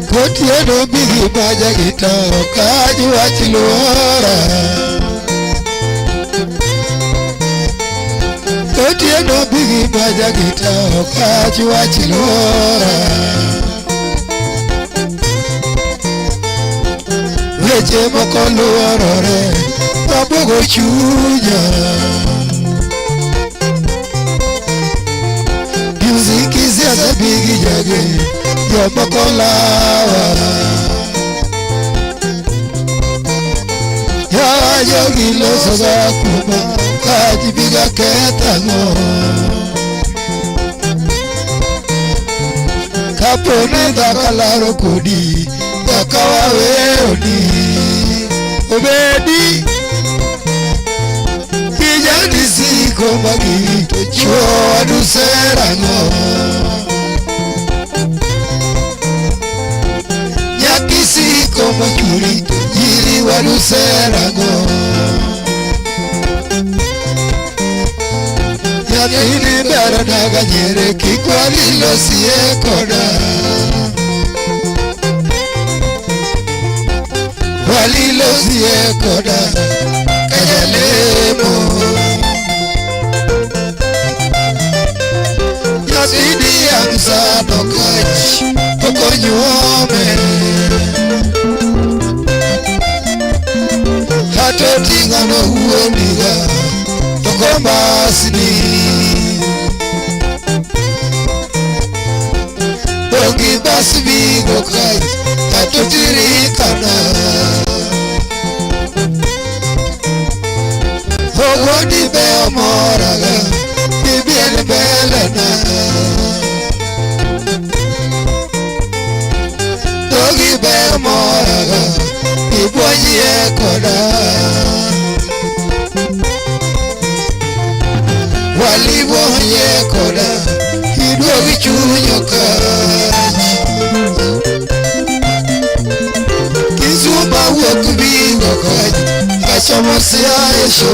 Kotieno bigi baja gitaro kaji wachiluora. Kotieno bigi baja gitaro kaji wachiluora. Weche moko luorore mabuogo chunya. Music siasa bigi jage yomoko lawa. Ya jogi loso ga kuma kaji biga ketango. Kapone dakalaro kodi dakawa weoni. Obedi kijani siko magito chua duserango. Nyaki siko majurito jiri waduserango. Nyaki bera naga nyere kikwali losie koda. Walilo siye koda kajalemo. Yasidi amsa dokach toko nyuome. Hato tingano huondiga toko masini. Bogi basbi gokach hato tirikana. Ogodi be moraga bibiel belena. Dogi be moraga biboye koda. Wali boye koda hidogi chunyoka. Kizumba wokubingo kaji Achamosia esho.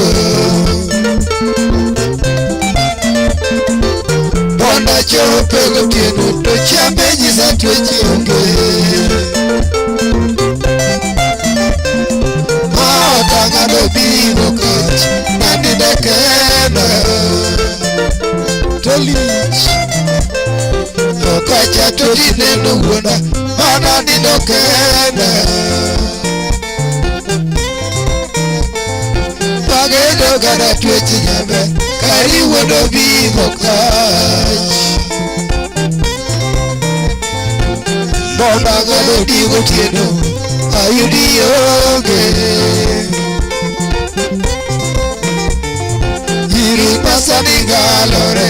Bonda chope gotino to chambeji za twechionge. Tangado bigo kachi nandi dekena. Tolich Okacha todine nunguna manandi dokena. Pagedo gara twechi nyame kari wodo bigo kachi. Bonda gado digo tieno ayudi yoge. Yiri pasani galore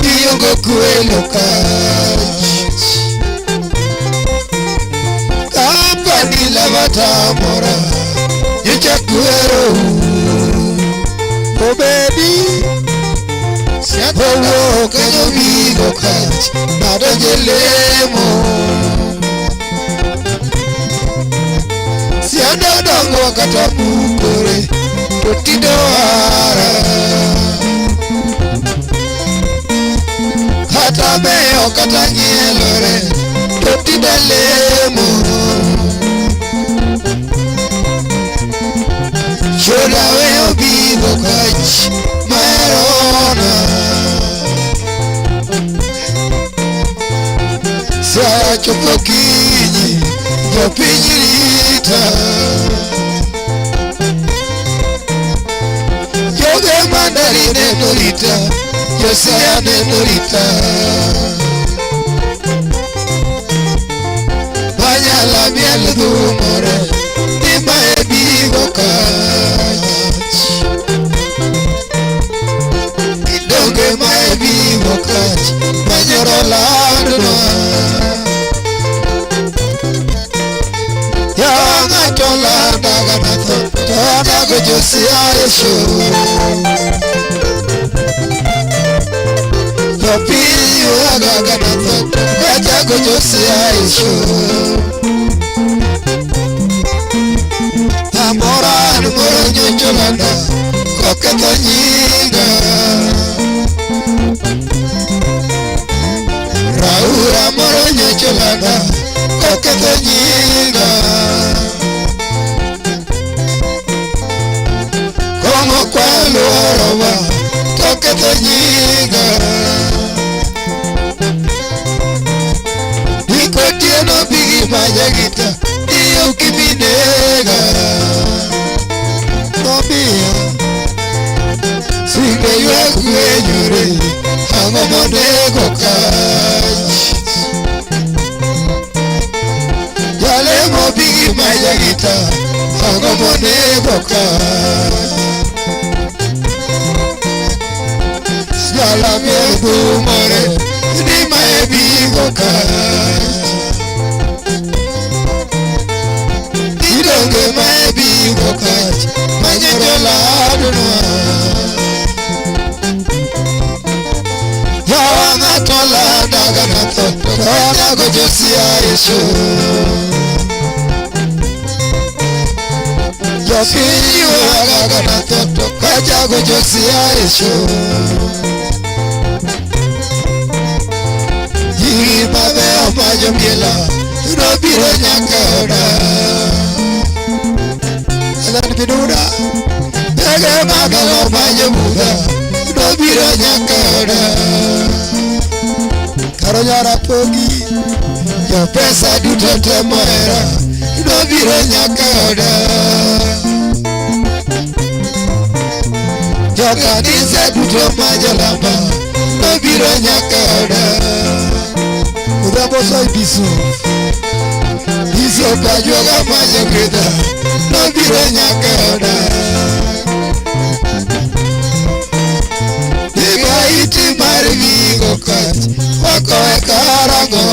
Iyongo kuelo kachi. Kampani lavata mora Yucha kuero. Oh baby Owo kanyo bigo kachi Nado jelemo. Sianda dongo kata mukore Totido ara. Kata meo kata nyelore Totido lemo. Shoda weo bigo kachi Maerona. Sia chopo kinyi Jopinyirita. Yoge mandari nenorita Yosea nenorita. Banyala miel dhumore Nima ebigo kachi. Idonge ma ebigo kachi Manyoro landna. Yanga tola daga nato Toda go Josia esho. Yopi agaga nato Josia isho Amora moro nyocholanda koketho nyinga Raura moro nyocholanda koketho nyinga Como kwalo orowa koketho nyinga Ikotieno bigi majagita Iyo kiminega Tobia Sinde yuak wenyure Hango monego kach Jalemo bigi majagita Hango monego kach Jala miedu more Ni mae bigo kach Idonge mae bigo kach Manyejola adunwa Yawa ngatola daga nato Kona go Josia isho Jofi yuwa daga nato Kaja go Josia isho Babe amajo mila Robiro nyakauda Adan biduda Bege magalo amajo muda Robiro nyakauda Karo nyara pogi Yo pesa duto temoera Robiro nyakauda Yo kanisa duto majalamba Robiro nyakauda Udabo soy biso Biso pa yoga majogreda No biro nyakauda Iba iti marivigo kat Wako e karango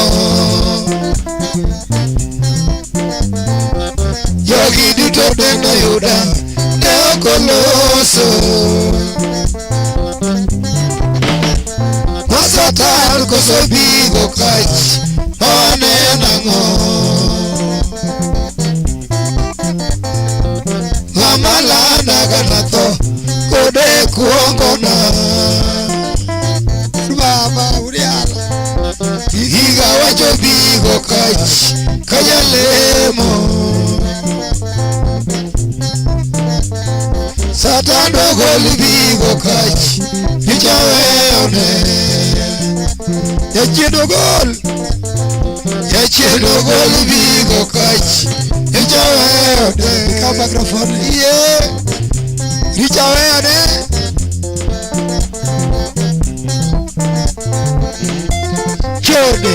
Yogi duto deno yuda Neo koloso Masatal koso bigo kach One nango Ngamalanda ganato Kode kuongona Baba uriala Higa wacho bigo kach Kayalemo Satano goli bigo kach Ichaweone Yachedo gol bigo kach Ichaweone Ika microphone iye Ichaweone Chode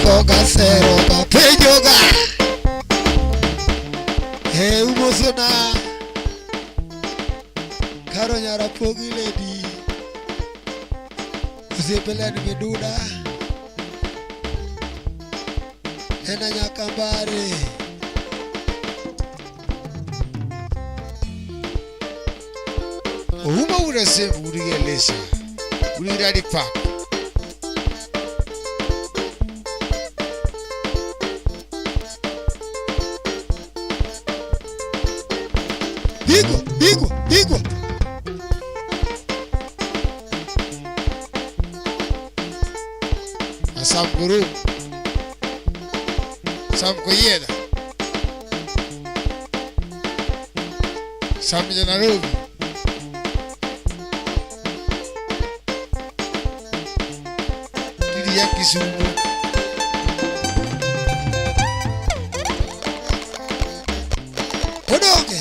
Koga sero ka pejoga He umosona Karo nyara pogi lady Usipelani meduda Ena nyakambare Uma urase urigelesha Uriradi pak Bigo Asam guru Sam koyeda Sam janarubi Didi yaki sumu Odoke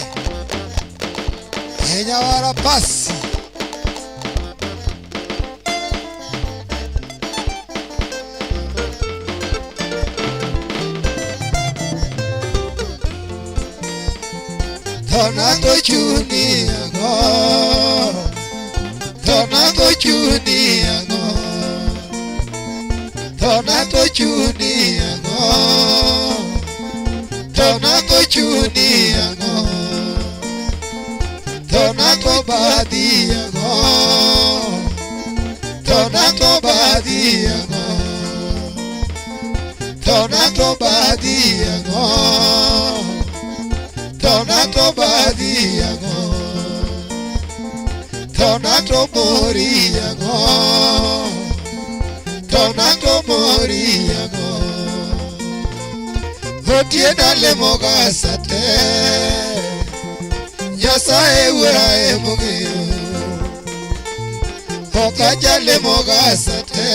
Nyawara pasi Tornado Junior, Tornado Junior, Tornado Junior, Tornado Junior, Tornado Badia, Tornado Badia, Tornado Badia, Tornado Badia, Tornado Moria, Tornado Moria, Votiena le mogasate, Yasae wera emugio, Okaja le mogasate,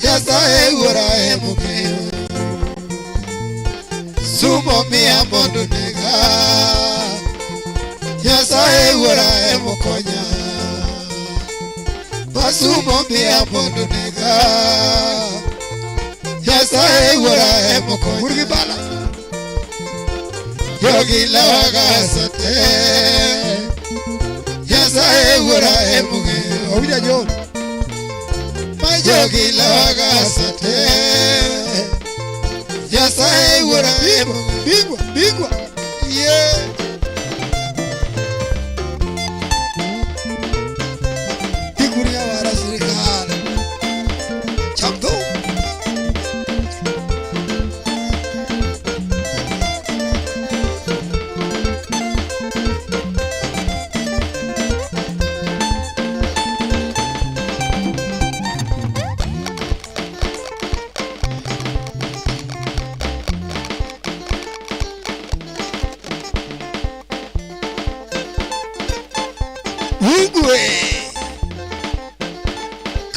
Yasae wera emugio. Sumo mi amondo nega, Yasae wera emokonya. Masumo mi amondo nega, Yasae wera emokonya. Murgi bala, Yogi lawaga sate, Yasae wera emokonya. Oya John, my Yogi lawaga sate. Yasae wera bigwa bigwa yeah. Biguria wara serikali chamdo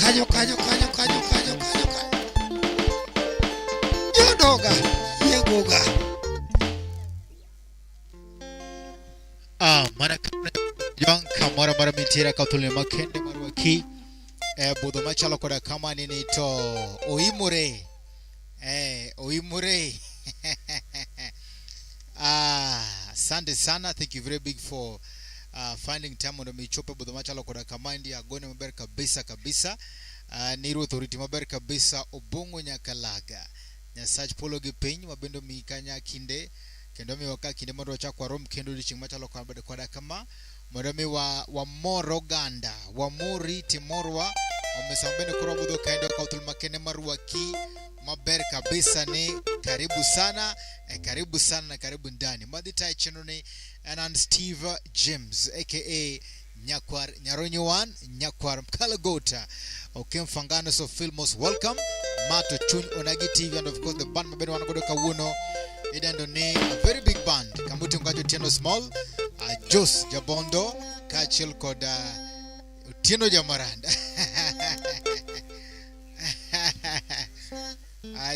Kanyo Yodoga Yegoga Manakana Young Kamara Maramitira Katule Makende Marwaki Bodo Machala Koda Kamani Nito Oimure Oimure Sande Sana, thank you very big for finding time on the Michope Bodo Machala Koda Kamandi Agone Maber kabisa Niru authority Maber kabisa Obongo Nyakalaga Nyasach Polo Gipeny Mabendo Mikanya Kinde Kendomi waka kinde maro cha kwa rom kendo lichimachalo kwa dakama Mwadami wa moro ganda wa muri timorwa Wamesambene kura budo kaendo kautul makene maruwa ki Maber kabisa ni karibu sana na karibu ndani Madita chenone and Steve James aka Nyaronyo One Nyakwar Mkalagota Okay mfangano so Filmos welcome Mato Chun Onagi TV and of course the band Mabendo wanagodoka wuno Idandone a very big band Kamuti Ngajo Tieno Small Jos Jabondo Kachil Koda Tieno Jamaranda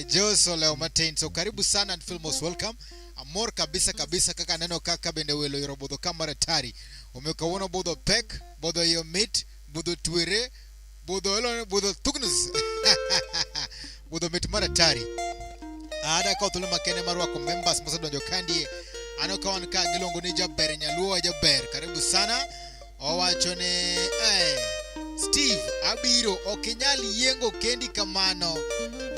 Jos Oleo Martin so karibu sana and feel most welcome Amor kabisa kaka neno kaka bende welo yorobodo kamara tari Umekawona bodo pek bodo yo meat bodo tuere bodo tugnus bodo meat mara tari Ada kwa tulu makene marwa kwa members Masa donjo kandi Ano kawan ka gilongo ni jaber Nyaluwa jaber Karibu sana Owachone Steve Abiro Okenyali yengo kendi kamano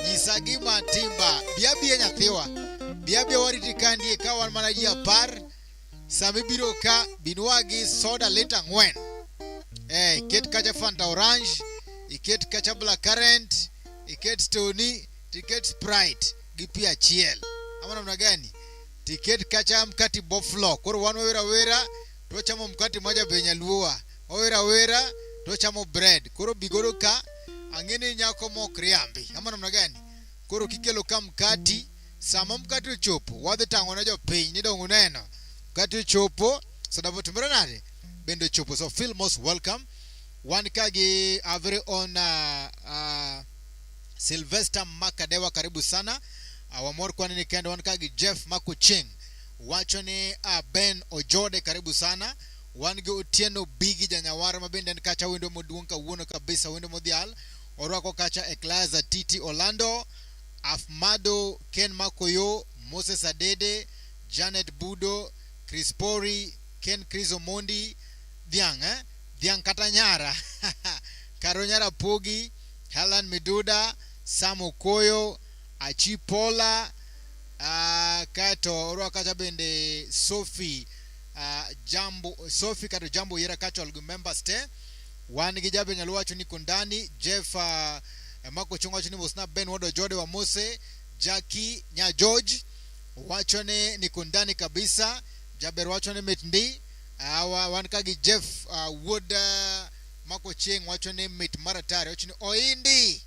Nyisagi matimba Biabia nyathiwa Biabia wariti kandi Kawan manajia par Sami biro ka Binuagi soda leta ngwen Iket kacha Fanta Orange Iket kacha Black Currant Iket Stony Tiket Sprite Gipia chiel Amana mnagani Tiket kacha mkati boflo Kuru wanu wera Tochamo mkati moja benya luwa Wera Tochamo bread Kuru bigoro ka Angene nyako mo kriambi Amana mnagani Kuru kikelo ka mkati Sama mkati uchopo Wadhe tango najo pay Nido nguneno Mkati uchopo Sadabo tumbera nade Bendo chopo So feel most welcome One kagi Our very own Sylvester Makadewa karibu sana Awamor kwa nini kendo wankagi Jeff Makuching Wachone Ben Ojode karibu sana Wange Utieno Bigi Janyawara Mabende nikacha wendo moduonka uono kabisa wendo modial Orwako kacha Eklaza Titi Orlando Afmado Ken Makoyo Moses Adede Janet Budo Chris Pori, Ken Chris Omondi, Dhiang Katanyara, Karonyara Pogi, Helen Meduda, Sam Okoyo, Achi Pola, kato orwa kacha bende Sophie kato Jambo yera kacho algu members te wan gijabe nyaluwa chuni kundani Jeff mako chunga chuni Mosna Ben Wodo Jode wa Mose Jackie Nya George wachone ni kundani kabisa Jaber wachone Metndi wan kagi Jeff Wood mako cheng wachone Met Maratari wachone Oindi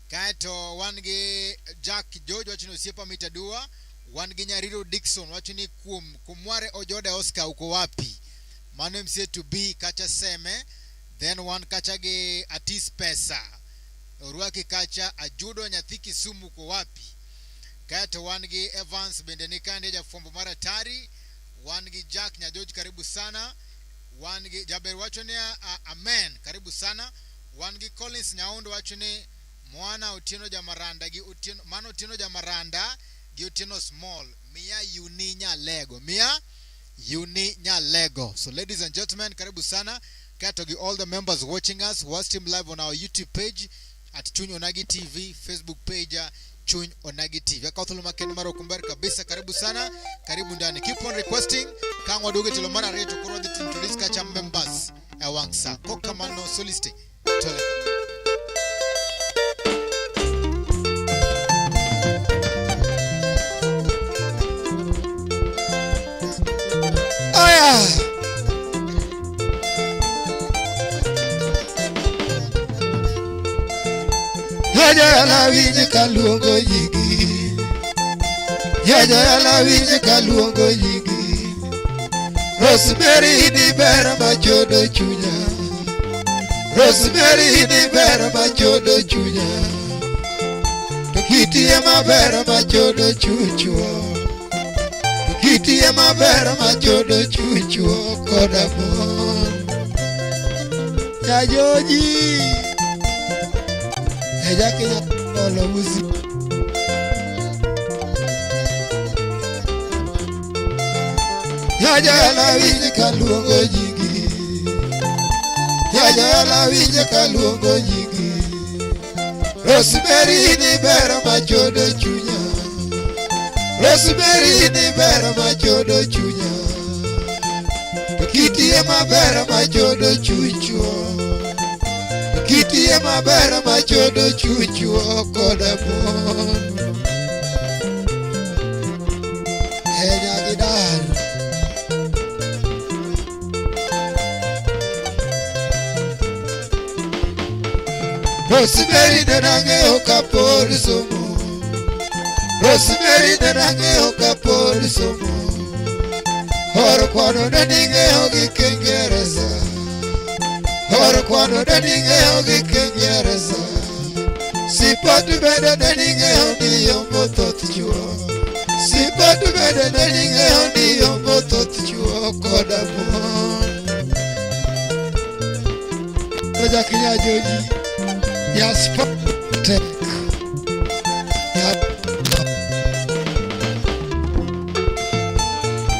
kato wange Jack George wachini Osiepa Mitadua wange Nyariro Dixon wachini kumware Ojode Oscar uko wapi manu msie to be kacha seme then one kacha ge Atis Pesa uruaki kacha Ajudo Nyathiki Sumu uko wapi kato wange Evans Bendenikande ja Fombo Maratari wange Jack Nya George karibu sana wange Jaber wachone Amen karibu sana wange Collins Nyaundo wachone Mwana Otieno Jamaranda gi Otieno Mano Otieno Jamaranda gi Otieno Small Mia Uninya Lego. So ladies and gentlemen, karibu sana katogi all the members watching us, watch him live on our YouTube page at Chuny Onagi TV, Facebook page Chuny Onagi TV. Akathulu makeni maro kumbari kabisa karibu sana, karibu ndani. Keep on requesting kangwa doge tilomara reto kuro the introduce kacha members awangsa kokamano soliste tole. Yaja la wiji kaluongo yigi Yaja la wiji kaluongo yigi Rosemary ni bera machodo chunya Rosemary ni bera machodo chunya Tukiti ya mabera machodo chuchuo Tukiti ya mabera machodo chuchuo Koda mon Yajoji Eja kenya olo muzi Yaja la wiji kaluongo yigi Yaja la wiji kaluongo yigi Rosemary ni bera machodo chunya Rosemary ni bera machodo chunya Tukiti ya mabera machodo chuchuo Kiti ya mabera machodo chuchuo koda mon Enya gidar Rosemary nanange okapori somo Rosemary nanange okapori somo Horo kwano naninge ogi Kiingereza Horo kwano naninge ogi Kiingereza Sipatu beda naninge ogi yombo totchuo Sipatu beda naninge ogi yombo totchuo koda mon Oja kinya joji Ya spotek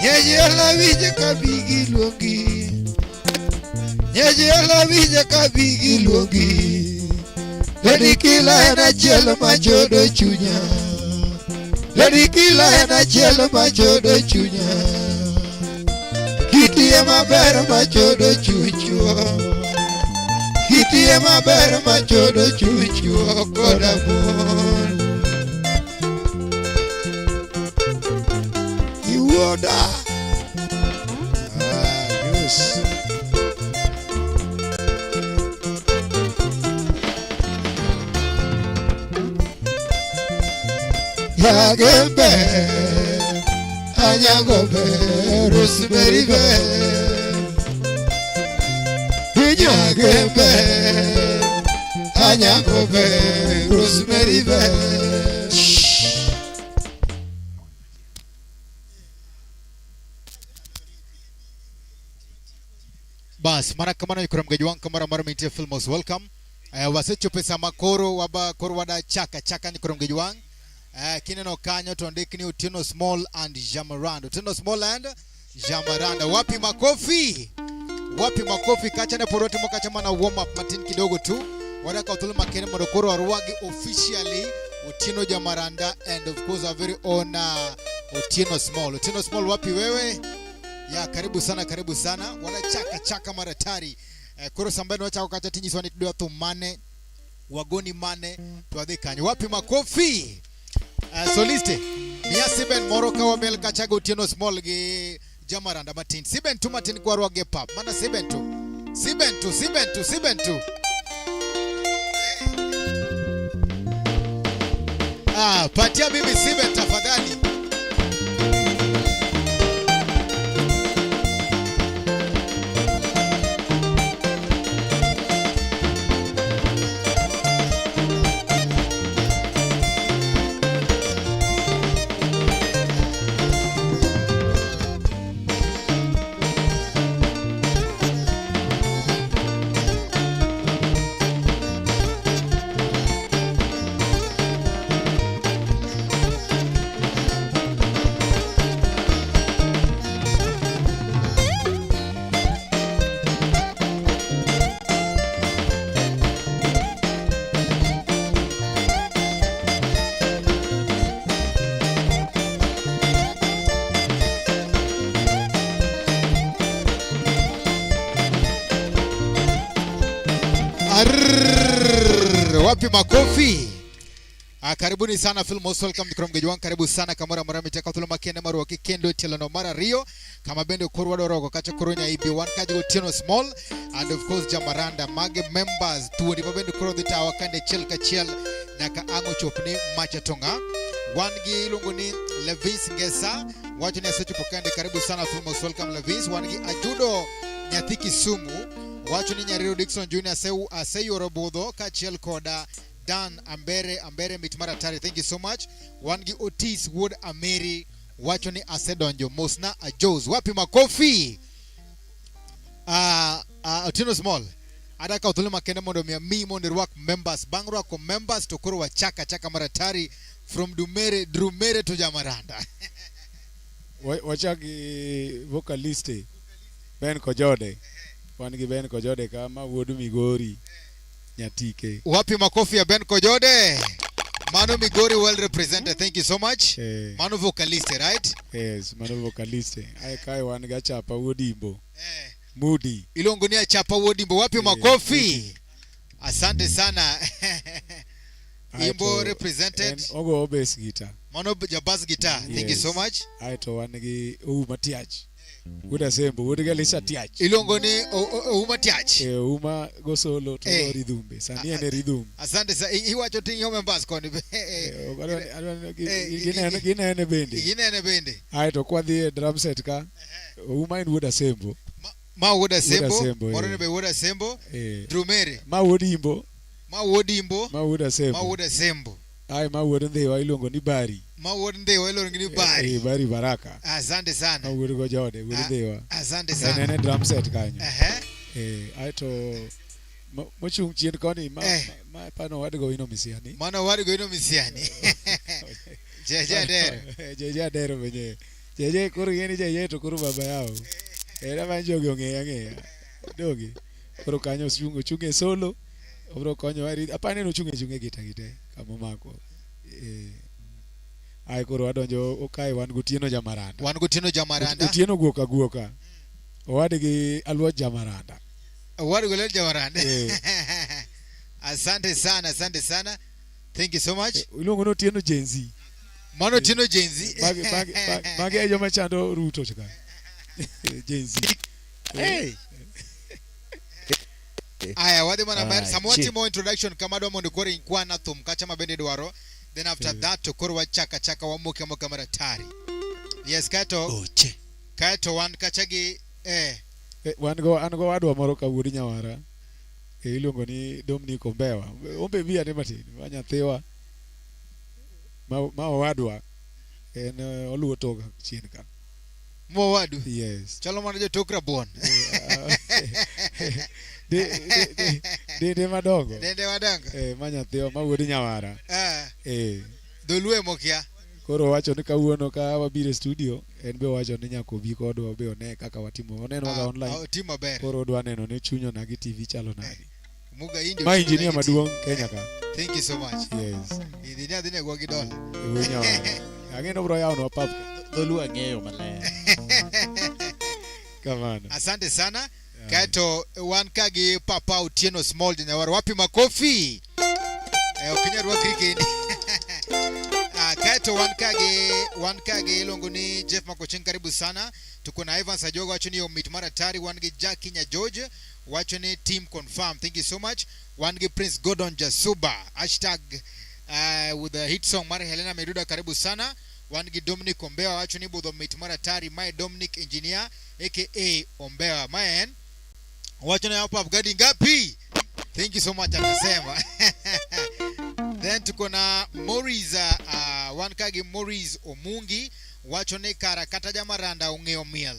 Yeje la wije kabigi luongi Yeje la wije kabigi luongi Lady kila ena chielo machodo chunya Lady kila ena chielo machodo chunya Kiti ya mabera machodo chuchuo Kiti ya mabera machodo chuchuo koda mon Iwoda yes Yagembe Anyagobe Rosemary be Yagembe Anyagobe Rosemary be Bas mara kamana yikuram gajuang kamara mara mintia filmos welcome wasecho pesa makoro waba korwada chaka ni kuram gajuang kineno kanyo to ndikni Otieno Small and Jamaranda. Otieno Small and Jamaranda. Wapi makofi? Wapi makofi? Kacha na porote mo kacha mana warm up matin kidogo tu. Wadaka utulu makene modokoro arwagi officially Otieno Jamaranda and of course our very own Otieno Small. Otieno Small wapi wewe? Ya karibu sana. Wana chaka maratari. Koro sambeno wacha wakata tinyiswa ni tuduwa thumane. Wagoni mane tuwadhi kanyo. Wapi makofi? Soliste Mia Siben Moroka wa Mel Kachago Otieno Small ge Jamaranda Martin Siben tu Martin kwa rwage pap. Mana Siben tu patia mimi Siben tafadhali. Wapi makofi? Karibuni sana Filmos welcome to Kromgejuan. Karibu sana kamera marami teka tulu makene maru wakikendo teleno mara Rio kama bende kurwa dorogo kacha kuronya IB1 kaji Otieno Small and of course Jamaranda mage members tuwadi mabende kuro dhita wakande chel kachel na kaango chopni macha tonga wangi ilunguni Levis Ngesa watu ni asechu pokandi. Karibu sana Filmos welcome Levis. Wangi Ajudo Nyathiki Sumu watu ni Nyariro Dixon Junior Aseyo Robodo kachel koda Dan Ambere Mitmara Tari. Thank you so much. Wangi Otis Wood Ameri watu ni Asedonjo Mosna Ajos. Wapi makofi? Otieno Small adaka utule makene mondo mia mondi rwak members bangro ko members to kuro wa chaka maratari from Drumere to Jamaranda. Wachaki vocaliste Ben Kojode. Wangi Ben Kojode kama wodu Migori Nyatike. Wapi makofi ya Ben Kojode? Mano Migori well represented. Thank you so much. Mano vocaliste, right? Yes, mano vocaliste. Ay kai waniga chapa wodimbo. Moody. Ilongonia chapa wodimbo. Wapi makofi? Asante sana. Imbo represented. And Ogo bass guitar. Mano bass guitar. Yes. Thank you so much. Aito wanigi Matiach. Uda sembo, uda galisa tiach. Ilongoni Uma tiach. Uma go solo to rhythm. Sani ene rhythm. Asante sa iwa choting yo members koni. Gina ene bende. Aito kwa the drum set ka. Uma in uda sembo. Ma uda sembo. Morone be uda sembo. Drumere. Ma wodimbo. Ma uda sembo. Ai ma wodende wa ilongo ni Bari. Bari Baraka. Asante sana. Ma wodu go jode, wodendewa. Asante sana. Ene drum set kanyo. Aito mochung chien koni ma pano wadu go ino misiani. Mano wadu go ino misiani. Jeje adero benye. Jeje kuru yeni jeje to kuru baba yao. Era manjogi ongeya. Dogi. Kuru kanyo chunge solo. Obro konyo ari apane no chunge gita kamo mako. Ai koro adonjo okai wan Otieno Jamaranda. Otieno guoka. Owade gi alwa Jamaranda. Asante sana. Thank you so much. Ilongo no Otieno Genzi. Mano Otieno Genzi. Mage ejo machando Ruto chika. Genzi. Hey. Aya wade mana ber samwati mo introduction kamado mo ndikore inkwana thum kacha mabende dwaro. Then after that to korwa chaka wa moke kamera tari. Yes kato. Kato wan kachagi wan go adwa moro ka wudi Nyawara. Iluongo ni Dominic Ombewa. Ombe bia ne matin wanyathiwa. Ma wadwa en oluwo toga chien ka. Mo wadu. Yes. Chalo mana jo tokra bon. De madongo. De madongo. Manyathiwa ma wudi Nyawara. Dolue mokia. Koro wacho ni kawuono ka wabiro studio en be wacho ni nyako bi kodwa be one kaka watimo oneno ga online Timo ber. koro dwa neno ni chunyo na gi TV chalo nadi. Muga indio. Ma engineer maduong' Kenya ka. Thank you so much. Yes. Engineer dine go gi dola. Wenyo. Ageno bro yao no pap. Dholuo ang'eyo maler. Kamano. Asante sana. Kato wan ka gi Papa Otieno Small Nyawar wapi makofi. Okinya ruwa cricket. Kato wan ka gi ilongo ni Jeff Makochen karibu sana. Tuko na Ivan Sajogo wacho ni Omit Mara Tari, wan gi Jackie Nya George wacho ni team confirm. Thank you so much. Wan gi Prince Gordon Jasuba hashtag with the hit song Mara Helena Meruda karibu sana. Wan gi Dominic Ombewa wacho ni Budho Omit Mara Tari, my Dominic engineer aka Ombewa man. Wacho ni hapa gadi ngapi? Thank you so much anasema. Then tuko na Maurice wan kagi Maurice Omungi wacho ni karakata jamaranda ungeo miel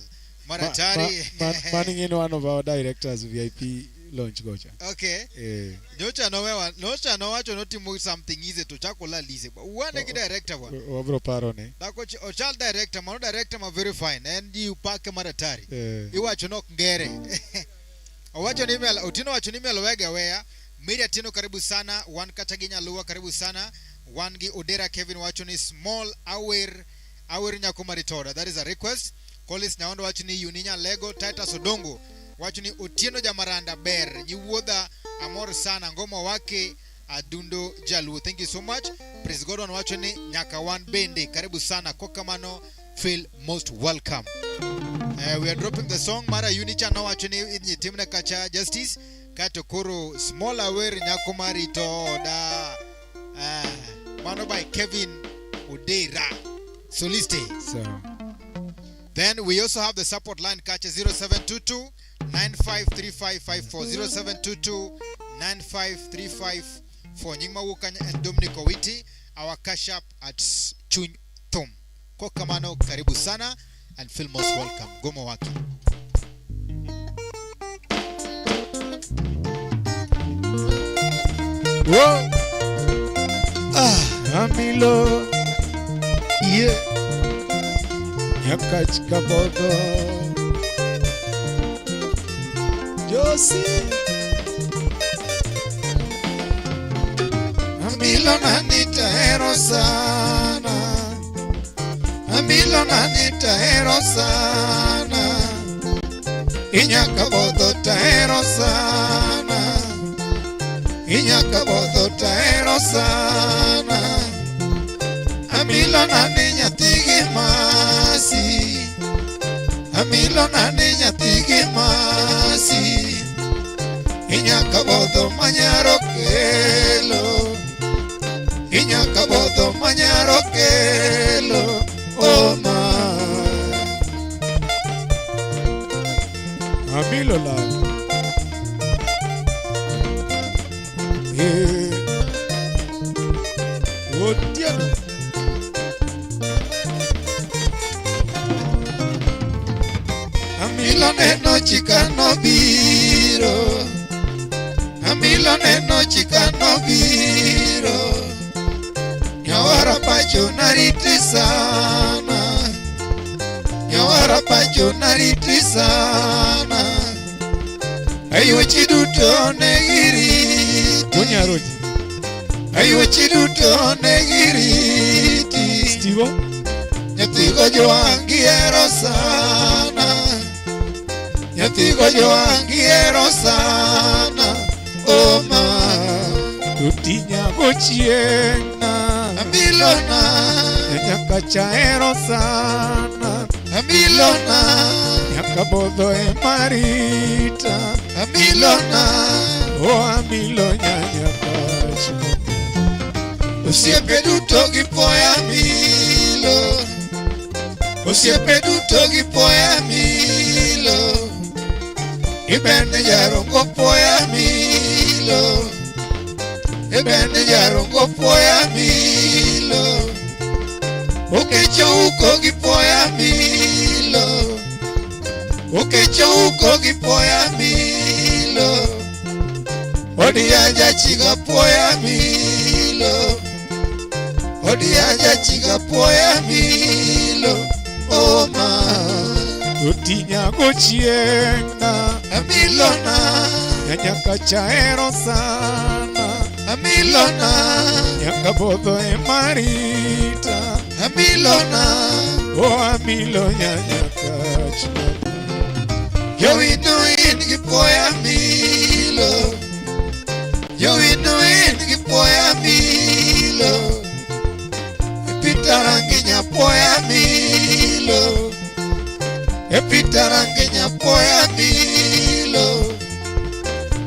Mara Tari. Manning in one of our directors VIP launch gocha. Okay. Nyocha no wacho no timo something easy to chakola lise. Uwane ki director wa. Obro paro ne. Dako ochal director ma very fine and you pack Mara Tari. Iwacho no ngere. Wacho ni email Otino wacho ni email wega wea. Media Tino karibu sana. Wan Kataginya Lua karibu sana. Wan gi Odera Kevin wacho ni small aware nyakumaritoda. That is a request. Collins Nyaondo wacho ni Uninya Lego. Titus Odongo wacho ni Otieno Jamaranda Ber Nyiwuodha amor sana ngoma wake adundo Jaluo. Thank you so much. Praise God wacho ni Nyaka Wan Bende karibu sana. Kokamano feel most welcome. We are dropping the song Mara Unicha no wacho ni Timna Kacha Justice Kato Koro Small Aware Nyakumaritoda mano by Kevin Odera Soliste. So then we also have the support line catch 0722 953554 0722 953554 Nyingma Wukanya and Dominic Owiti. Our cash app at Chuny Tom. Kokamano karibu sana and feel most welcome. Gomo waki. Whoa. Amilo. Yeah. Yakachka bodo. Josie. Amilo nanita hero sana. Amilo nanita hero sana. Inyaka bodo ta hero sana. Inyaka bodo ta hero sana. Amilo nani nyatigi masi. Amilo nani nyatigi masi. Inyaka bodo manyaro kelo. Inyaka bodo manyaro kelo. Oh my. Amilo love. Otieno. Amilo neno chikano biro. Amilo neno chikano biro. Nyawara pacho nariti sana. Nyawara pacho nariti sana. Ayo chiduto negiriti. Onyaroti. Ayo chiduto negiriti. Stivo. Nyatigo joangiero sana. Nyatigo joangiero sana. Oh ma. Tutinya gochiena. Amilona. Nyaka chaero sana. Amilona. Nyaka bodo e marita. Amilona. Oh amilo nyanya kacho. Osiepe duto gipoya milo. Osiepe duto gipoya milo. Ibende jarongo poya milo. Ibende jarongo poya milo. Okecho uko gipoya milo. Okecho uko gipoya milo. Odi aja chiga poya milo. Odiaja chiga poya milo oma Otinya gochiengna Amilona Nyaka chaero sana Amilona Nyaka bodho e marita Amilona O amilo nyaka chuma Yo inuin gi poya milo Yo inuin gi poya milo Epitaranginya poya milo Epitaranginya poya milo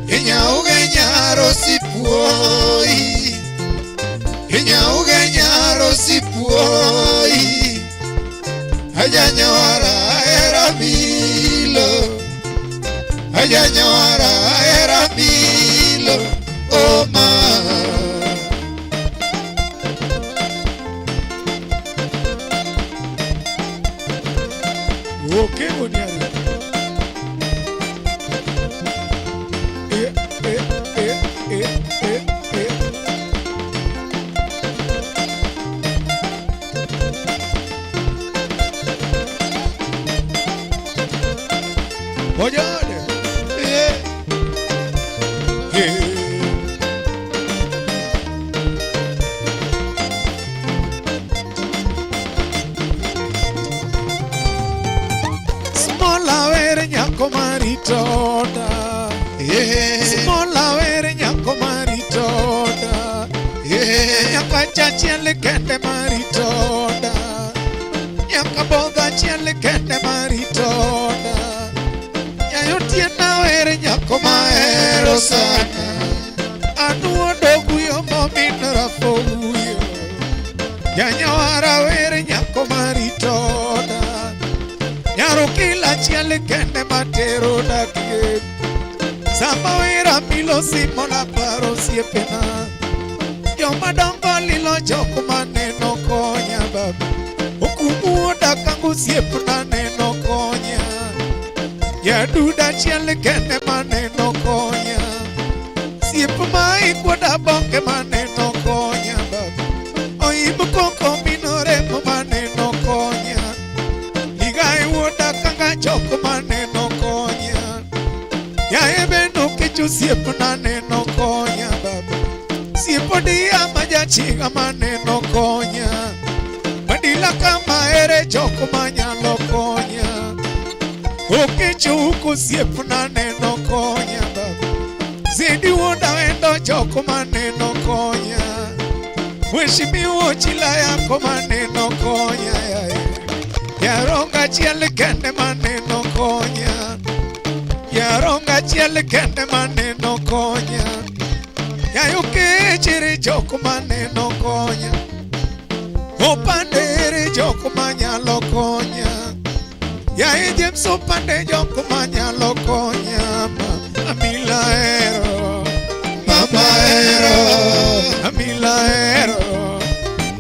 Inya ugenya rosipuoi Inya ugenya rosipuoi Ajanyawara era milo Ajanyawara era milo Oh ma Okay, Oniari. Bojade. Nyako maritoda Smola were nyako maritoda Nyaka chachiel kende maritoda Nyaka bodha chiel kende maritoda Nyayo tiena were nyako mahero sana Anuodo guyo momin rafoguyo Nyanyawara were nyako maritoda Nyaro kila chiel kende matero dakie Sama wera milo simo la paro siepena Yoma dongo lilo joko maneno konya baba Okumu oda kangu siepena neno konya Ya duda chiel kende maneno konya Siepu mai kwada bonke maneno konya baba Oibu koko minoremo maneno konya Choko maneno konya Ya ebeno kichu siepo na neno konya baba Siepo dia majachiga maneno konya Badila kama ere choko manyalo konya Ukichu uku siepo na neno konya baba Zidi woda wendo choko maneno konya Weshimi uochila yako maneno konya Yaronga chiel kende maneno konya Yaronga chiel kende maneno konya Yayuke chiri joko maneno konya Opandere joko manyalo konya Yaye James opande joko manyalo konya Amila ero Mama ero Amila ero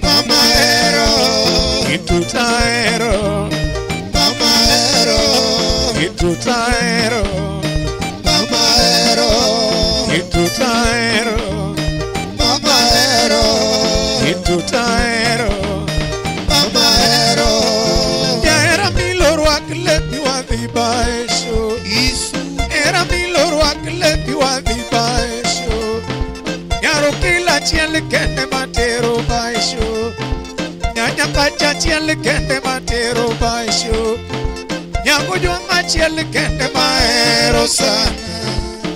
Mama ero Itutaero Mama ero Itutaero Mama ero Itutaero Mama ero Itutaero Mama ero Ya era milo ruakle piwadhi baesho Isu Era milo ruakle piwadhi baesho Yaro kila chiel kende matero baesho Nyaka chachiel kende matero baisho Nyango juanga chiel kende mahero sana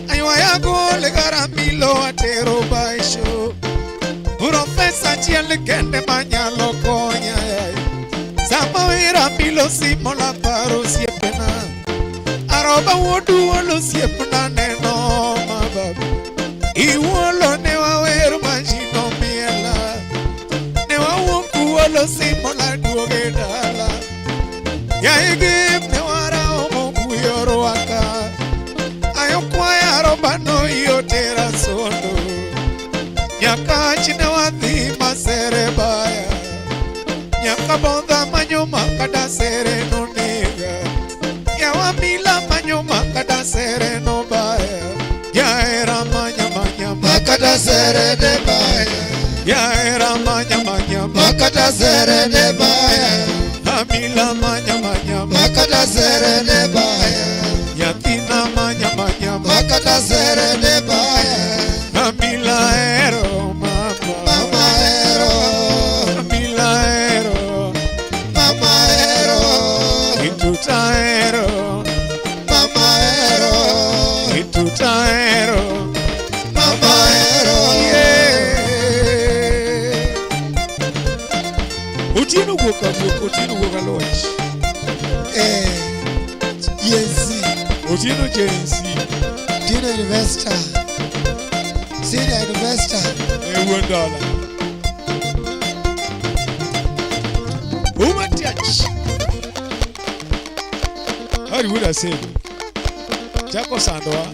Aywa yago legara milo atero baisho Profesa chiel kende manyalo konya Sama wera milo simo la paro siepena Aroba wodu wolo siepena neno mababu Iwolo newa weru manjino miela Wolo simo la duoge dala Ya igim ne wara omo kuyoro waka Ayo kwaya robano yotera sondo Nyaka chine wadhi masere baya Nyaka bonda manyo makada sere no nega Ya wamila manyo makada sere no baya Ya era manya manya Makada sere de baya Ya era manya manya makata serene baya Amila manya manya makata serene baya Yatina manya manya makata serene baya Amila ero mama mama ero Amila ero mama ero Ituta ero mama ero Ituta ero mama ero Utino guoka loch Yensi Utino jensi Tino investor Senior investor $1 Woman touch How would I say Jaco Sandoa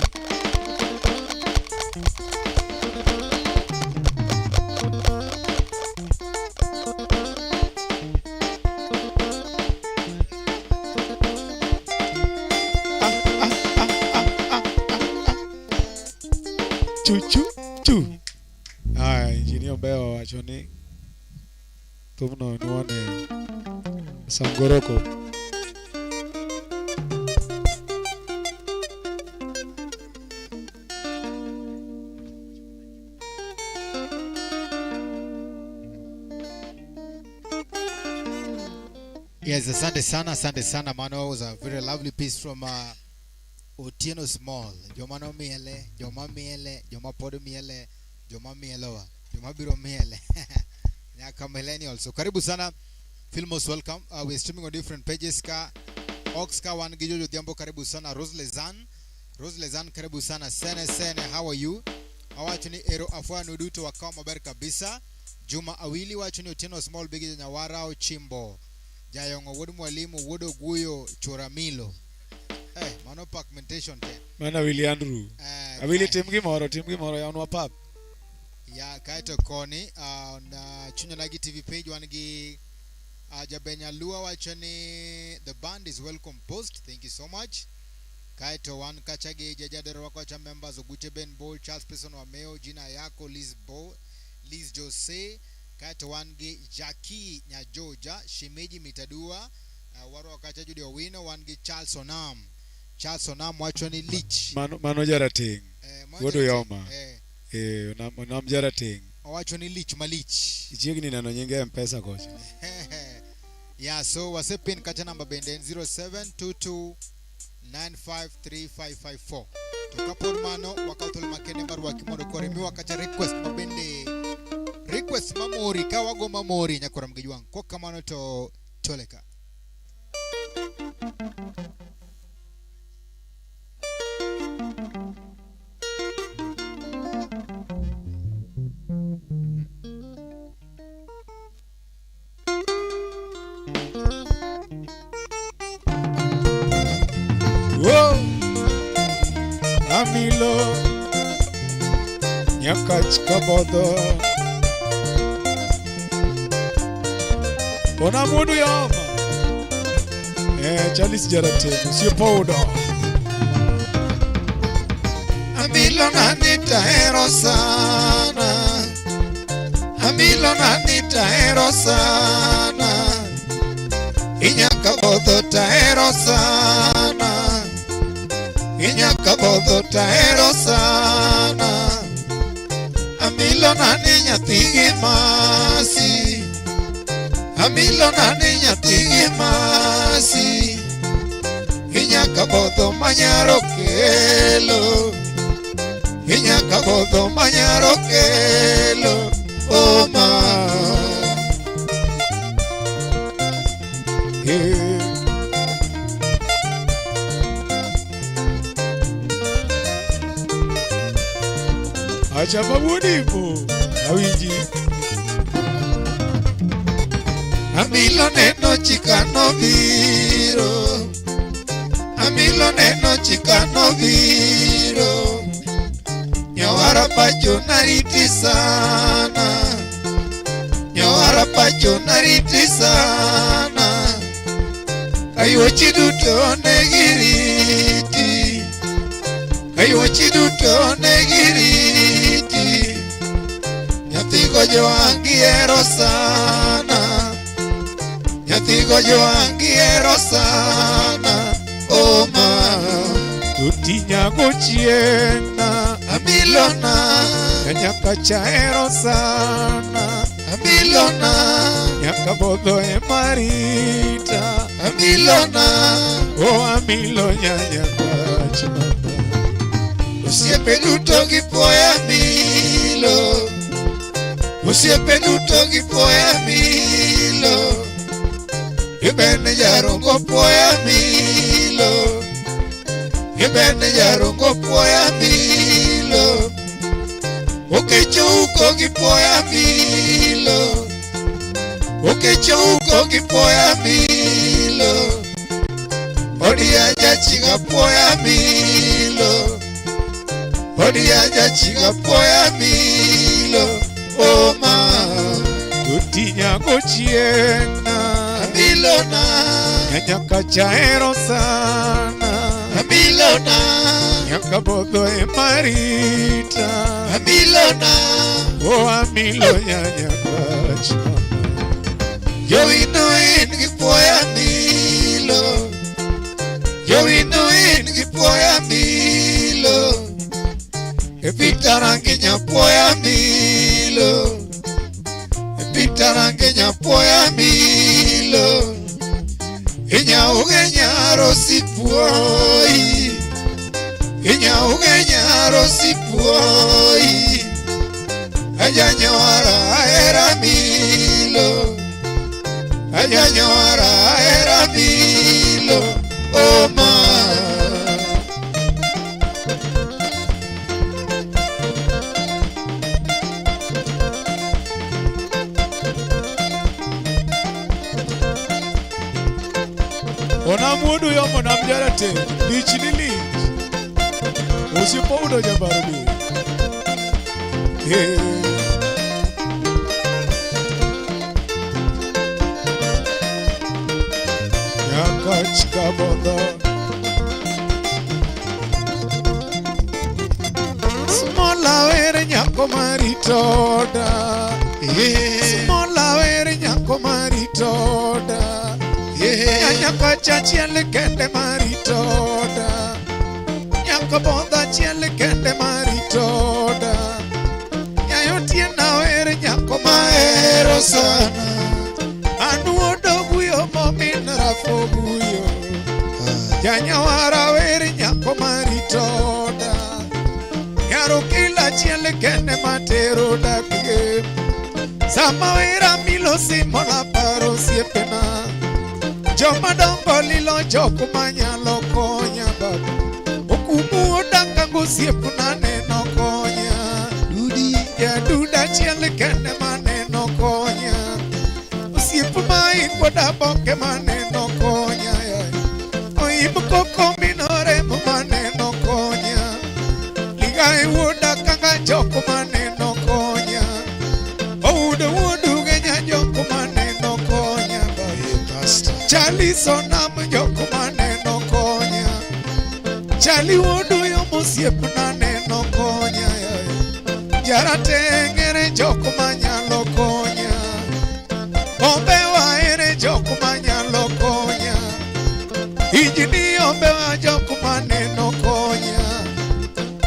Chu. Engineer Beo wachoni tumno nuone Sangoroko. Yes, asante sana mano. It was a very lovely piece from Otieno Small. Jomano miele, joma podo miele, joma mielewa, joma biro miele. Nyaka millennial. So karibu sana. Filmos, welcome. We're streaming on different pages. Oxka One Gijojo Diambo, karibu sana. Rose Lezan, karibu sana. Sene, how are you? Awachuni ero afwa nuduto wakao mabari kabisa. Juma Awili wachuni Otieno Small bigi nyawara o chimbo. Jayongo wodu mwalimu wodo guyo choramilo. Mano pigmentation te. Mana Willie Andrew. Awili timgi moro ya unwa pub. Ya kaito koni na Chunya Nagi TV page wangi Jabenya Lua wachani the band is well composed. Thank you so much. Kaito wan kachagi jajadero wako cha members Ogute Ben Bol, Charles Person Wameo, Jina Yako, Liz Jose, Kaito wangi Jackie Nyajoja, Shimeji Mitadua, waro wakacha Judy Owino, wangi Charles Onam wachani Lich. Mano jarating. Wodo yoma. Nam jarating. Wachani Lich Malich. Ichigni nano nyinge mpesa kocha. Yeah, so wasepin kacha namba benden 0722953554. Tukapon mano wakautole makene maru wakimono kore mi wakacha request mabende request mamori kawago mamori nyakora mgejuang kwa kamano to toleka. Amilo Nyakach kabodo Ona mudu yama Charles Jarate Sio powder Amilo nanita erosana Amilo nanita erosana Inyaka bodo ta erosana Inyaka bodo taero sana Amilo na niña tigi masi Amilo na niña tigi masi Inyaka bodo mañaro kelo Inyaka bodo mañaro kelo Oh ma Achapa wunipo Awiji Amilo neno chikano viro Amilo neno chikano viro Nyawara pacho nariti sana Nyawara pacho nariti sana Ayochi duto negiriti Ayochi duto negiriti Nyathigo joangiero sana joangiero sana oma tutinya gochiena amilona nyaka chaero sana amilona nyaka bodho e marita amilona o amilo nyanya kachma osiepe duto gipoya milo osiepe duto gipoya milo ibene jarongo poya milo ibene jarongo poya milo okechouko gipoya milo okechouko gipoya milo odiaja chiga poya milo odiaja chiga poya milo oma tutinya gochiena amilona nyaka chaero sana amilona nyaka bodho e marita amilona o amilo nyanya kachma jowino in gipoya milo jowino in gipoya milo epitarangi nyapoya milo epitarangi nyapoya milo inyauge nyaro sipuoi inyauge nyaro sipuoi ajanyora era milo ajanyora era milo oma ona mudu yomo na mjarate lich ni lich usipoudo jabarobi nyaka chika bodho smola were nyako maritoda smola were nyako maritoda nyaka chachiel kende maritoda nyaka bodha chiel kende maritoda nyayo tiena were nyako mahero sana anuodo guyo momin rafoguyo janyawara were nyako maritoda yaro kila chiel kende matero dakge sama wera milo simola paro siepena joma dongo lilo joko manyalo konya baba okumu odanga gosiepna neno konya dudi ya duda chiel kende maneno konya osiep ma ikoda boke maneno konya oim koko minore maneno konya ligai woda kanga joko maneno konya oudo wodu genya joko maneno konya Chali sonam joko maneno konya Chali wodu yo musiep naneno konya Jara tengere joko manyalo konya Ombe waere joko manyalo konya Ijini ombe wa joko maneno konya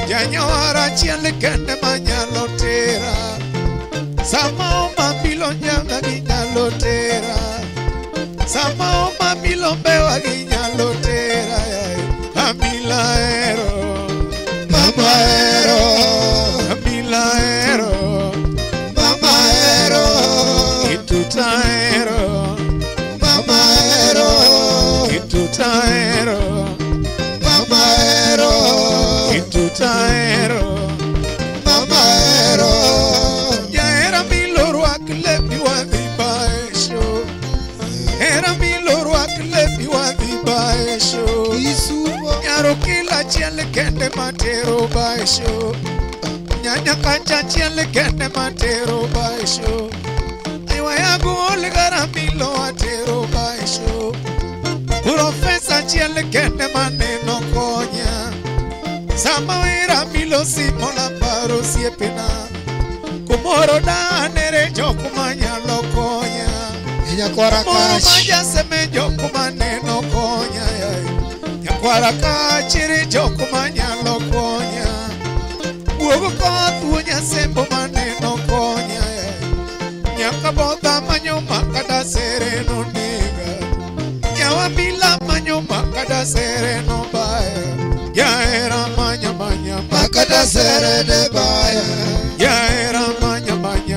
Janyawara chiel kende manyalo tera Sama oma bilo nyanga ginyalo tera Sama oma milombe wa ginyalo tera Amila ero mama ero Amila ero mama ero Ituta ero mama ero Ituta ero mama ero Ituta ero mama ero Ya era milo ruak lepi wa vibaesho Era milo ruak lepi wa vibaesho isubo Nyaro kila chiel kende matero baesho Nyanya kacha chiel kende matero baesho Aywa yago oligara milo atero baesho Profesa chiel kende maneno konya Sama wera milo simola paro siepena Kumoro danere joku manyalo konya nyakwara kach maja seme joko maneno konya nyakwara kachiri joko manyalo konya buogo koth wuonya sembo maneno konya nyaka bodha manyo makada sereno nega nyawa bila manyo makada sereno baya yaera manya makada serene baya yaera manya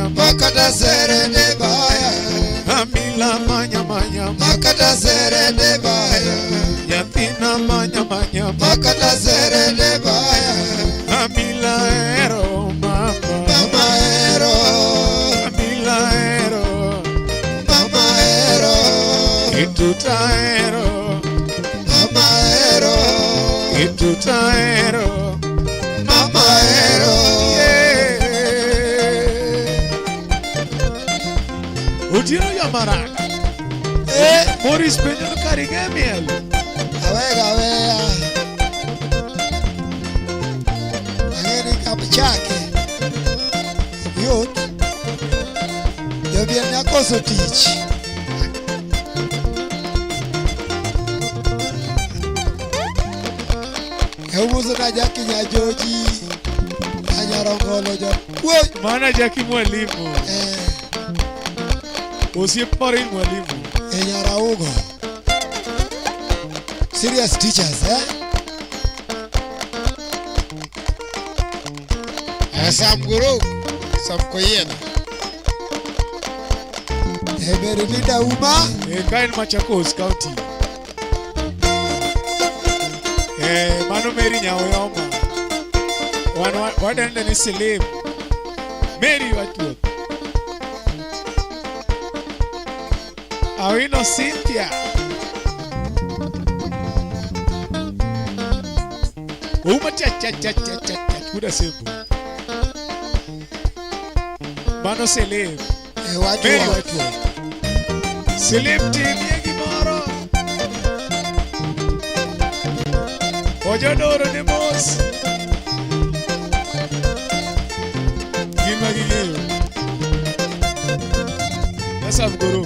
makada serene baya amila manya makada serene baya yatina manya makada serene baya amila ero mama ero amila ero mama ero ituta ero mama ero ituta ero mama ero Ujiro Yamaraka Morris Benjamin Karigamiel awega ageni kapchake yot jobien nakoso tich Heuzo na jaki nyajoji anyarongolo jo woi Mana Jackie mwalimu Osiep mari mwalimu Nyaraugo serious teachers Sam guru Sam koyena Emerilida Uma Kain Machakos County Mano Mary Nyaoyoma Wadende ni Selim Mary Watwood Awino Cynthia Uma cha Kuda Sembu Mano Selim Mary Watwood Selim team Yegi Moro Ojodoro Nemos Gima Gileyo Nasam Guru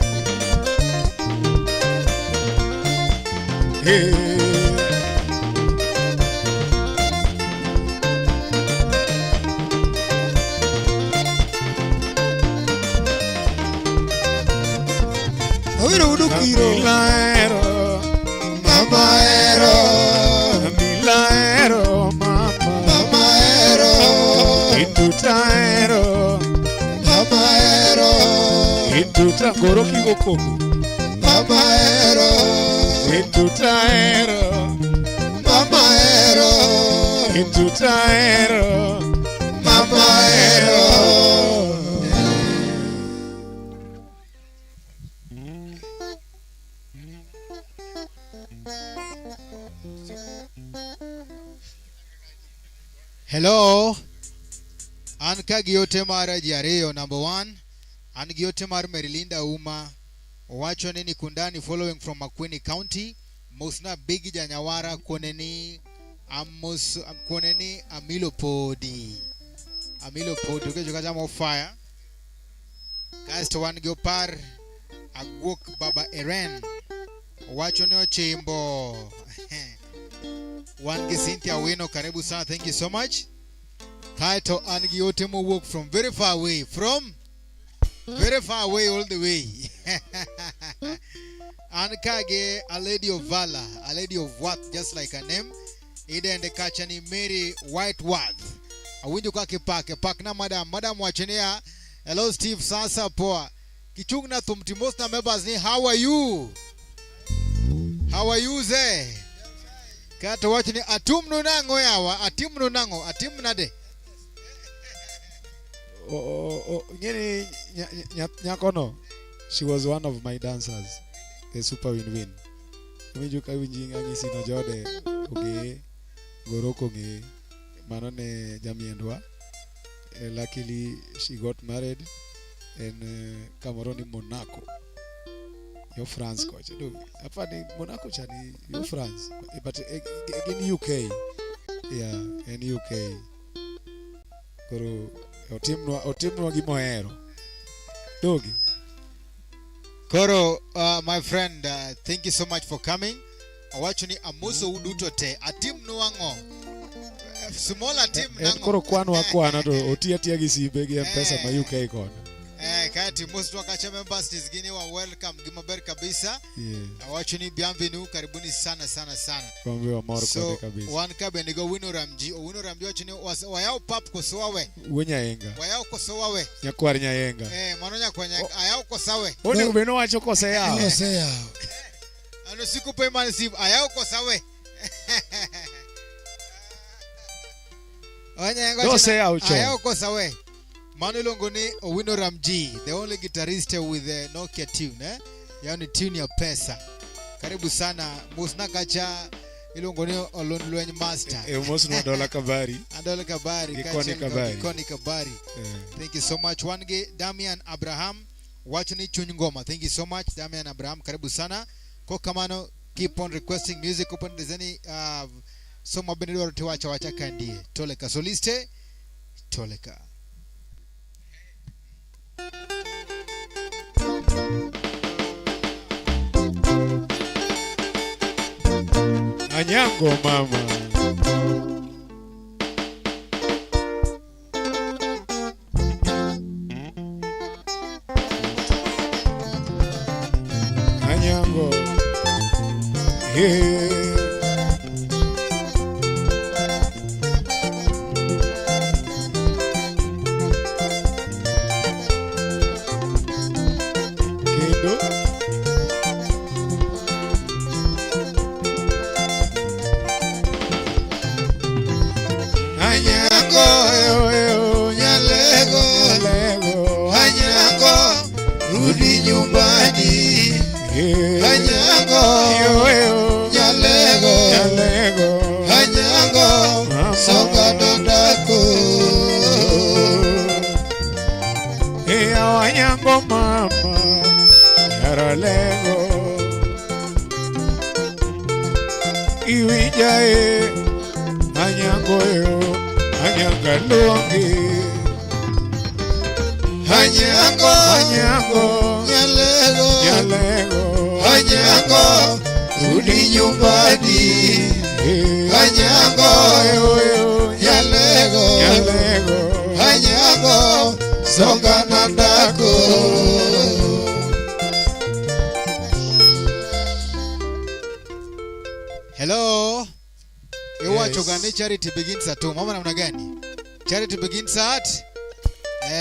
Awiro udukiro Milaero mama ero Milaero mama ero Itutaero mama ero Ituta Goro Kigo Koko mama ero Itutaero mama ero Itutaero mama ero Hello An ka giyote mara jiareyo number 1 An giyote mara Merilinda Uma Wacho nini kundani following from Makwini County Musna Bigi Janyawara koneni koneni Amilo Podi Ukejo kajamo fire Guys to one giopar Agwok Baba Eren Wacho nyo chimbo One Cynthia Wino karibu sana, thank you so much. Kaito Angi Otemo walk from very far away all the way. Ankage, a lady of valor, a lady of worth, just like her name. Ida and the Kachani Mary Whiteworth. Awindu kwake pak na madam wachenea. Hello Steve Sasa poa. Kichungna tumtimos na members ni how are you? How are you ze? Kato wachi ni atumnu nango yawa, atimnu nango, atimnade. Ngeni nyakono, she was one of my dancers, the super win. Mijuka winjinga ngisi no jode, oge, goroko ge, manone jamiendwa. Luckily she got married in Cameroon, Monaco. Your France coach. Apa ni Monaco chani your France, but in UK. Yeah, in UK. Koro otimno gimohero. Dogi. Koro, my friend, thank you so much for coming. Awachoni amuso udutote atim nuango. Smaller team nango. Koro kwana to otia gi sibe gi M-Pesa ma UK kono. Kati most wakacha members tisgini wa welcome gimaber kabisa. Awachoni bienvenue, karibuni sana. Kombe wa moro so, kabisa. One kabe nigo Wino Ramji wachoni wayao pap kosowawe. Wenyaenga. Wayao kosowawe. Nyakwar nyaenga. Manonya kwa ayao kosawe. One ubeno wacho kose yao. Kose yao. Ano siku pe manisiv ayao kosawe. Kose yao cho. Ayao kosawe. Manu Longoni Wino Ramji, the only guitarist with the Nokia tune, yani tune ya pesa. Karibu sana Musna Kacha Ilongoni Olonlueny Master. Musna Dola Kabari. Adola Kabari. Gikoni Kabari. Thank you so much. Wange Damian Abraham Wachuni Chunyngoma. Thank you so much Damian Abraham. Karibu sana. Kokamano, keep on requesting music. Open dezeni soma benedoro tiwacha kandie. Toleka soliste. Toleka. Anyango mama. Anyango. Rudi nyumbani. Anyango. Nyalego. Anyango. Songa dondako. Anyango mama. Yaralego. Iwijae. Anyango yo. Anyanga longi. Anyango. Nyalego. Anyango. Rudi nyumbani. Anyango. Nyalego. Anyango. Songa nandako. Hello. Iwacho gani charity begins at home. Mama namna gani? Charity begins at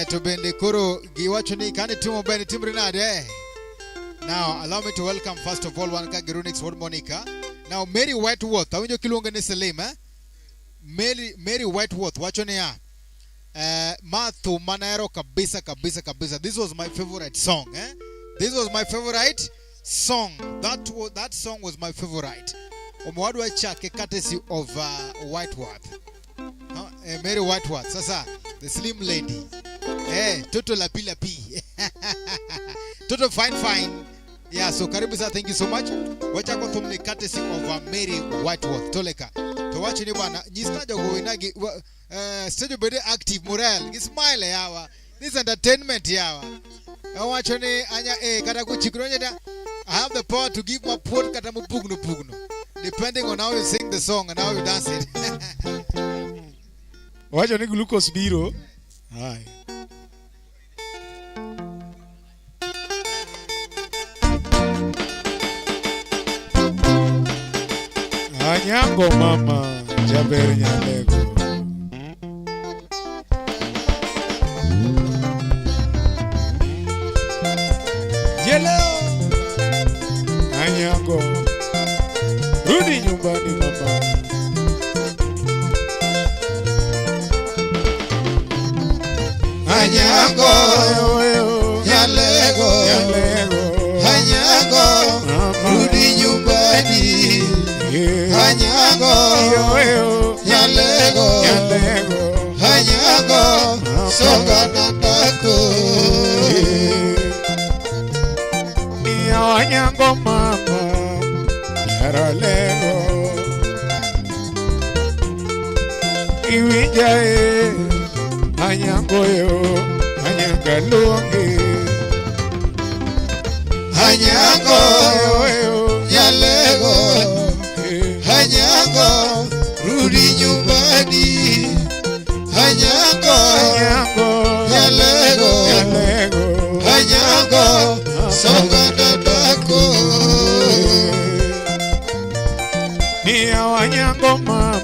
to bende koro giwacho ni kani tumo bende timrinade. Now allow me to welcome first of all one ka Gerunix Ward Monica. Now Mary Whiteworth, awinjo kilonga ni Selim Mary Whiteworth wacho ni ya mathu manero kabisa. This was my favorite song This was my favorite song. That song was my favorite. Omwadwa chake courtesy of Whiteworth. Mary Whiteworth. Sasa the slim lady. Toto lapi. Toto fine. Yeah, so karibu sana, thank you so much. Wacha kwa tumni courtesy of Mary Whiteworth. Toleka. To watch ni bwana. Jistaja go inagi stage bede active morale. Smile yawa. This entertainment yawa. Watch ni anya kata kuchikronye da. I have the power to give my pot kata mupugno. Depending on how you sing the song and how you dance it. Wacha ni glucose biro. Hai. Anyango mama, jaber nyalego. Yellow. Anyango. Rudi nyumbani mama. Anyango. Nyalego. Anyango. Rudi nyumbani. Anyango. Nyalego. Anyango. Songa nandako. Anyango mama. Yaralego. Iwijae. Anyango yo. Anyanga longi. Anyango, Nyalego, Anyango, rudi nyumbani. Anyango, Nyalego, Anyango, songa dadako. Ni Anyango mama,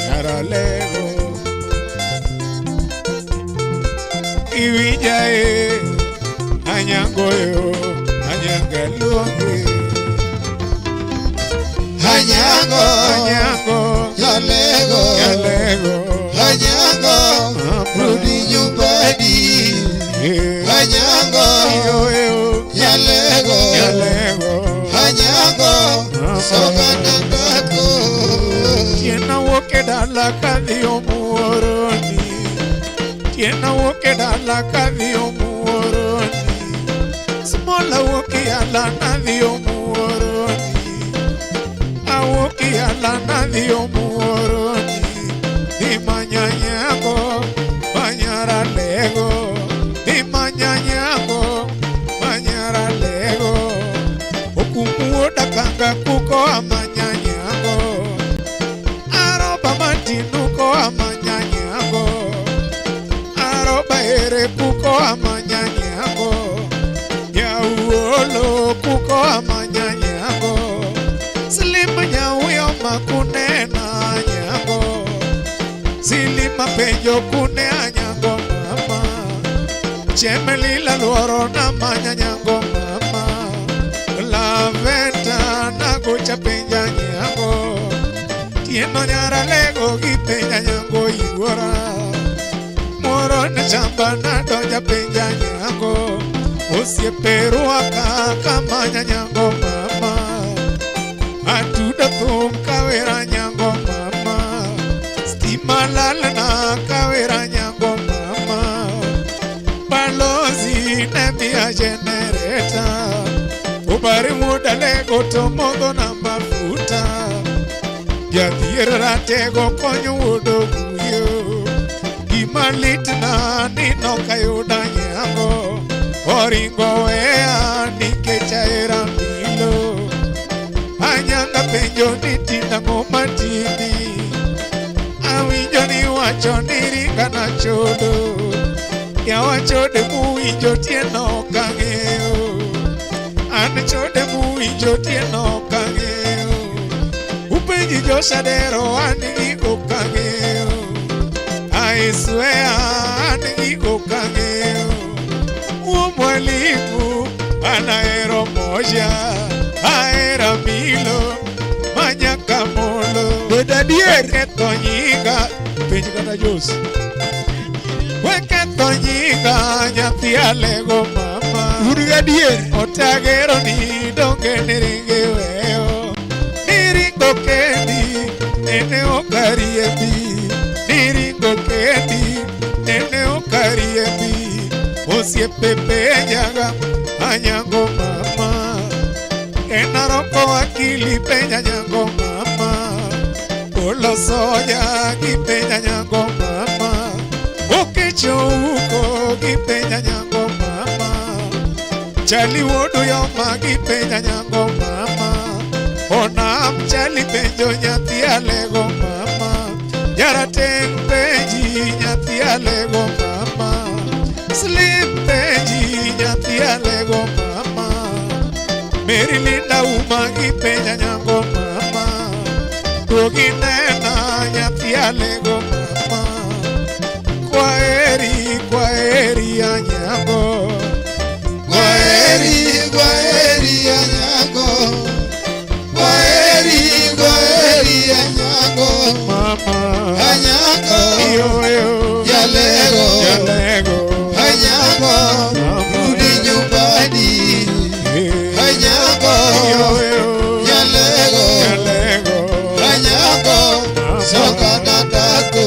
Nyaralego. Iwijae, Anyango yo, Anyanga luonge. Anyango, Nyalego, Anyango, rudi nyumbani. Anyango, Nyalego, Anyango, songa dadako. Tiena woke dala kadhiyo muoroni. Tiena woke dala kadhiyo muoroni. Smola woke ala nadhiyo muoroni. Awoke ala nadhiyo muoroni. Imanyanyango, Manyaralego. Imanyanyango, Manyaralego. Okumuoda kanga kuko amanyanyango. Aroba matinuko amanyanyango. Aroba ere kuko amanyanyango. Yauolo kuko amanyanyango. Silima nyauyo makunena nyango. Silima penjo kune anyango mama. Chemelila luoro na manyanyango mama. Laventa na gocha penja nyango. Tieno Nyaralego gi penja nyango iwora. Moro na chamba na doja penja nyango. Osieperu akaka manyanyango mama. Atuda thum kawera nyango mama. Stima lala na kawera nyango mama. Balozi nebia generator. Ubari muda lego tomogo na mafuta. Yadhira ratego konyo udo kuyo. Gimalit na nino kayuda nyango. Oringo wea nikecha era milo. Anyanga penjo nitinda ngomatini. Awinjo ni wacho niringa na chodo. Ya wachode muinjo tieno kangeo. Ane chode muinjo tieno kangeo. Upenji josadero anigi kangeo. I swear anigi kangeo. Mwalimu anaero moja. Aera milo Manyaka molo. Bedadier, Weketo nyinga Penji kata Jose. Weketo nyinga Nyathi Alego mama. Brigadier, Otagero ni donge niringe weyo. Niringo kendi Nene okariebi. Niringo kendi Nene okariebi. Osiepe penjaga Anyango mama. Enaroko akili penja nyango mama. Olo soya ki penja nyango mama. Okecho uko ki penja nyango mama. Chali wodo yoma ki penja nyango mama. Onam chali penjo Nyathi Alego mama. Yarateng penji Nyathi Alego mama. Slim penji Nyathi Alego mama. Merilinda umagi penja nyango mama. Tuginena Nyathi Alego mama. Kwaheri anyango. Kwaheri anyango. Kwaheri anyango. Mama. Anyango, Nyalego. Anyango, rudi nyumbani. Anyango, Nyalego, Anyango, songa dadako.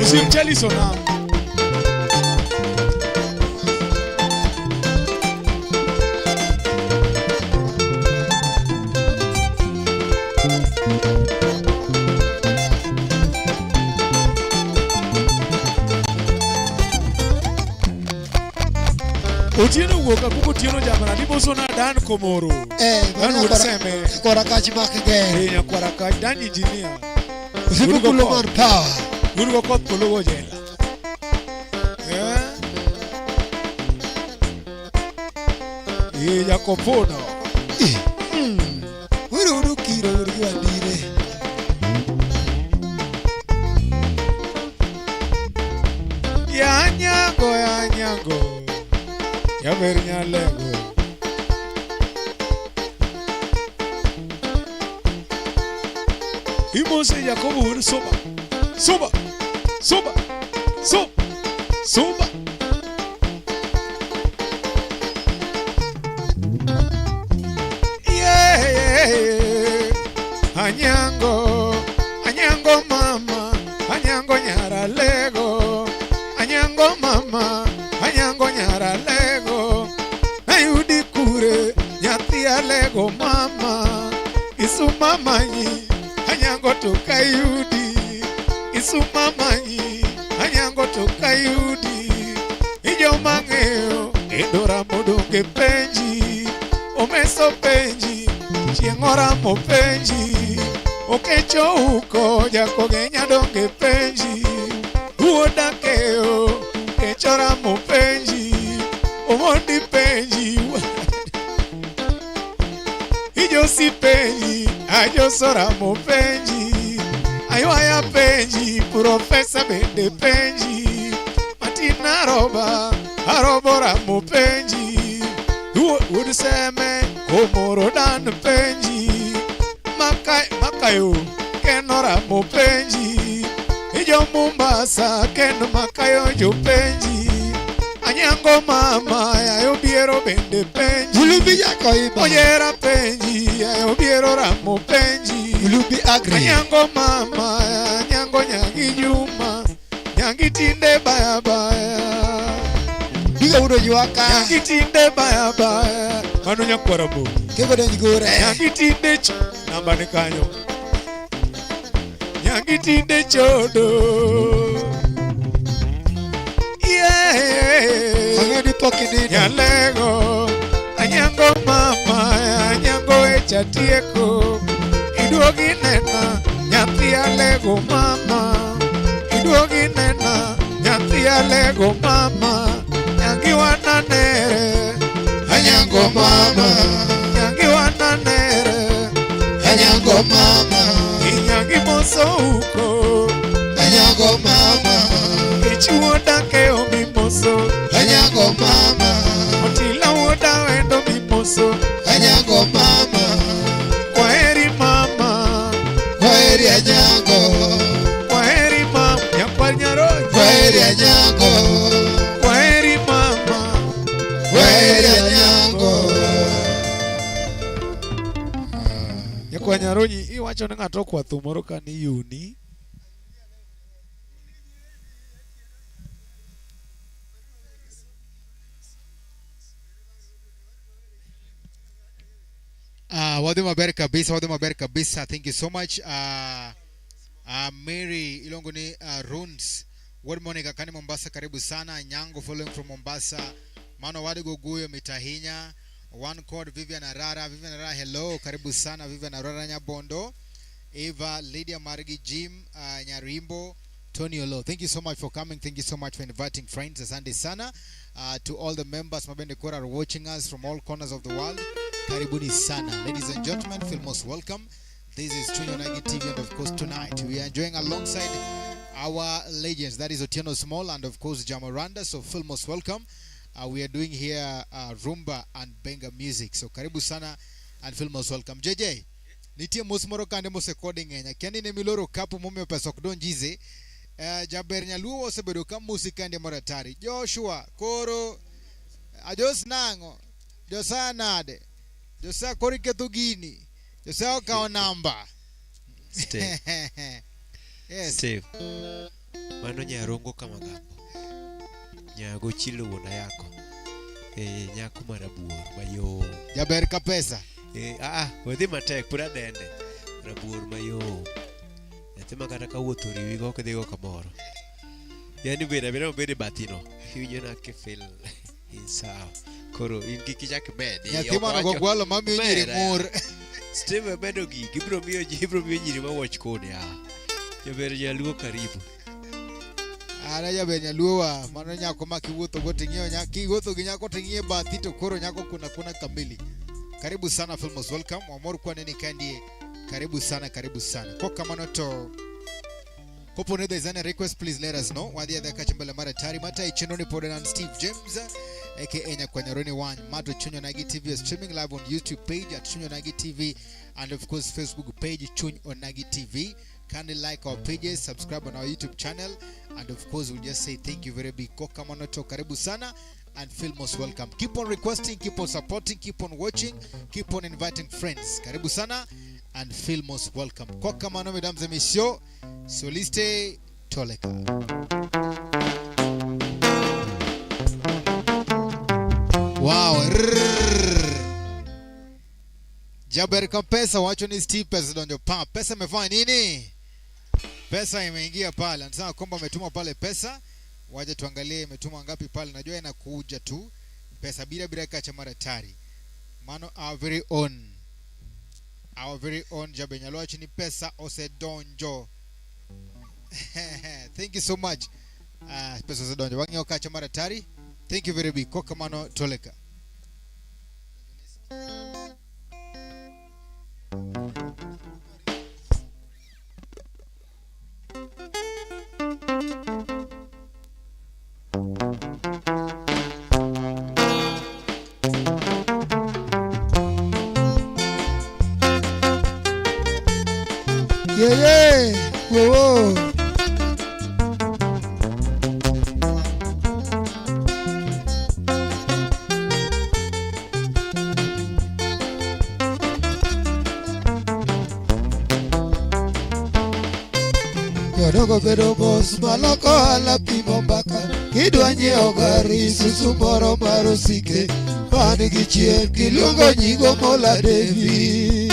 Usimchali sonam. Otieno wuoka kuko tieno jamana diboso na Dan Komoro. Dan would seme. Kora kachi makige. Nyakwara kaj Dan engineer. Usiku kulomar power. Guru ko kologo jela. Jacopono. Uru kiro uru adire. Yanyago. Ya vernya lego. Imose Jacobo uru soba. Anyango mama, anyango nyara lego, anyango mama, anyango nyara lego, ayudi kure, nyati lego mama, isu mama nyi, anyango toka yudi, isu mama nyi, anyango toka yudi, ijo mangeo, edora modonge penji, omeso penji, chiengora mo penji. Okecho uko jako genya donge penji uoda keo kechora mo penji omondi penji ijo si penji ajo sora mo penji ayaya penji profesa bende penji matina arobora mo penji uduseme Komoro Dan penji Makayo kenora mo penji ijo Mombasa ken makayo jo penji anyango mama ayo biero bende penji Ulubi yako iba. Oyera penji ayo biero ramo penji Ulubi agri. anyango mama anyango nyangi Juma nyangi tinde baya Diga uro yuaka. nyangi tinde baya manu nyakwara bo Kego den gore. nyangi tinde namba ni kanyo nyangi tinde chodo Angedi pokini. nyalego anyango mama anyango echatieko iduogi nena nyathi alego mama iduogi nena nyathi alego mama nyangi wananere Anyango mama. nyangi wananere Anyango mama. inyangi moso uko Anyango mama. ichuoda keo mimoso Anyango mama. otila woda wendo mimoso Anyango mama. kwaheri mama Kwaheri anyango. kwaheri mama nyakwar nyaroy Kwaheri anyango. kwaheri mama Kwaheri anyango. nyakwar nyaronyi iwacho ni ng'ato kwath moro ka ni yuni Wadhi maber kabisa. Thank you so much. Mary ilongo ni Runs. Good morning kakani Mombasa, karibu sana. Nyango following from Mombasa. Mano wadi goguyo mitahinya. One code Vivian Arara, hello, karibu sana Vivian Arara Nyabondo. Eva, Lydia Margi, Jim, Nyarimbo, Tony Olo. Thank you so much for coming. Thank you so much for inviting friends. Asante sana. To all the members Mabende Kora are watching us from all corners of the world. Karibuni sana. Ladies and gentlemen, feel most welcome. This is Chunya Nagi TV, and of course tonight we are enjoying alongside our legends. That is Otieno Small and of course Jamaranda. So feel most welcome. We are doing here rumba and benga music. So karibu sana and feel most welcome. JJ, nitie mosmoro kande recording enya. Kiani ne miloro kapu mume pesok don jize. Jaber nyaluo osebedo ka musika ndi moratari. Joshua, Koro, Ajos Nango, Josa Nade, Josa Koriketu Gini, Josa Okao Namba. Steve. Yes. Steve. Mano nyarongo kama gambo. Nyago chilo wona yako. Nyako marabuor mayo. Jaber ka pesa. Wadhi matek pura dende. Rabuor mayo. Yatima kata kawuotho riwigo ok dhigo kamoro. Yani bede batino. Hiyo na ke feel. in sawa. Koro in gi kichak med. Nyathi mano go gwalo mamiyo nyiri mor. Steve medo gigi biro miyo nyiri ma watch code ya. Jaber jaluo karibu. Ara jaber nyaluowa mano nyako ma kiwuotho go ting'iyo kiwuotho gi nyako ting'iyo bathi to koro nyako kuna kamili. Karibu sana Filmos, welcome. Wamor kwa nini kandi. Karibu sana. Kwa kamano to Popo if there's any request, please let us know. Wadi the Kachambele Maratari Mata Ichinoni Podan and Steve James, aka Nyakwanaroni 1, Mato Chunyo Nagi TV, streaming live on YouTube page at Chunyo Nagi TV, and of course Facebook page Chunyo Nagi TV. Kindly like our pages, subscribe on our YouTube channel, and of course we'll just say thank you very big. Kokamonoto Karibu Sana and Filmos, welcome. Keep on requesting, keep on supporting, keep on watching, keep on inviting friends. Karibu Sana and Filmos, welcome. Kokamano mesdames et messieurs, Soliste Toleka. Wow. Jaber Kampesa, wacho ni Steve pesa donjo pa. Pesa imefanya nini? Pesa imeingia pale. Anasema kwamba umetuma pale pesa. Waje tuangalie imetuma ngapi pale. Najua inakuja tu. Pesa bila kacha Maratari. Mano our very own Jaber Nyalwa chini pesa ose donjo. Thank you so much. Pesa ose donjo. Wangi kacha Maratari. Thank you very big. Kokamano Toleka. Yeah. Whoa. Yodogo bedo mos maloko ala pimo mbaka kidwa nyiewo gari susu moro mar osike man gi chien kiluongo nyingo Mola Devi.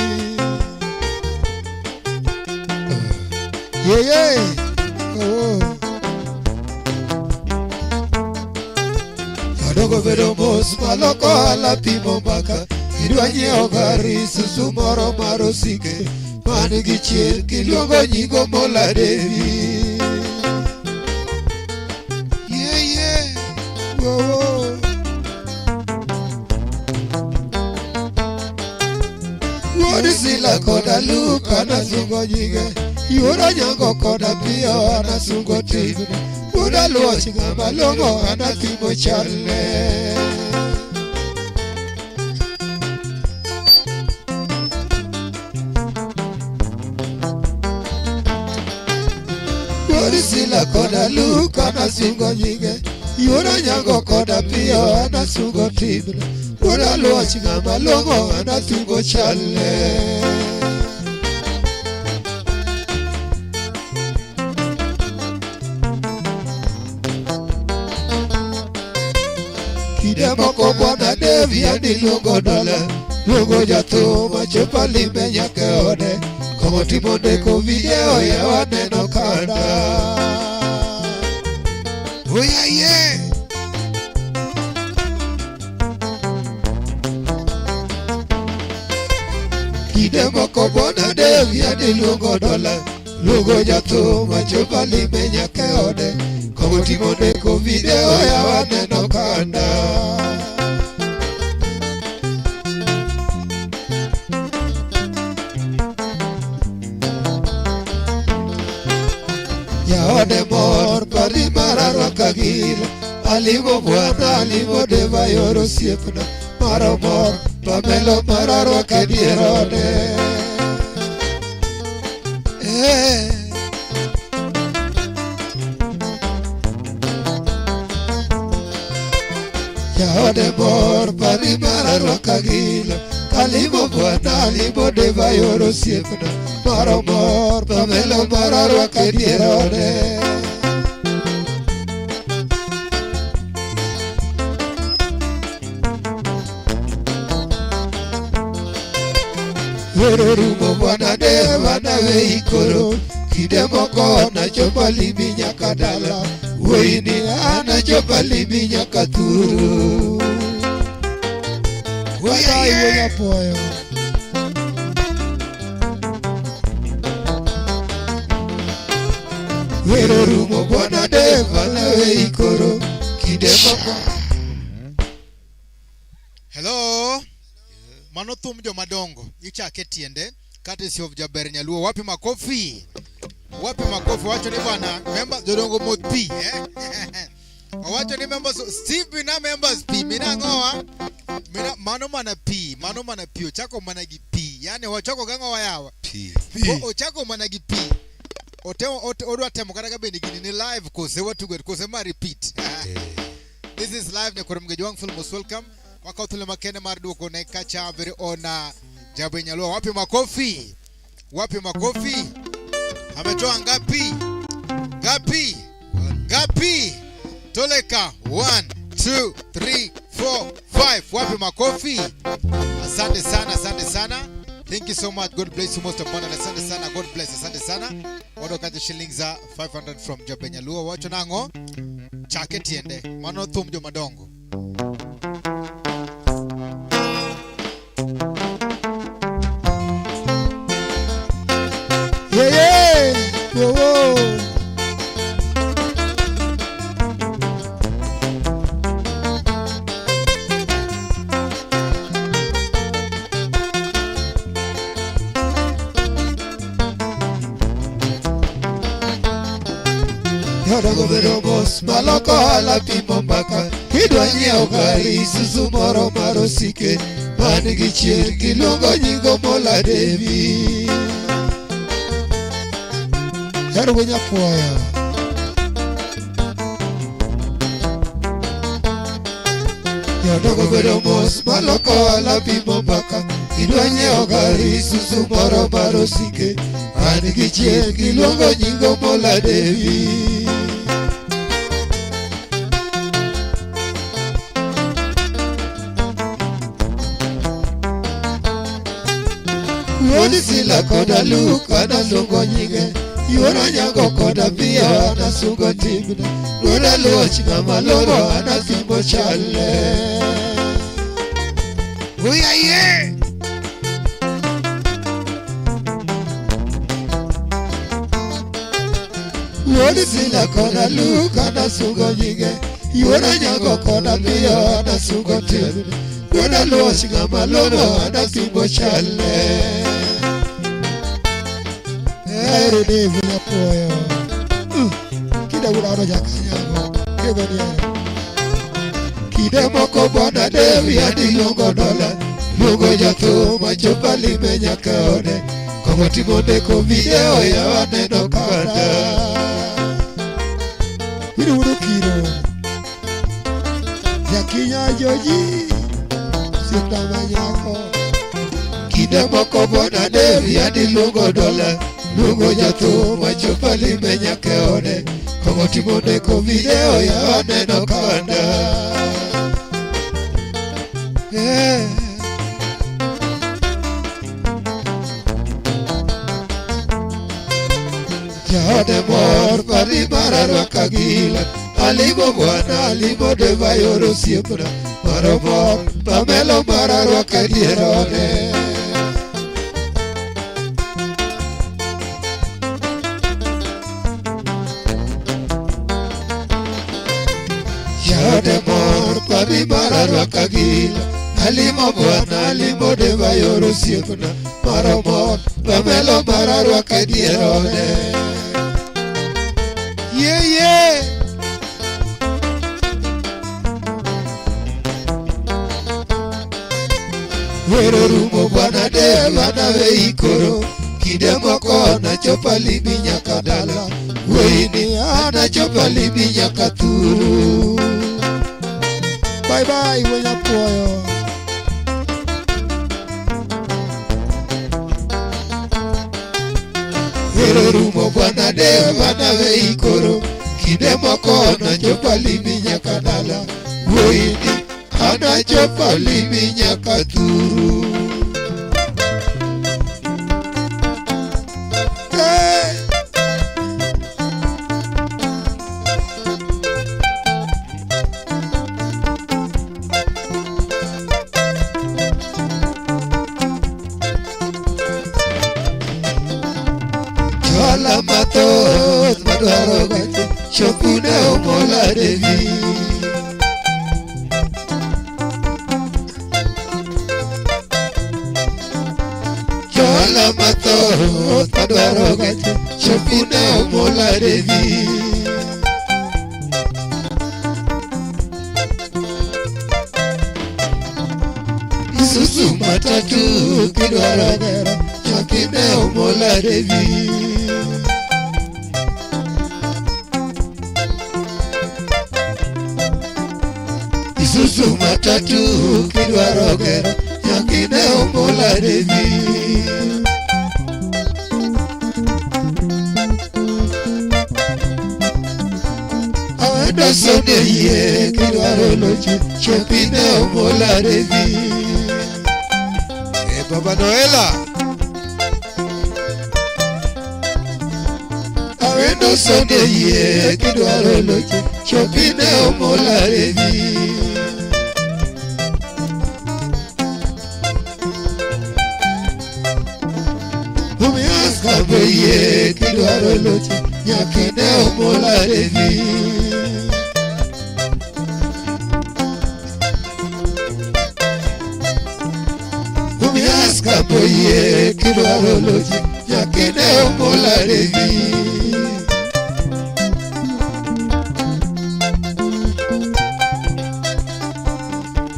Yodogo bedo mos maloko ala pimo mbaka kidwa nyiewo gari susu moro mar osike man gi chien kiluongo nyingo Mola Devi. Wodi sila koda luka na sungo nyige Yura nyango koda pia ana sungo tibu Uda luo chinga malongo ana timo chale Wodi sila koda luka na sungo nyige Yura nyango koda pia ana sungo tibu Uda luo chinga malongo ana timo chale Moko bwana Devi adi luongo dole luongo jatho machopa limbe nyake ode komo timo ndeko video ya waneno kanda oya ye Kide moko bwana Devi adi luongo dole luongo jatho machopa limbe nyake ode komo timo ndeko video ya waneno kanda Yaode mor pari mararwa kagila Alimo bwana alimo deva yoro siepna Maro mor pamelo mararwa kadierode Yaode mor pari mararwa kagila Alimo bwana alimo deva yoro siepna Maro mor pamelo mararwa kadierode Yoro rumo bwana deva na veikoro kinde moko nachopo limi nyaka dala, wuoyini anachopo limi nyaka thuru. Bye-bye wuoyi apuoyo. Wero rumo bwana Deva nawe ikoro kinde moko. Hello. Mano thum jomadongo ichake tiende courtesy of Jaber Nyaluo. Wapi makofi? Wapi makofi? Wacho ni bwana members jodongo mod P wacho ni members Steve Bina members P mina ngoa mina mano mana P ochako mana gi P yani wachoko gango wayawa P ochako mana gi P odwa temo kata kabeni gini ni live kose watugo kose ma repeat. This is live ne korem gejwang full most welcome. Wakautule makene marduko na ikacha very ona Jaber Nyaluo. Wapi makofi? Wapi makofi? Ametoa ngapi? Ngapi? Toleka 1 2 3 4 5. Wapi makofi? Asante sana. Thank you so much. God bless you most abundant. Asante sana. God bless. Asante sana. Wado kati shillings za 500 from Jaber Nyaluo. Wacho nango chake tiende. Mano thum jo madongo. Yeah. Whoa. Yodogobos maloko ala pimo mbaka kidwa nyiewo gari susu moro marosike manigi chier giluongo nyingo Mola Devi. Hero wuoyi apuoyo. Yodogobos maloko ala pimo mbaka kidwa nyiewo gari susu moro marosike manigi chier giluongo nyingo Mola Devi. Wuoni Sila koda Luka nasungo nyinge, yuoro nyago koda Pia nasungo timne, Wuoda Luoch ng'ama loro anasimo chale. Uya ye! Wuoni Sila koda Luka nasungo nyinge, yuoro nyago koda Pia nasungo timne, Wuoda Luoch ng'ama loro anasimo chale. Hero Devi apuoyo. Kida uraro jakanyago. Kego niero. Kide moko bwana Devi adiluongo dola. Luongo jathum machopo lime nyaka ode. Komo timo ndeko video ya waneno kada. Irudo kiro. Jakinya joji. Sieta manyako. Kide moko bwana Devi adiluongo dola. Luongo jathum machopo lime nyaka ode. Komo timo ndeko video ya waneno kada. Jaode mor pari mararwa kagila. Alimo bwana alimo Deva yoro siepna. Maro mor pamelo mararwa kadierone. Jaode mor pari mararwa kagila. Alimo bwana alimo Deva yoro siepna. Maro mor pamelo mararwa kadierone. Yeah. Wero rumo bwana Deva nawe ikoro kinde moko nachopo limi nyaka dala, wuoyini anachopo limi nyaka thuru. Bye wuoyi apuoyo. Wero rumo bwana Deva nawe ikoro kinde moko nachopo limi nyaka dala, wuoyini anachopo limi nyaka thuru. Jola mathoth madwaro gache chopune Omola Devi. Jola mathoth madwaro gache chopune Omola Devi. Isuzu matatu kidwaro gero chopine Omola Devi. Isuzu matatu kidwaro gero chopine Omola Devi. Awendo sonde ye kidwaro loche chopine Omola Devi. Baba Noela Awendo sonde ye kidwaro loche chopine Omola Devi. Umiaska beye kidwaro loche nyakine Omola Devi. Kapoye kidwaro loche nyakine Omola Devi.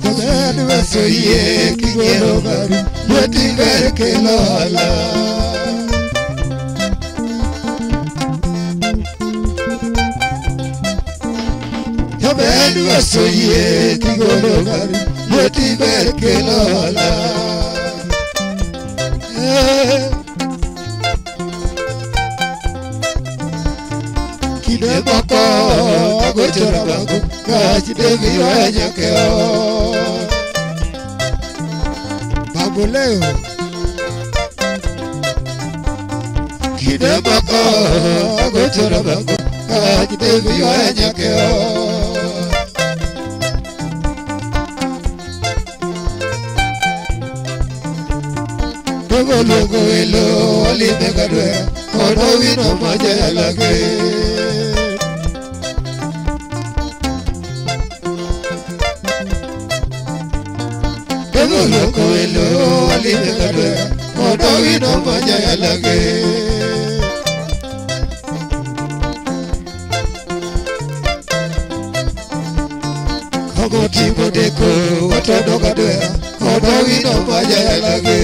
Tabeni wasoye kigero gari lweti ber kelo hala. Tabeni wasoye kigero gari lweti ber kelo hala. Kide boko agochora bago gachi Devi wanyakeo. Babu leo Kide boko agochora bago gachi Devi wanyakeo. Logo elo alime kadwera kono wino maja lage. Logo elo alime kadwera kono wino maja lage. Kogo timo deko watono kadwera kono wino maja lage.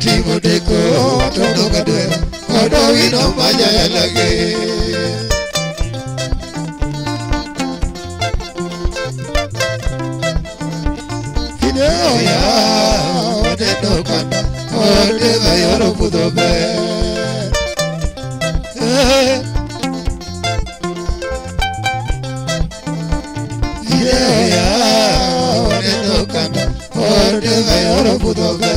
Timo deko watono kadwera kono wino maja lage. Video ya wadeno kanda ode bayoro pudo be. Video ya wadeno kanda ode bayoro pudo be.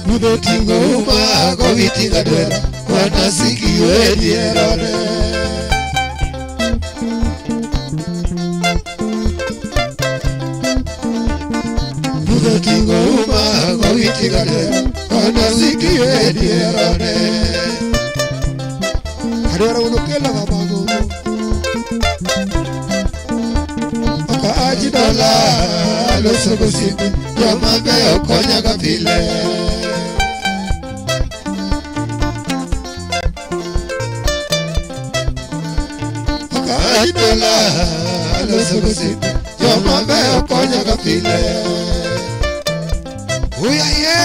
Mudo tingo uma goviti kadwera wana siki wedi erode. Mudo tingo uma goviti kadwera wana siki wedi erode. Kadwera unokela kabago Oka aji dola losogo sipi Yamabe okonya kapile. Ajidola losogo sipi Yamabe okonya kapile. Uya ye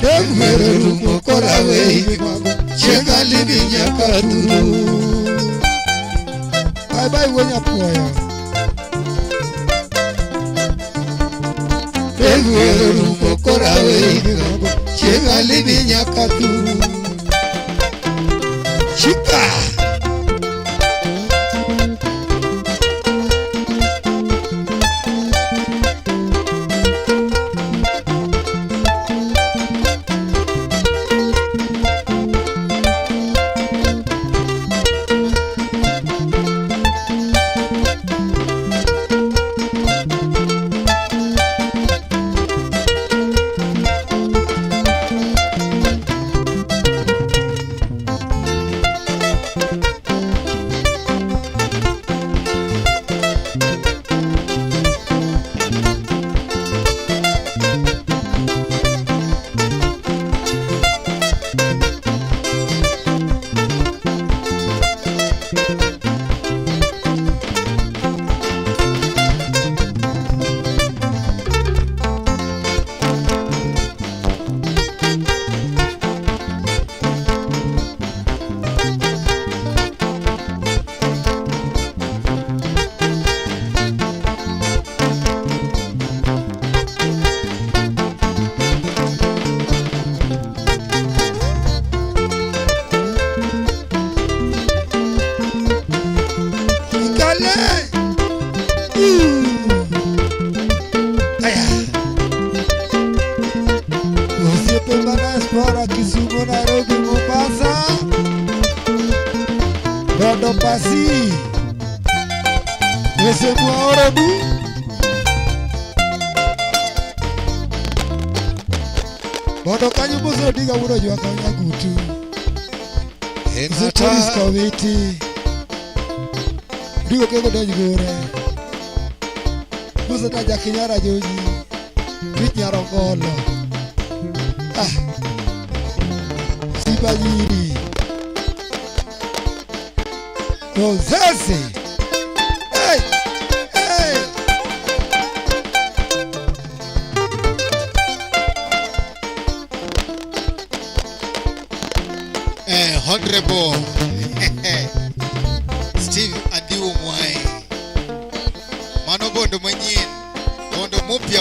Demwere rumo korawe ikimago Chenga libi nyakaturu. Bye bye wenya poya. Demwere rumo korawe ikimago Chenga libi nyakaturu. Chica Tabora, Kisumu, Nairobi, Mombasa, Dondo Pasi, Wesemwa Orodu, Bondo kanyo moso diga wuro jwa kanya gutu. Zepolis kawiti. Digo kego donj gore. Moso ta jakinyara joji. Rich nyarongolo. Sibanyiri. Kozese. Hey! Hey! Honorable Steve Adiwo Mwai. Mano bondo manyien. Bondo mupya.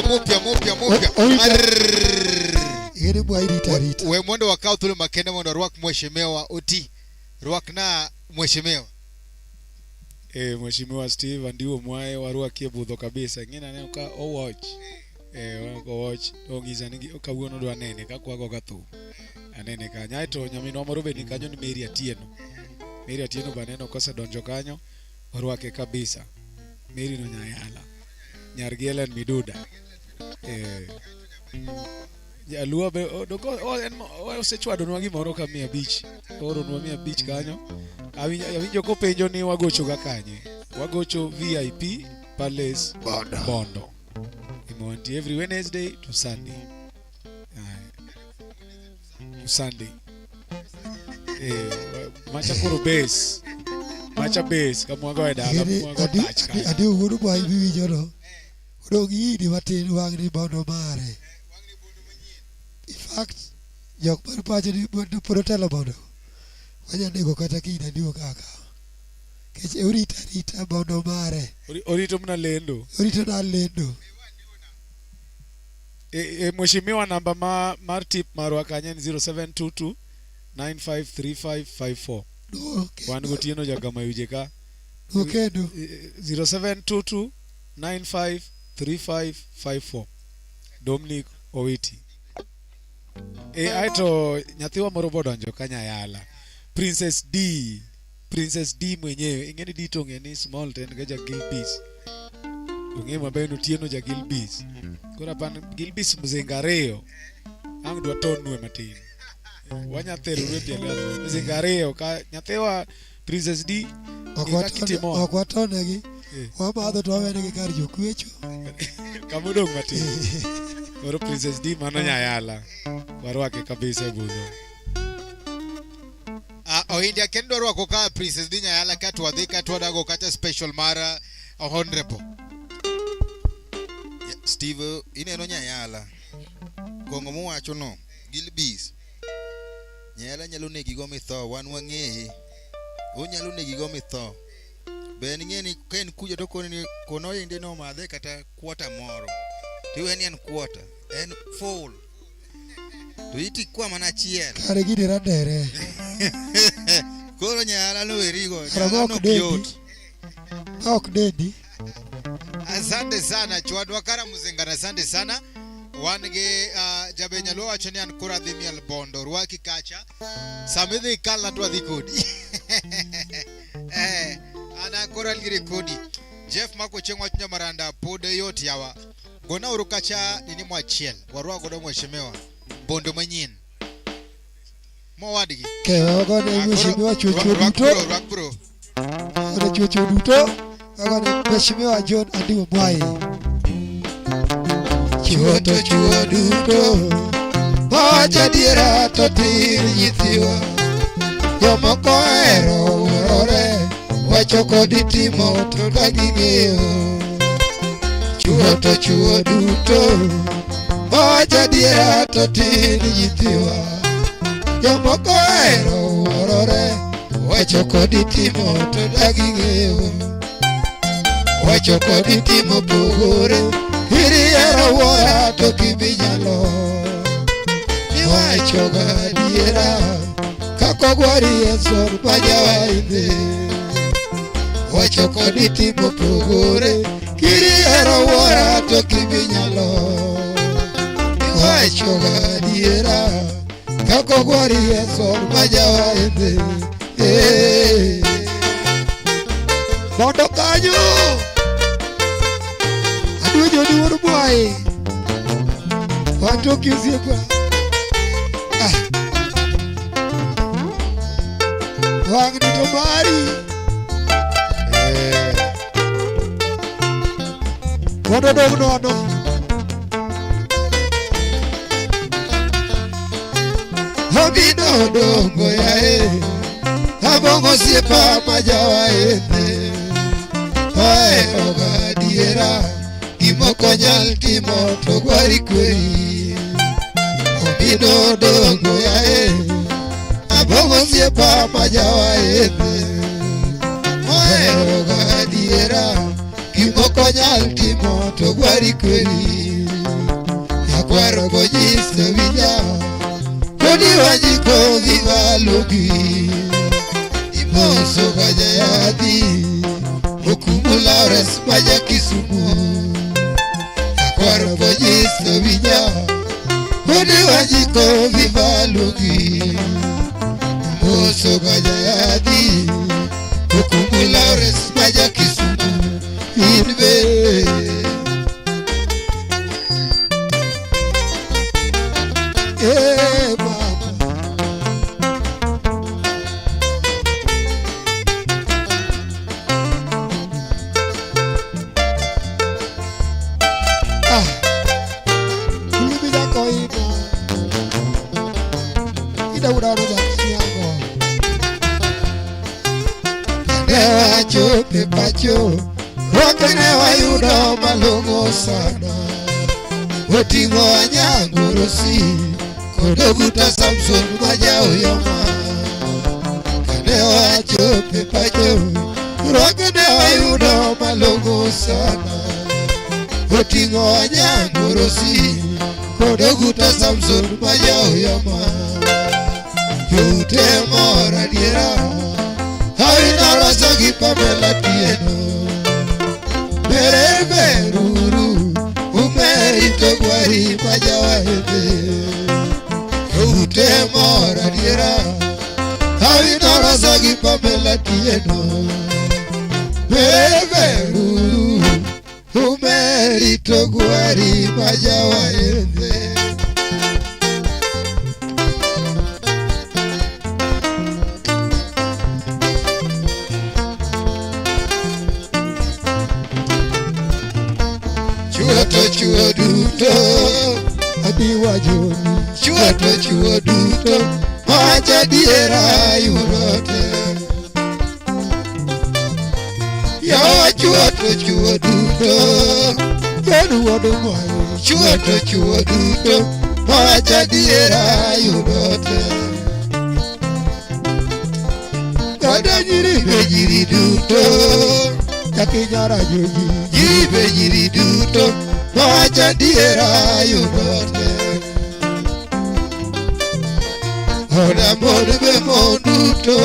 Yere bwa irita. We mondo wakao tule makende mondo ruak mheshimiwa Oti. Ruak na mheshimiwa. Mheshimiwa Steve Adiwo Mwai waruakie budho kabisa. Ngina ne ka o watch. Wako watch. Ongiza ningi kawuono dwa nene kakwago gathu. Anene ka nyaito nyamino marobe ni kanyo ni Mary Atieno baneno kosa donjo kanyo waruake kabisa. Mary no nyayala Nyargielen Miduda Jaluo be doko osechwado nwa gimoro ka 100 oro nwa 100 kanyo awinjo ko penjo ni wagocho ga kanye wagocho VIP Palace Bondo imonti every Wednesday to Sunday macha base kamwaga wedala mwaga touch adi uru bwa ibi joro udogi di matin wangni bondo mare in fact jok mar pacho ni bondo protelo bondo wanya nego kata kina dio kaka kech rita bondo mare orito na lendo mheshimiwa namba mar tip marwa kanye ni 0722 953554 wan gotieno jagama yuje ka okendo 0722 953554 Dominic Owiti aito nyathiwa moro bodonjo kanya yala Princess D mwenyewe ingeni dito ngeni small ten gaja Gilbis ungema beno tieno ja Gilbis kora pan Gilbis mzengareo ang dwa tonwe matin wanyathero wepi ala mzengareo ka nyathewa Princess D okwatonegi wamadho to awenegi kar jokwecho kamudong matin koro Princess D mano nyayala warwake kabisa budho India kendo rwako ka Princess D nyayala katwa dhika twadago kata special mara honorable Steve ineno nyayala gongo muwacho no Gilbis nyayala nyalo negi go mitho wan wang'ehe onyalo negi go mitho ben ng'eni ken kuja to kono inde no madhe kata quarter moro tiweni en quarter en full to iti kwa mana chiel kare gidi radere koro nyayala no erigo ok dedi asante sana chwadwa kara muzengana asante sana wange jabenya lo achoni an kura dhimial bondo ruaki kacha samedhi kala twa dhikodi ana kura lire kodi Jeff mako chengwa chunya maranda pode yoti yawa gona urukacha nini mwachiel warwa godo mheshimiwa bondo manyien mwadigi gone mheshimiwa chuchu duto gone chuchu duto gone mheshimiwa John Adiwo Mwai chuo duto moja diera to tir nyithiwa jomoko ero urore wacho kodi timo to kaging'eyo chuo duto moja diera to tir nyithiwa jomoko ero urore wacho kodi timo to kaging'eyo wacho kodi timo pogore iriero wora to kibinyalo niwacho gadiera kako gwari esor bajawaide wacho kodi timo pogore iriero wora to kibinyalo niwacho gadiera kako gwari esor majawa ende mondo kanyo adujo duor buai wanto kisiepa wang dito mari mondo dog nono Habino dongo ya abongo siepa majawa ende Ae oga diera Kimoko nyal timo to gwari kweri Habino dongo ya abongo siepa majawa ende Ae oga diera Kimoko nyal timo to gwari kweri Yakwaro gojiste wija Kodi wajiko vivalugi Imoso kajayadi Hukumu Laures maja Kisumu Akwaro bojisto vija Kodi wajiko vivalugi Imoso kajayadi Hukumu Laures maja Kisumu Inbe Pacho Wakane wayudo malongo sana Wetingo wanyango rosi Kodoguta Samson maja uyoma Kane wachope pacho Wakane wayudo malongo sana Wetingo wanyango rosi Kodoguta Samson maja uyoma Yute mora diera Havina rasa ki Pamela tieno Mere ruru Umerito gwari majawa hebe Ute mora diera Havina rasa ki Pamela tieno Mere ruru Umerito gwari majawa hebe Chuo duto Adiwa joni Chuo duto Macha diera yurote Ya chuo duto Jenu wadu mwayo Chuo duto Macha diera yurote Kada jiri duto Yakinyara joji Jiri duto Macha diera yurote Oda modbe monduto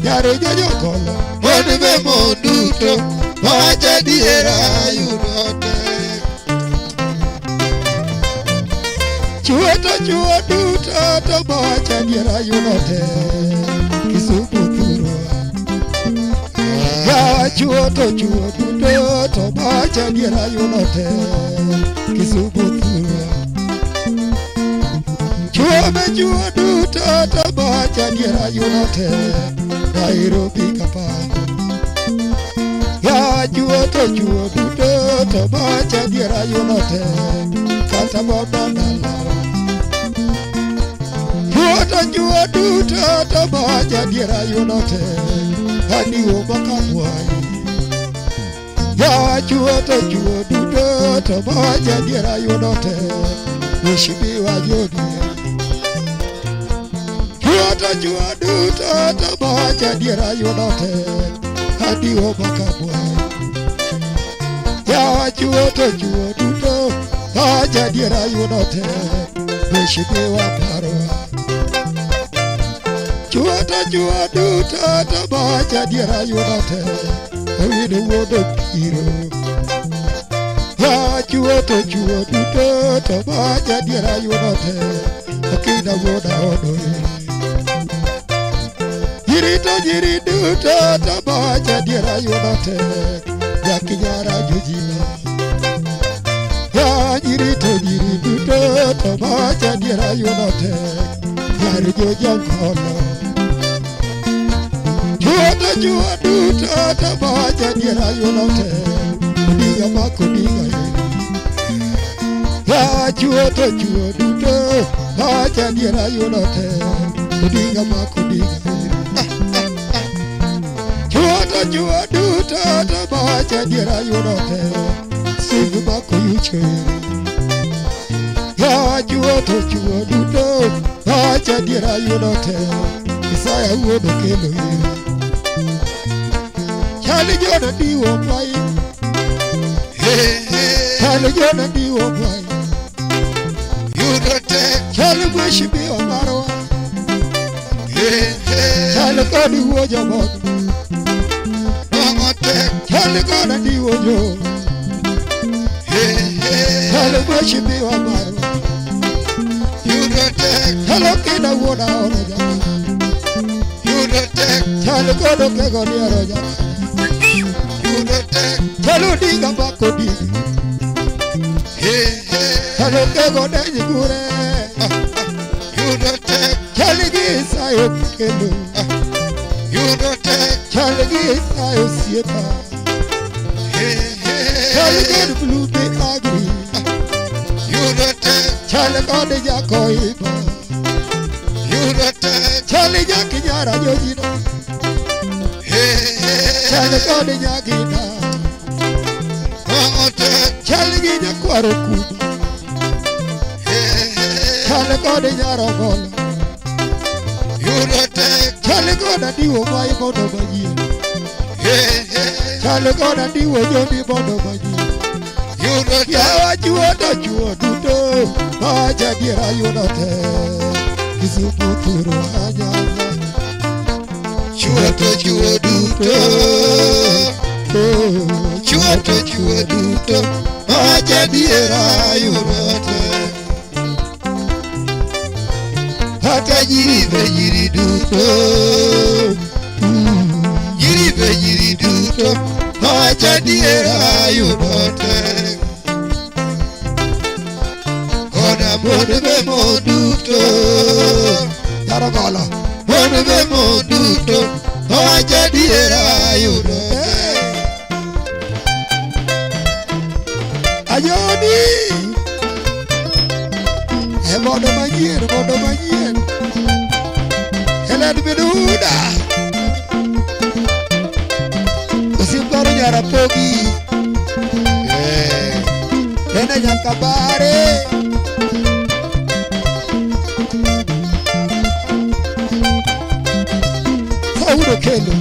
Yare jojo kola Modbe monduto Macha diera yurote Chuo duto To macha diera yurote Kisumu turwa Ya chuo duto To macha diera yurote Kisumu turwa Chuo duto To macha diera yurote Nairobi Kapango Ya chuo duto To macha diera yurote Kata bono nalao Chuo duto To macha diera yurote Hani umakamwai Ya chuo duto To macha diera yurote Mheshimiwa Jonia Chuo duto To macha diera yurote Hani umakamwai Ya chuo duto Macha diera yurote Mheshimiwa Parwa Chuo duto To macha diera yurote Awino wodo piro Ya chuo duto To macha diera yurote akina wuoda odoe. Nyiri duto to mawacha diera yudo tek, jakinyara jojina. Ya nyiri duto to mawacha diera yudo tek, nyari jojangolo. Chuo duto to mawacha diera yudo tek, diga mako diga ye. Ya chuo duto mawacha diera yudo tek, diga mako diga ye. Chuo duto to mawacha diera yudo tek, sigu mako yuche. Ya chuo duto mawacha diera yudo tek, Isaya wuodo kelo ye. Chali jona diwo mwai, chali jona diwo mwai, yudo tek. Chali mheshimiwa Marwa, chali kodi uoja modu. Chali kona diwo jo, chali mheshimiwa Marwa, yudo tek. Chali kina wuoda oro jama, yudo tek. Chali kodo kego diero jama, yudo tek. Chali diga mako diga, chali kego denyi gure, yudo tek. Chali gisa yukelo, yudo tek. Chali gisa yusiepa, chali kod blube agri, yudo tek. Chali kod jako iba, yudo tek. Chali jakinyara jojina, chali kod nyagina, chali ginya kwaro kuba, chali kod nyarogola, yudo tek. Chali kod diwo mwai mondo manyien, chali kod diwo joni mondo manyien, yudo tek. Yawa chuo duto mawacha diera yudo tek, Kisumu thuro anyala. Chuo duto, chuo duto mawacha diera yudo tek. Hata nyiri duto, nyiri duto mawacha diera yudo tek. Koda mon be mon duto, Yaragola, mon be mon duto mawacha diera yudo tek. Ayoni, mondo manyien, Helen Beduda, Usimkaro Nyarapogi, Nene Nyakabare, Saudo Kelo,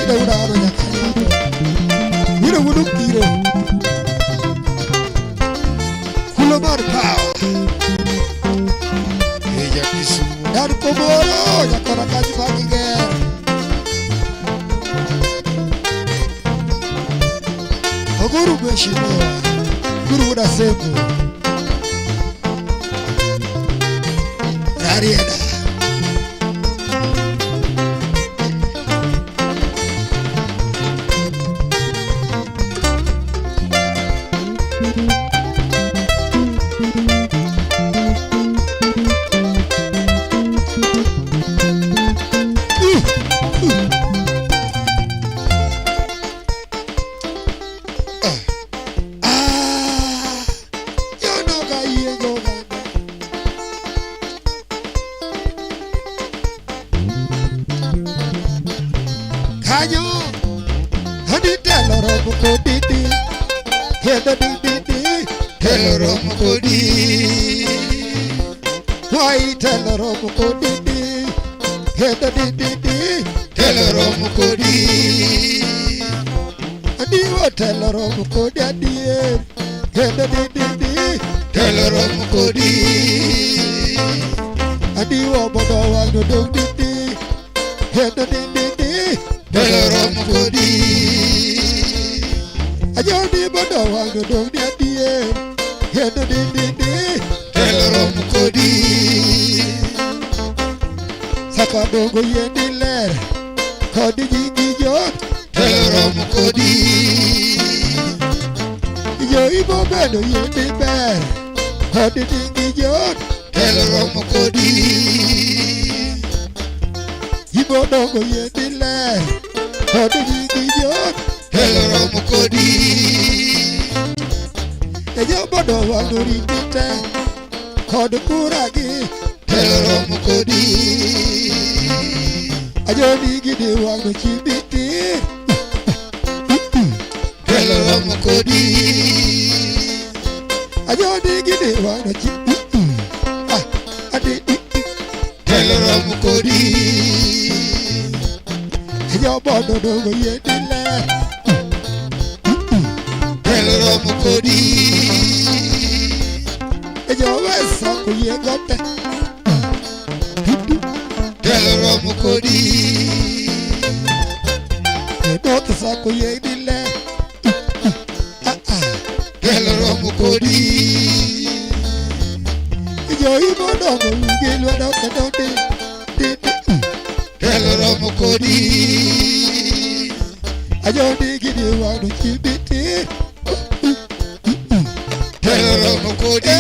Ida Aro Nyakanato, Ida Wudukiro, Kulomar Power, Dar Komoro, Yakora Kajimage, Oguru Mheshimiwa, Guru Udaseko, Narieda. Kanyo, hadi teloro mukodi, heda di, teloro mukodi, why teloro mukodi, heda di, teloro mukodi, adi wo teloro mukodi adi, heda di, teloro mukodi, adi wo bodo wano dong di, heda di. Teloro mukodi, ajodi bodo wango dong di adie, hendo di, telo romo kodi. Saka dongo yendi ler kodi gigi jot telo romo kodi. Yo ibo bedo yendi ber kodi gigi jot telo romo kodi. Ibo dongo yendi ler kodi gigi jot telo romo kodi. Ejo bodo wango ritite kod kuragi telo romo kodi. Ajo nigi de wango chibiti telo romo kodi. Ajo nigi de wango chibiti adi telo romo kodi. Ejo bodo dogo yedile telo romo kodi. Ejo wesa kuyegote telo romo kodi. Edote sa kuyedile telo romo kodi. Ejo ibo dongo ugilwa dote dote telo romo kodi. Ajo digidi wano chibiti telo romo kodi.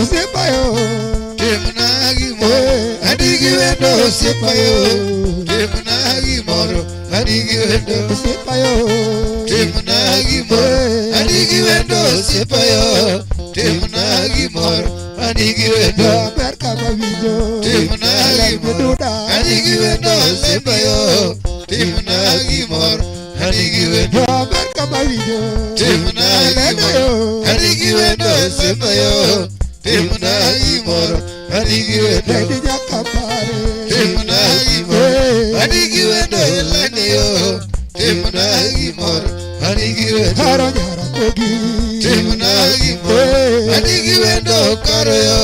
Sipayo, Timunagi moro, Adigi wendo. Sipayo, Timunagi moro, Adigi wendo. Sipayo, Timunagi moro, Adigi wendo. Berka mavijo, Timunagi moro, Adigi wendo. Sipayo, Timunagi moro, Adigi wendo. Berka mavijo, Timunagi moro, Adigi wendo. Sipayo, Timunagi moro, Adigi wendo. Timunagi moro, Adigi wendo ilaneyo. Timunagi moro, Adigi wendo. Karo nyara kogi. Timunagi moro, Adigi wendo karoyo.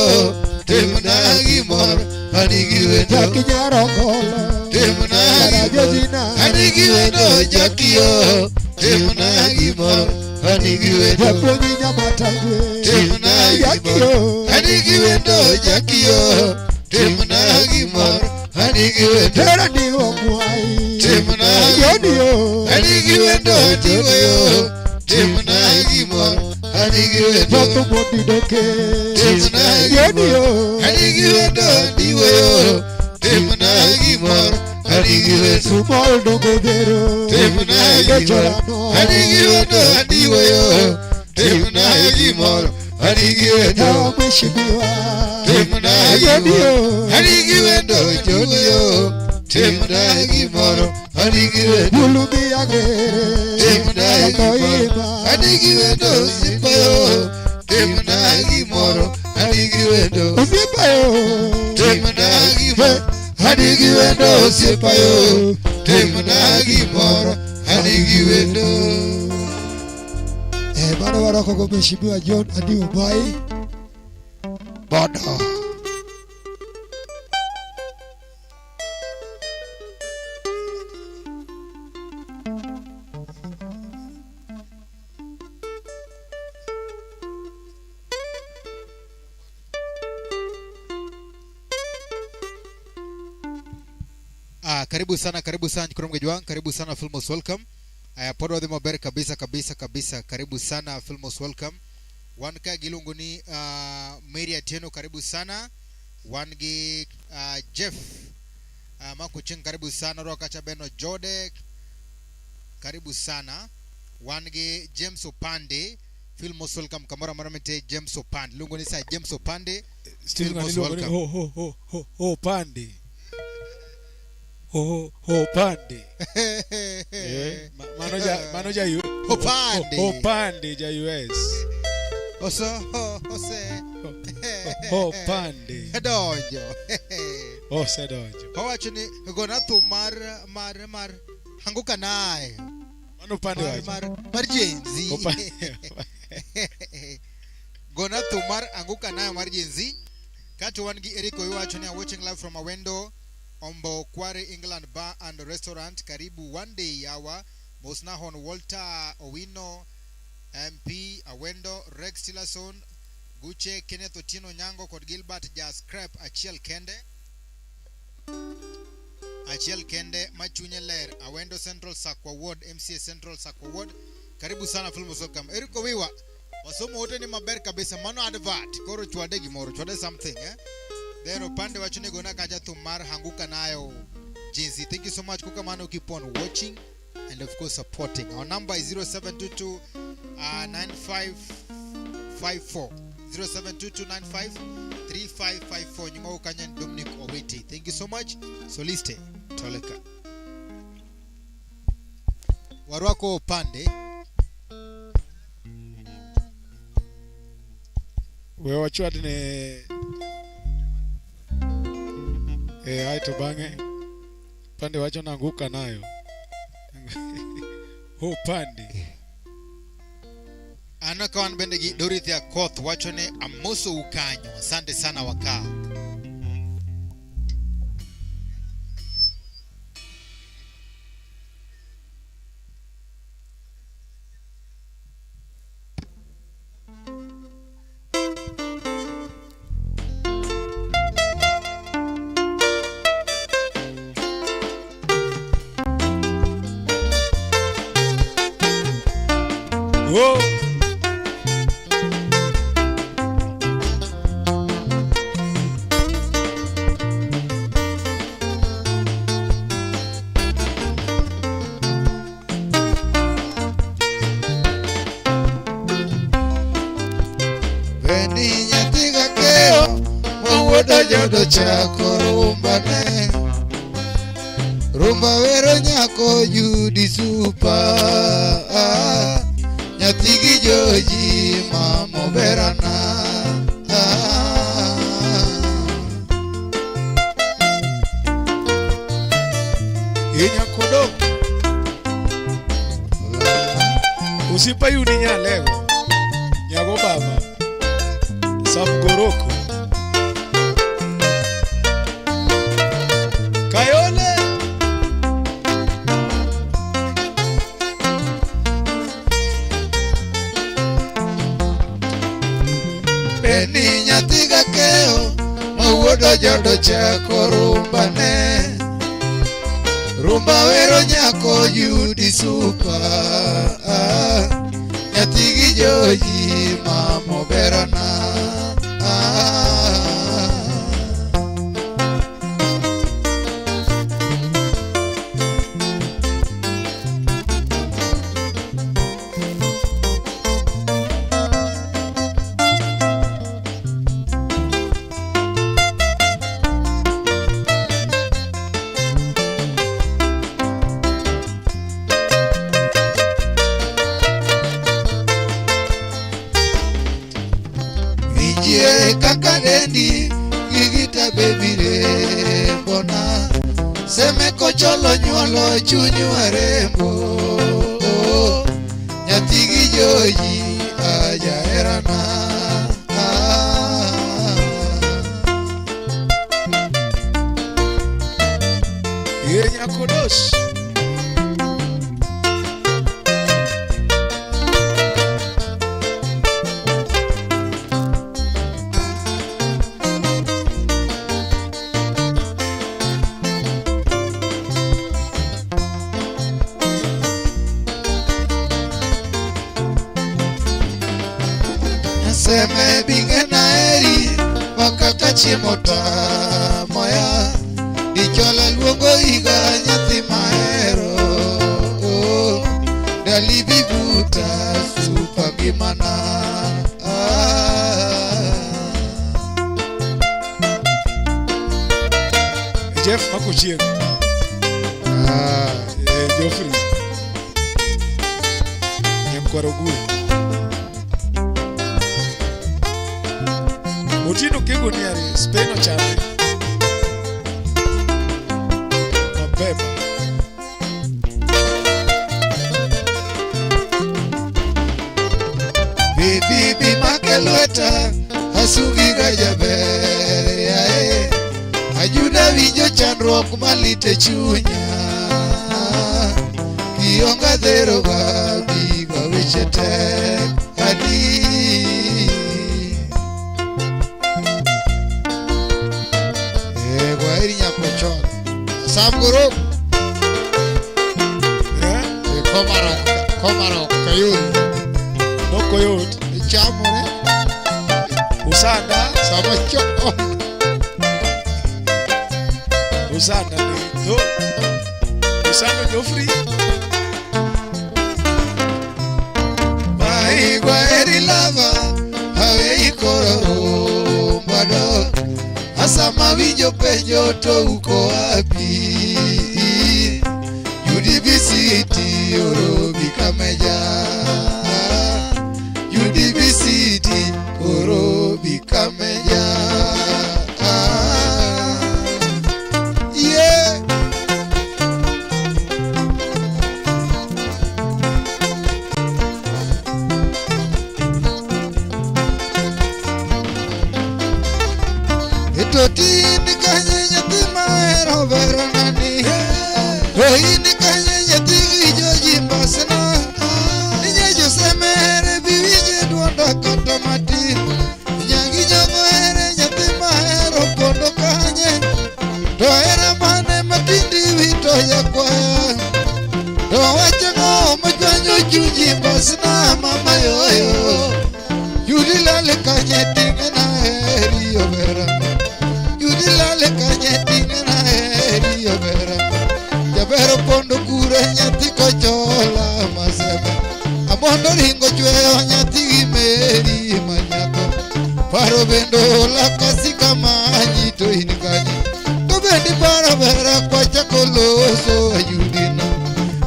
Timunagi moro, Adigi wendo. Jaki nyara ngolo. Timunagi moro, Adigi wendo jakiyo. Timunagi moro, Adigi wendo. Japongi nyamatagwe. Timunagi moro, Adigi wendo jakiyo. Timunagi moro, Adigi wendo. Tera ni omwai. Timunagi moro, Adigi wendo diweyo. Timunagi moro, Adigi wendo. Vato moti doke. Timunagi moro, Adigi wendo diweyo. Timunagi moro, Adigi wendo. Sumol dogo dero. Timunagi moro, Adigi wendo diweyo. Timunagi moro, Adigi wendo. Meshimiwa. Timunagi moro, Adigi wendo jodiyo. Timunagi moro, Adigi wendo. Ulumi agere. Timunagi moro, Adigi wendo. Sipayo. Timunagi moro, Adigi wendo. Sipayo. Timunagi moro, Adigi wendo. Sipayo. Timunagi moro, Adigi wendo. Bado wako kwa Mheshimiwa John Adiu Bai. Bado. Karibu sana Nchukuru Mgejwang, karibu sana Filmos welcome. Podo wadhi mabere kabisa, karibu sana Filmos welcome. Wanka gilunguni Mary Atieno, karibu sana. Wangi Jeff Makuching, karibu sana. Roka Chabeno Jode, karibu sana. Wangi James Opande, Filmos welcome. Kamara maramete James Opande, lunguni sa James Opande. Filmos welcome. Ho Pande. Ho Pande. Manoja yu. Opande ja US. Ose. Opande. Donjo. Osedonjo. Owacho ni gona thum mar anguka naye. Mano pande wacho. Mar jenzi. Opande. Gona thum mar anguka naye mar jenzi. Kato wan gi Eric Owacho ni watching live from Awendo Ombo Kware England Bar and Restaurant. Karibu one day yawa. Mosnahon Walter Owino MP Awendo Rex Tillerson Guche Kenneth Otino Nyango kod Gilbert Jas Crep Achiel Kende Machunye Ler Awendo Central Sakwa Ward MCA Central Sakwa Ward. Karibu sana Filmos Welcome. Eriko Wiwa wasomo wote ni maber kabisa mano advert koro chwade gimoro chwade something then Opande wacho ni gona kaja thum mar hanguka nayo jinsi. Thank you so much kuka mano, keep on watching and of course supporting. Our number is 0722 9554 0722 953554. Nyuma ukanyan Dominic Owiti. Thank you so much. Soliste Toleka Warwako Opande. We wachwad ne ai to bange Pande wacho nanguka nayo. Opande. Anakawan bende gi Dorithia Koth wacho ne amoso ukanyo. Asante sana waka. Whoa. Bendi nyatiga keo mawuoda jodo chako rumbane. Rumba wero nyako Judi Super. Nyatigi Joji mamo berana. Inya kodo. Usipa yuni nyalego. Nyago baba. Sapgoroko. Kayole. Bendi nyatiga keo mawuoda jodo chako rumbane. Rumba wero nyako Judi Super. Nyatigi Joji mamo berana. Kaka dendi gigita baby re bona seme kocholo nyuolo chunyu arembo. Nyatigi Joji aja erana. Inya kodos. Seme bingena eri wakaka chimota moya. Ichola luongo iga nyathi mahero. Dali bibuta Super gimana. Jeff Makuchien. Joffrey. kwaro gu. Utino kingu ni ari speno chame. Mapema. Bibi makelweta asugi gajaber yae ajuda winjo chandruok malite chunya kionga dhero ga bigo weche tek adi wairi nyakochon samguru komaro kayuri Nokoyot. chamore Usanda. sama choko Usanda ni do. Usanda Joffrey. mai gwaeri lava hawe ikoro mado asama winjo penjo to uko wapi Udibisiti orobi kameja Udibisiti orobi kameja Yeah Etotini kanye nyathi mahero veronani Rohini kanye nyathi joji mbasna Ninye josemere biwije duonda kata matin Nyangi nyogo ere nyathi mahero pondo kanye To era mane matindi wito yakwaya To wachego machwanyo chuji mbasna mama yoyo Yuli lale kanye tingena heri overana Yudilale kanye tingena heri yobera Jabero pondo kure nyati kochola masebe Amondo ringo chweyo nyati gimeri manyako Paro bendo la kasika manyi to hinikanyi To bendi para vera kwa chakoloso ayudina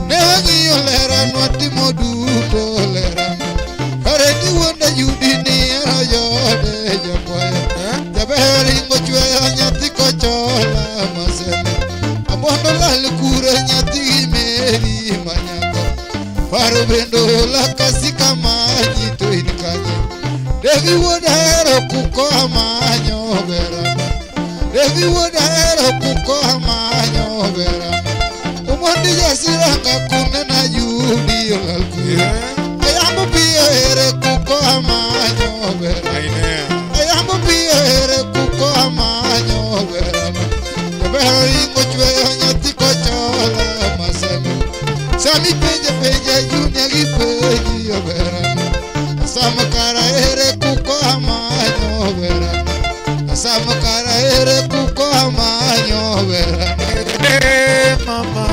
Newangi yolera nwati moduto lera Kareti wonda yudini era yode jakwaya Jaberingo chweyo nyati kochola maseme Amondo lal kure nyati meri manyako Paro bendo la kasika manyi to inikanye Devi wodahero kuko amanyo berana Devi wodahero kuko amanyo berana Umondi jasiranga kunena yudi lal kure Ayambo piyo ere kuko amanyo berana Ayambo piyo ere kuko amanyo berana Jabero ringo chweyo nyati kochola maseme Sami penja junya gipenji yo berana Samakara ere kuko amanyo berana Samakara ere kuko amanyo berana Mama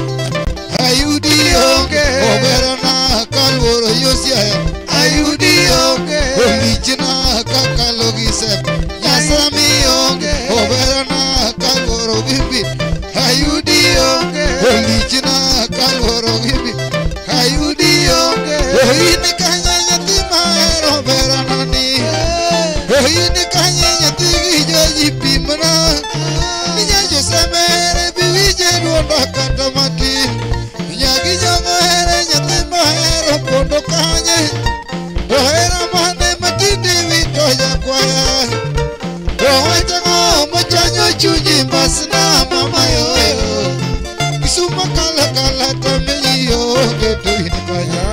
Ayudi onge oberana kalworo yosiaya Ayudi onge Olichina kakalogisep Yasami onge oberana kalworo bibi Ayudi onge Olichina kalworo bibi Ayudi onge Ohini kanya nyati mahero berana ni Ohini kanya nyati gijoji pimana Ninya josemere biwije duonda kata matin Nyagi nyogo ere nyati mahero pondo kanye Ohera mane matindi wito yakwaya Owachago mochanyo chunyi mbasna mama yoyo Kisuma kala kala tameyo geto hinikanya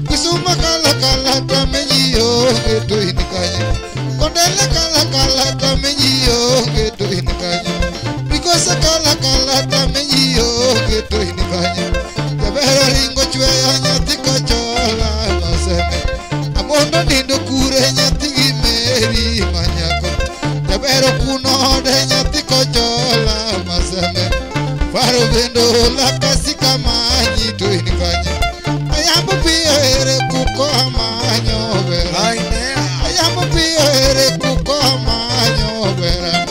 Kisuma kala kala tameyo geto hinikanya Kondele kala kala tameyo geto hinikanya Bikosa kala kala tameyo geto hinikanya Jabero ringo chweyo nyati kochola maseme Amondo nindo kure nyati gimeri manyako Jabero kuno de nyati kochola maseme Faro bendo la kasika manyi to hinikanya Ayambo piyo ere kuko amanyo vera Ayambo piyo ere kuko amanyo vera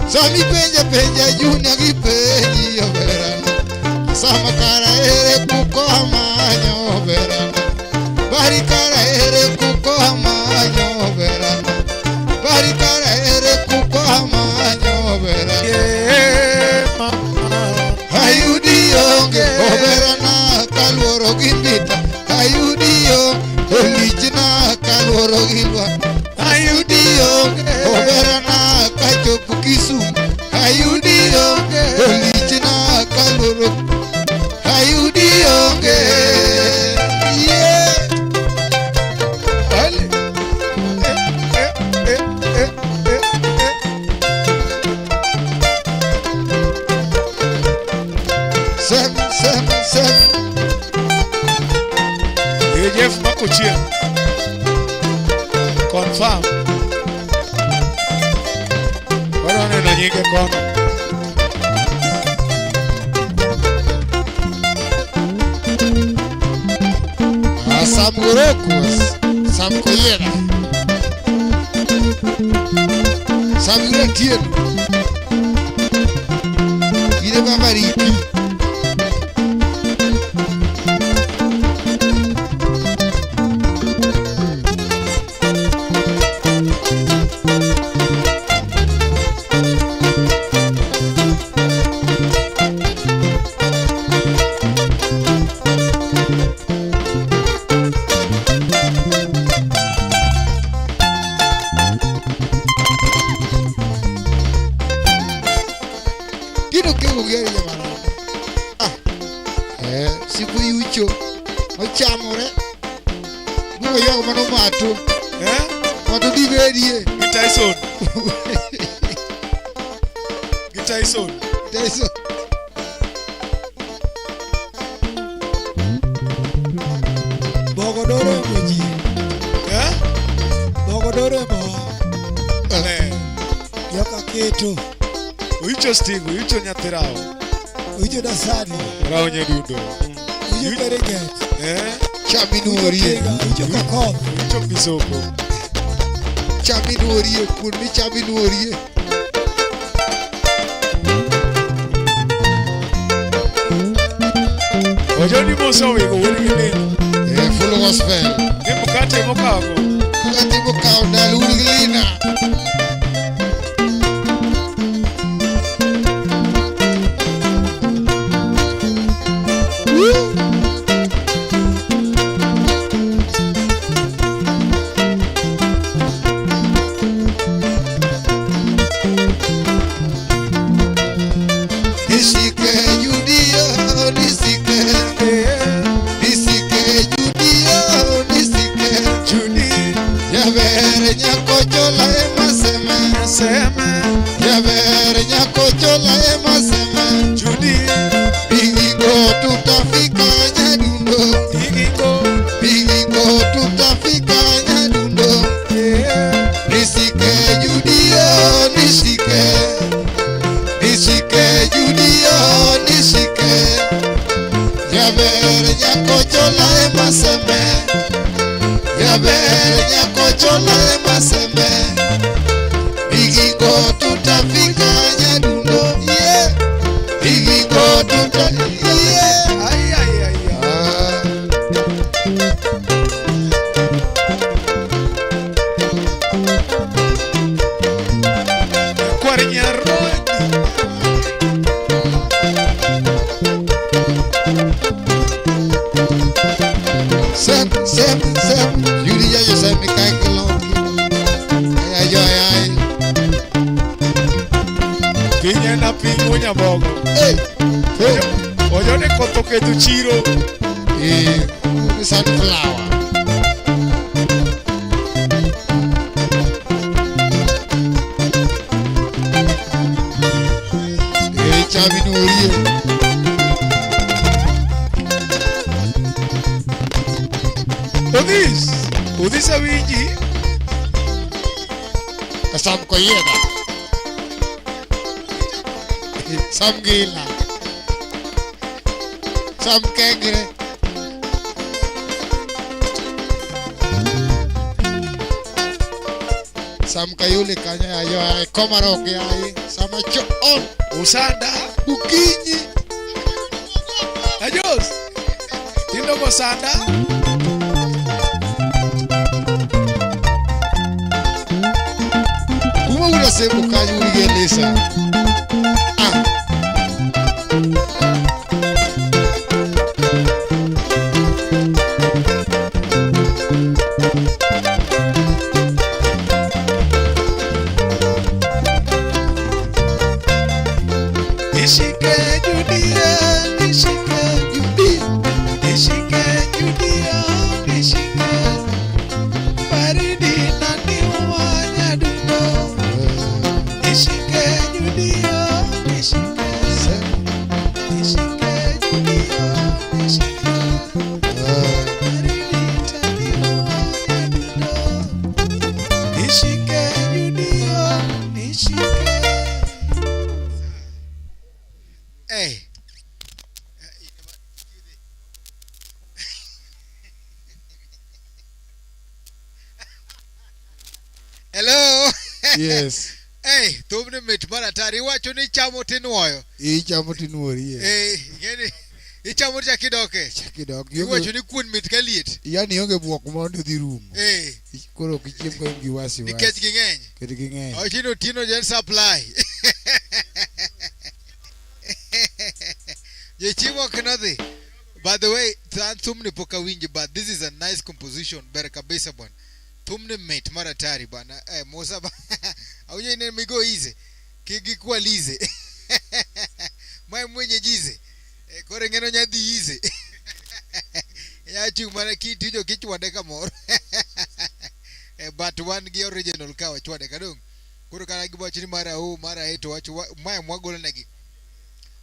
Sami penja junya gipenji yo vera Samakara ere kuko amanyo vera Barikara chien. Confirm. Wala neno nyinge kono. Samgorokus, Samkoyera, Samgretien, Ide Babariki, siku yucho ochamore bugo yogo mano mato mato diberie Tyson. Tyson. Tyson bogodoro moji bogodoro mo yoka keto Uicho Sting, uicho Nyathirao. uicho Dasani Rao Nyadundo. uicho Bereget Chabinuorie. uicho Kokoth Uicho Bisoko. Chabinuorie kurmi Chabinuorie Ojoni Musa wego wuri gini. Full gospel Mukate mokago. Mukate mokago dalu wuri gilina Ojone kotoke tu chiro. Sunflower Chabinuorie Udis awinji Samkoyera Samgila Samkengre Samkayule kanya ayo ay komaroke ay sama choon Usanda bukinyi Adios Tindo mo sanda Kuma una semu kanyu ligelesa Baridi na niwa nyadundo Ishike judi Yes. Thumne mit mara tari wacho ni chamo tinuoyo. Ichamo tinuori. Ngeni ichamo cha kidoke. Chakidok. Wacho ni kuon mit kaliet. Yani onge buok mondo dhi rumo. Koro kichiem ko gi wasi. Nikech ging'eny. Keti ging'eny. Ochino tino jen supply. Je chimo kinodhi. By the way, thumne poka winji, but this is a nice composition. Bere kabisa bwana. Thumne mate mara tari bwana. Mosa ba. Auja ine migo ize. Kigi kuwa lize. Mae mwenye jize. Kore ngeno nyadhi ize. Ya chumara kitu jo kichu wadeka moro. But one gi original kawa chwade kadong. Kore kana gibo chini mara eto wachu mae mwagolo nagi.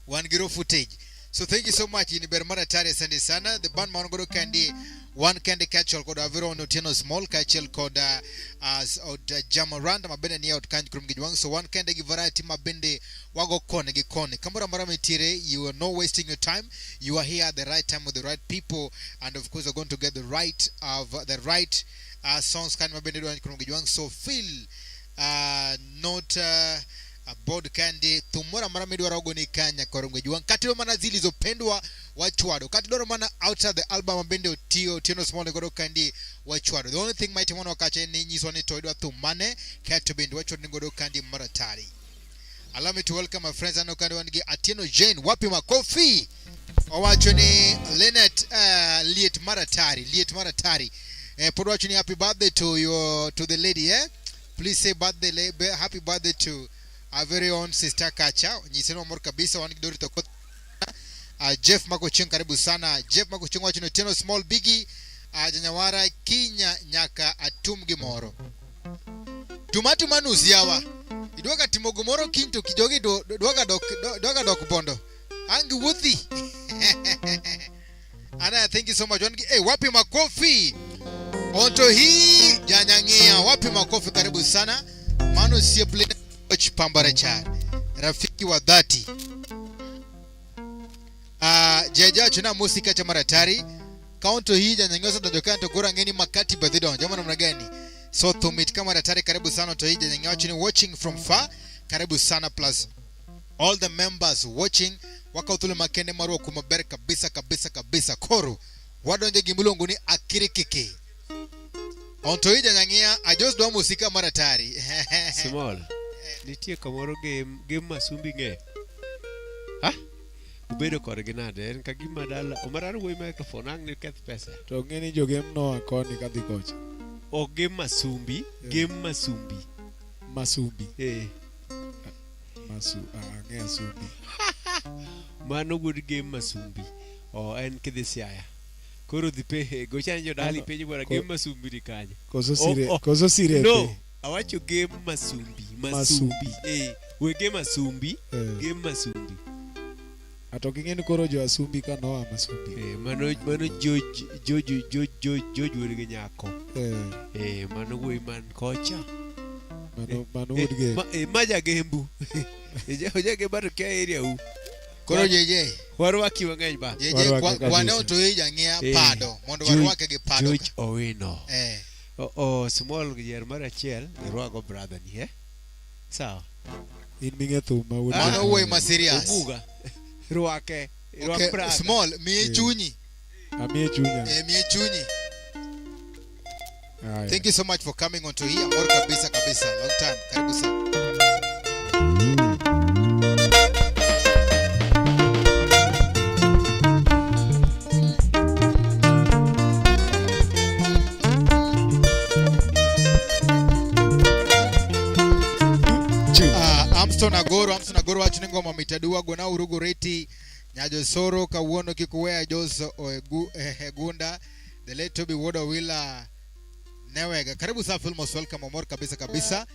One giro footage. So thank you so much in Bermara Tari Asante Sana. The band Mangodo Candy, one candy catchall called Aviro Notino Small catchall called Jamaranda Mabende Nia out Kanj Krumgijwang. So one candy variety Mabende Wago Kone Gikone. Kamura Maramitire, you are not wasting your time. You are here at the right time with the right people, and of course you're going to get the right songs kind Mabende Krumgijwang. So feel not board candy tumora mara midwara ogoni kanya korongejwa katilo mana zilizopendwa wachwado katilo mana outside the album Mabende Tino Small goro candy wachwado. The only thing mighty one wakache ni nyiswa ni toidwa tumane kato bindi wachwado ngoro candy mara tari. Allow me to welcome my friends and kandi wanige Atieno Jane wapi makofi owacho ni Lenet Liet Maratari podo wacho ni happy birthday to the lady please say happy birthday to our very own sister Kacha. Nyiseno mor kabisa wanigidori tokot. Jeff Makocheng karibu sana. Jeff Makocheng wacho Tino Small Biggie Janyawara Kinya Nyaka Atumgi Moro. Tumatu manusi yawa. Idwaka timogo moro kinto kijogi dwaga dok bondo. Angi wuthi. Ana thank you so much. Wapi makofi. Onto hii Janyangea wapi makofi karibu sana. Manusi ya play Pambarachar rafiki wa dhati jeja chuna musika cha maratari kaunto hii janyangosa dojokana tokora ngeni makati badidon jambo namna gani. So tumit kama maratari karibu sana to hii janyangosa chuni watching from far karibu sana plus all the members watching waka utule makende maruwa kumabere kabisa koro wadonje gimbulongu ni akirikiki onto hii janyangia ajos do musika maratari Small nitie kamoro game masumbi nge ha ubedo koordinate en kagima dala omarar wo microphone ang ni keth pesa to ngeni jo game no akoni kadhi kocha o game masumbi nge asumbi mano good game masumbi o en kidhisiaya koro dhipe gochan jo dali peji bora game masumbi dikanye koso sire no awacho game masumbi we game masumbi atoki ngeni koro jo asumbi ka noa masumbi mano George wurge nyako mano we man kocha mano wurge maja gembu oja ge bar ke area u koro jeje warwaki wang'eny ba jeje kwane to hii jang'ia pado mondo warwake gi pado George Owino small yer mara chiel rwago brother ni sawa in minge thuma wudi mano uwe ma serious buga rwake brother small mi chunyi amie chunya mi chunyi. Thank you so much for coming on to here more kabisa long time karibu sana. Amson Agoro wachune ngoma mitadua gona urugo reti nyajo soro kawuono kikuwea joso gunda the late Toby Wodo Willa Newega karibu sana Filmos welcome amor kabisa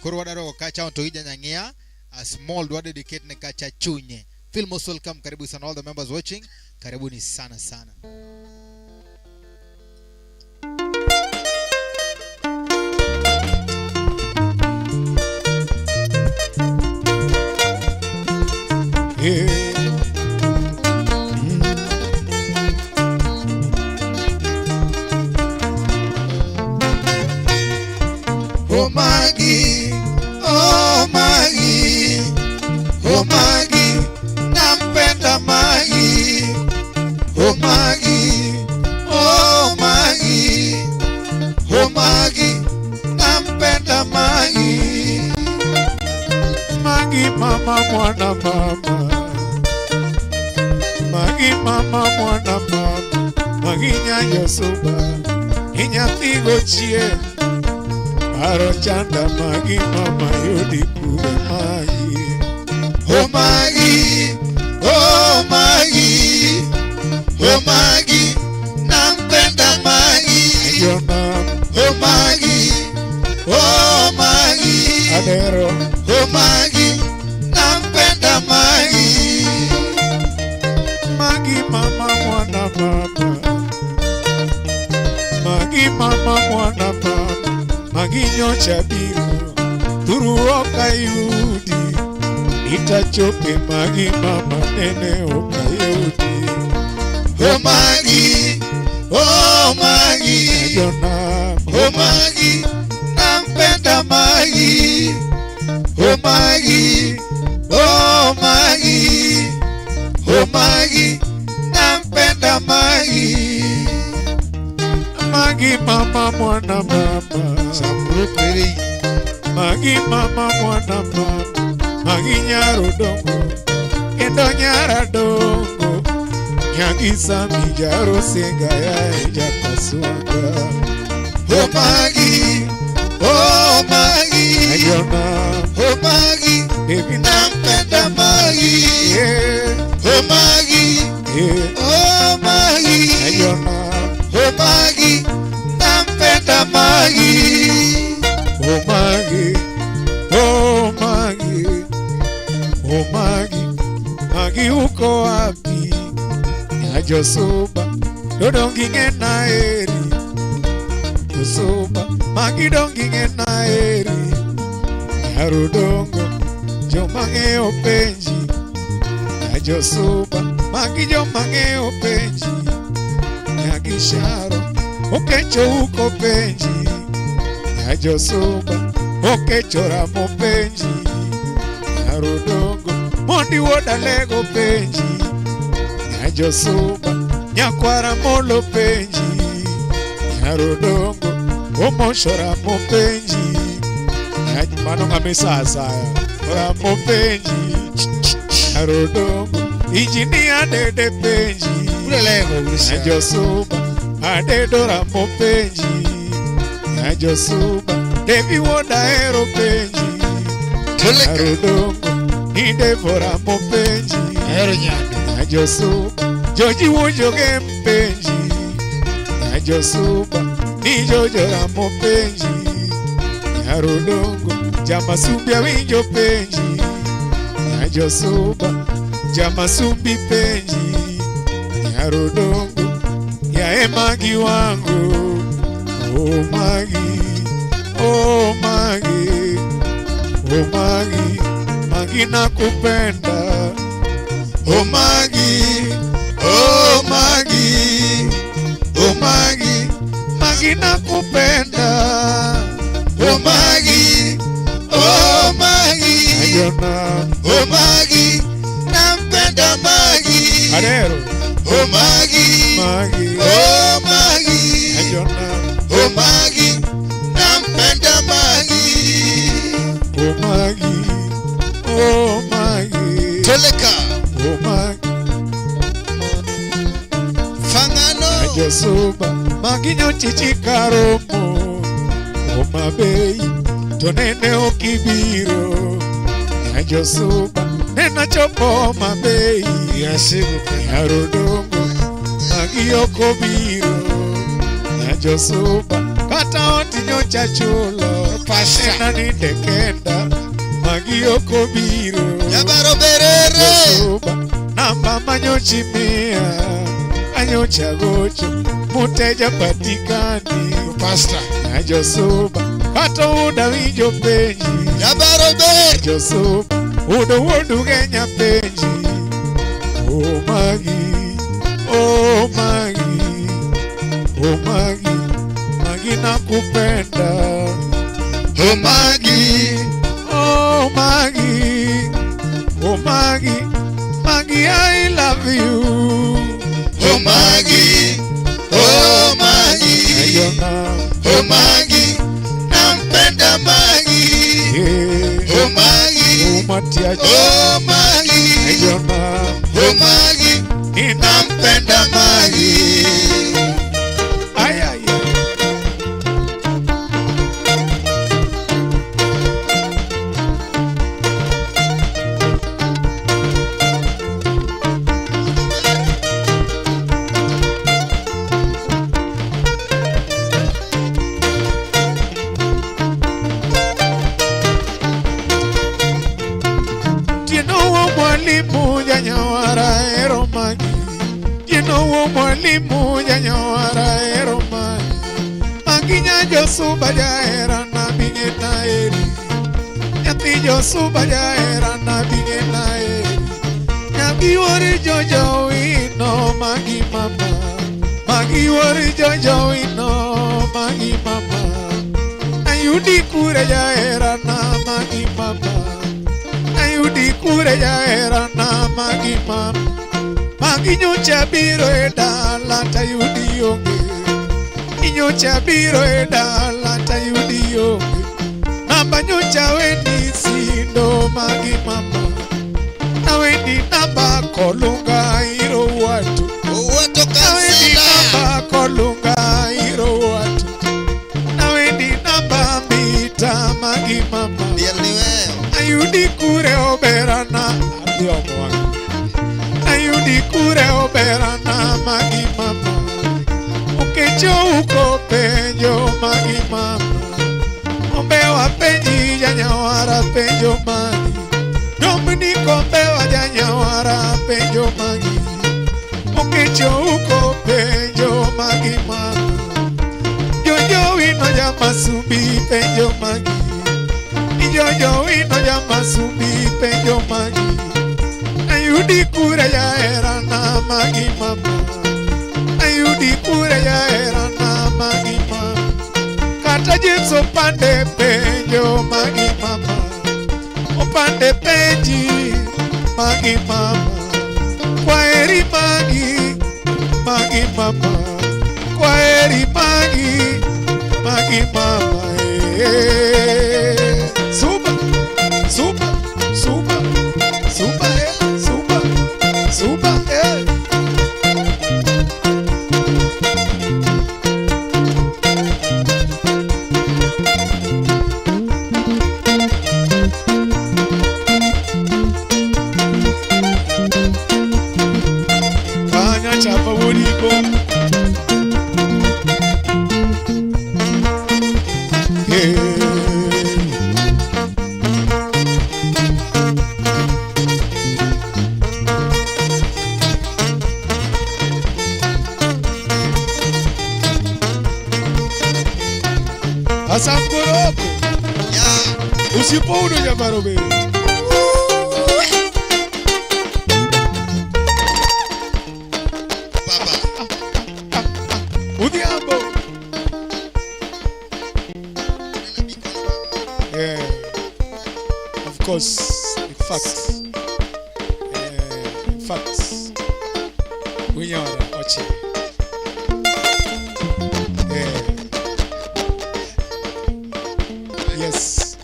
koro wadaro kacha onto hija nyangia a small do dedicate ne kacha chunye Filmos welcome karibu sana all the members watching karibuni sana Oh Magi, oh Magi, oh Magi, nampenda Magi. Oh Magi, oh Magi, oh Magi, nampenda Magi. Magi mama mwana mama, Magi mama mwana mama, Magi nyanyo suba, inyathi gochie, paro chanda Magi mama yudi kure Magi. Oh Magi, oh Magi, oh Magi, nampenda Magi. Ayona Oh Magi, oh Magi, adero, oh Magi, nampenda Magi. Magi mama mwana mama, Magi mama mwana mama, Magi nyocha biro, turu okayudi, itachope Magi mama nene okayudi. Oh Magi, oh Magi, Ayona oh Magi, nampenda Magi. Oh Magi, oh Magi, oh Magi, nampenda Magi. Magi mama mwana mama, Samburu kweli. Magi mama mwana mama, Magi nyaro dongo, kendo nyara dongo, nyagi sami jaro senga ya eja kaswanga. Oh Magi, oh Magi, Ayona, oh Magi, baby nampenda Magi. yeah, Oh Magi, yeah, oh Magi, Ayona, oh Magi, nampenda Magi. oh Magi, oh Magi, oh Magi, Magi uko wapi? Nyajo suba, dodongi ngena eri, suba, Magi dongi ngena eri, nyaro dongo, jomange openji, nyajo suba, Magi jomange openji, nyagi sharo, okecho uko penji, nyajo suba, okecho ramo penji, nyaro dongo, mondi woda lego penji, nyajo suba, nyakwara molo penji, nyaro dongo, omoshora mo penji, nyaji mano ngamisasa, ramo penji, nyaro dongo, injinia dede penji, Ulelego ulisa. nyajo suba, adedo ramo penji, nyajo suba, devi woda ero penji, Tuleka. nyaro dongo, idevora mo penji, Ero nyado. nyajo suba, joji wojoge mpenji, nyajo suba, ni jojo ramo penji, nyaro dongo, jama sumbi awinjo penji, nyajo suba, jama sumbi penji, nyaro dongo, ya Magi wangu, oh Magi, oh Magi, oh Magi, Magi nakupenda. Oh Magi, oh Magi, oh Magi, Magi nakupenda. oh Magi, oh Magi, Ayona, oh Magi, nampenda Magi. adero, Oh Magi, Magi, oh Magi, Ayona, oh Magi, nampenda Magi. oh Magi, oh Magi, Tuleka. oh Magi, Fangano. ajosuba, Magi nyochichi karomo, oh mabei, tonene okibiro, ajosuba, nena chopo mabei, Yasibu kweli. nyaro dongo, Magi okobiro, ajosuba, kata oti nyocha chulo, Pasa. nena nindekenda, Magi okobiro, Yabaro berere. Josuba, namba manyochi mia, anyocha gocho, muteja patikani, Pastor. Josuba, kata uda winjo penji, Yabaro ber. Josuba, udo wodu genya penji, oh Magi, oh Magi, oh Magi, Magi nakupenda, Oh Maggie, Oh Maggie, oh Maggie, Maggie, I love you. oh Maggie, oh Maggie, oh Maggie, nampenda Maggie. Oh Maggie, oh Maggie, oh Maggie, nampenda Maggie. Ay, ay, ay. Mwalimu janyawara ero Maggie, Jinowo mwalimu janyawara ero Maggie, Maggie nyajo suba jaera na binge na eri, nyati jo suba jaera na binge na eri, nyaki wori jojo ino Maggie mama, Maggie wori jojo ino Maggie mama, ayudi kure jaera na Maggie mama. Ayudi kure jaera na Maggie mama. Maggie nyocha biro e dala tayudi onge. Inyocha biro e dala tayudi onge. Namba nyocha weni sindo Maggie mama. Na weni namba kolunga iro watu. Watu Na weni namba kansela. kolunga iro watu. Na weni namba mita Maggie mama. Diel ni wewe. Ayudi kure oberana Ayudi kure oberana Maggie mama. Ukecho uko penjo Maggie mama. Ombewa penji janyawara penjo Maggie. Dominiko ombewa janyawara penjo Maggie. Ukecho uko penjo Maggie mama. Jojo wino jamasumbi penjo Maggie. Jojo wino jamasumbi penjo Maggie. Ayudi kure jaera na Maggie mama. Ayudi kure jaera na Maggie mama. Kata James opande penjo Maggie mama. Opande penji Maggie mama. Kwaheri Maggie, Maggie mama. Kwaheri Maggie, Maggie mama. Super, super, super, super, super, super, Kanya chapa wurigo. Asangoropo, Ya. usipouro jamarobe. Baba. Udiambo. Yeah, of course, in fact, Winyara Ochi. Yes,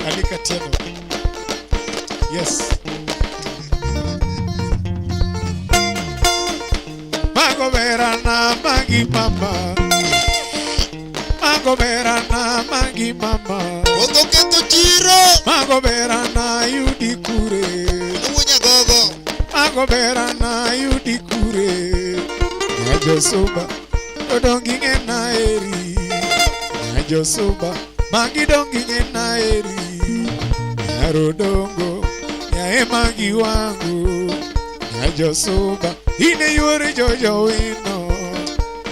Alika Tieno. Yes. Mago verana Maggie mama. Mago verana Maggie mama. Ogo keto chiro. Mago verana yudi kure. Unya gogo. Mago verana yudi kure. Najo soba odongi ngena eri. Najo soba Maggie dongi ngena eri. Narodongo ya Maggie wangu. Najo soba ine yore jojo wino.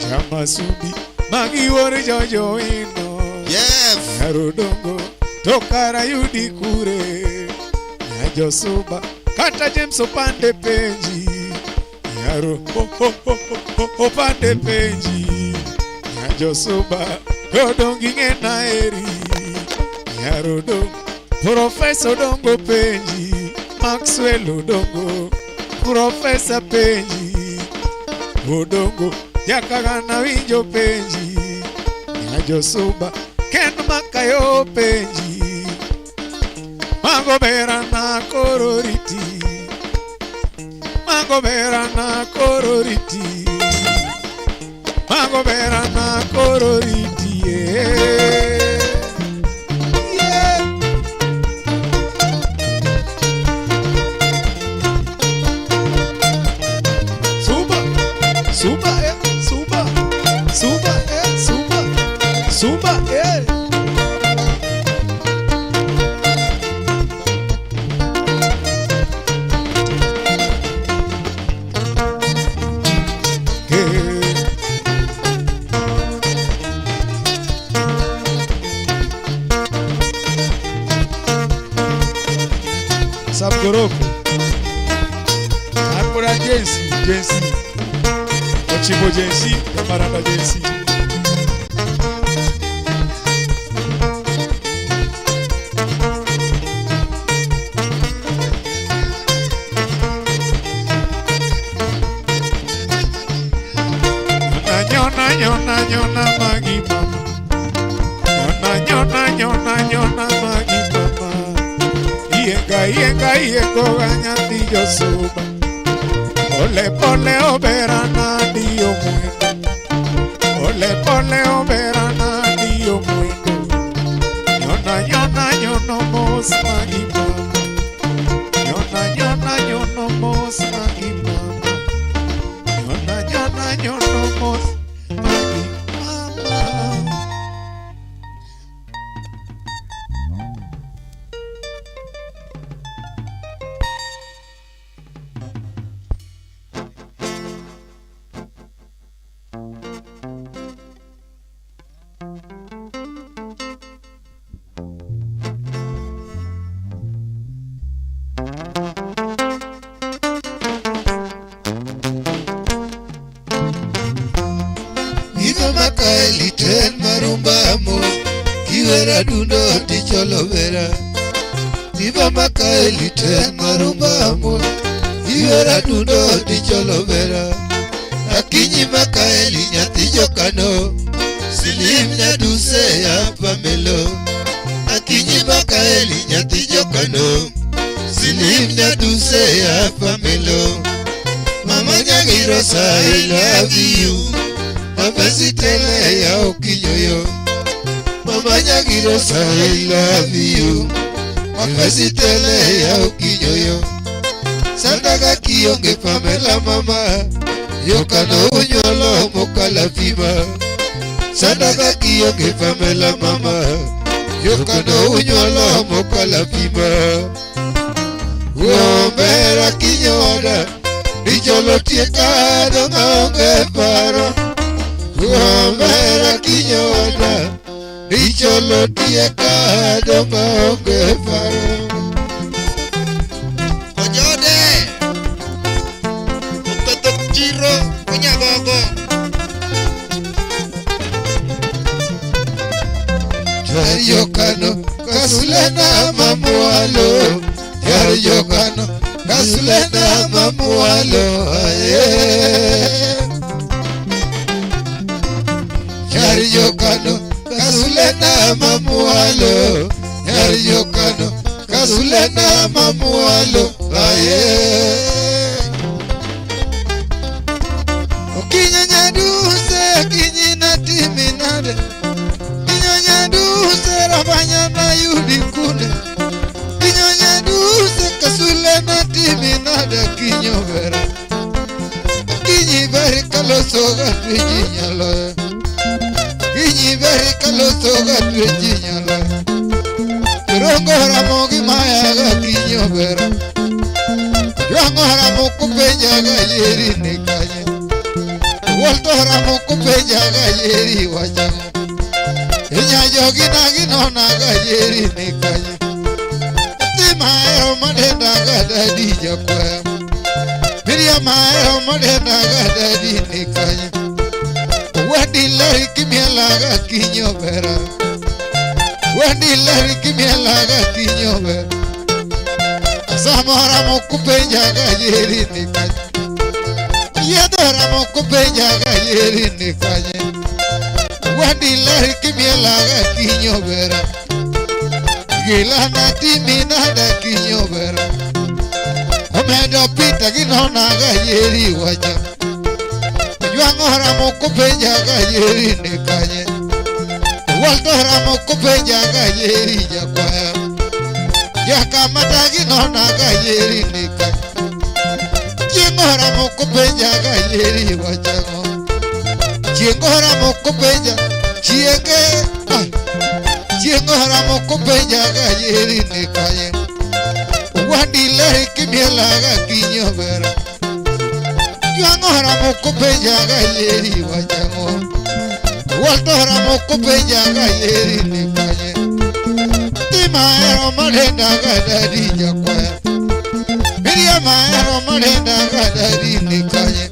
Jamasumbi Maggie wore jojo wino. Yes. Narodongo tokara yudi kure. Najo soba kata James opande penji. Yaro opande penji. Najo soba Odongi ngena eri Yarodong Professor Dongo Penji Maxwell Odongo Professor Penji Odongo Yakagana Winjo Penji Nyajo Suba Ken Makayo Penji Mago Berana Kororiti Mago Berana Kororiti Mago Berana Kororiti Suba, suba, suba, suba, suba, suba, Sabgoroko Akura Jensi Ochibo Jensi Yamaranda Jensi Nyona magi mama Nyona magi mama Ienga ganyati yo suba Pole oberana dio muendo Pole oberana dio muendo Nyona mos magi mama Nyona mos magi mama Nyona mos magi mama Makaeli ten marumbamo Kiwera dundo ticholo vera Viva Makaeli ten marumbamo Kiwera dundo ticholo vera Akinyi Makaeli nyati jokano Silim nyaduse ya pamelo Akinyi Makaeli nyati jokano Silim nyaduse ya pamelo Mama Nyagirosa I love you Mama Sitele ya Okinyoyo Mama Nyagirosa I love you Mama Sitele ya Okinyoyo Sandaga kionge Pamela mama Yokano unyolo mokala fima Sandaga kionge Pamela mama Yokano unyolo mokala fima Uombera kinyoda Dicholo tieka dongaonge paro Uombera kinyoda Dicholo tieka dongaonge paro Ojode Upetok Chiro Punyagogo Yokano Kasulena mamualo Yokano Kasulena mamualo Yokano Kasulena mamualo Yokano Kasulena mamualo Okinyanya duse kinyina timinade Kinyanya duse rabanya na yudi kune Kinyanya duse kasulena timinade kinyovera Kinyi veri kalosoga tujinyalo Kinyi veri kalosoga tujinyalo Rongora mogi mayaga kinyovera Rongora moku penjaga yeri nekanye Woltora moku penjaga yeri wachanga Inya jogi nagi nonaga yeri nekanye Timaero madendaga dadi jakwe Miriam maero madendaga dadi nekanye Wadi leri kimielaga kinyo bera Wadi leri kimielaga kinyo bera Samara mokupenja ga yeri nikanye Yedora mokupenja ga yeri nikanye Wadi leri kimielaga kinyo bera Gila na timina da kinyo bera Omedo pita ginona ga yeri waja Yuangora mokupenja ga yeri nikanye Waldora mokupenja ga yeri jakwaya Yakamata ginona ga yeri nikanye Jingora mokupenja ga yeri wajango Jingora mokupenja Chienge Jingora mokupenja ga yeri nikanye Wadi leri kimielaga kinyo bera Yuangora mokupenja ga yeri wajango Waldora mokupenja ga yeri nikanye Maero malenda gadadi jakwaya Miria maero malenda gadadi nikanye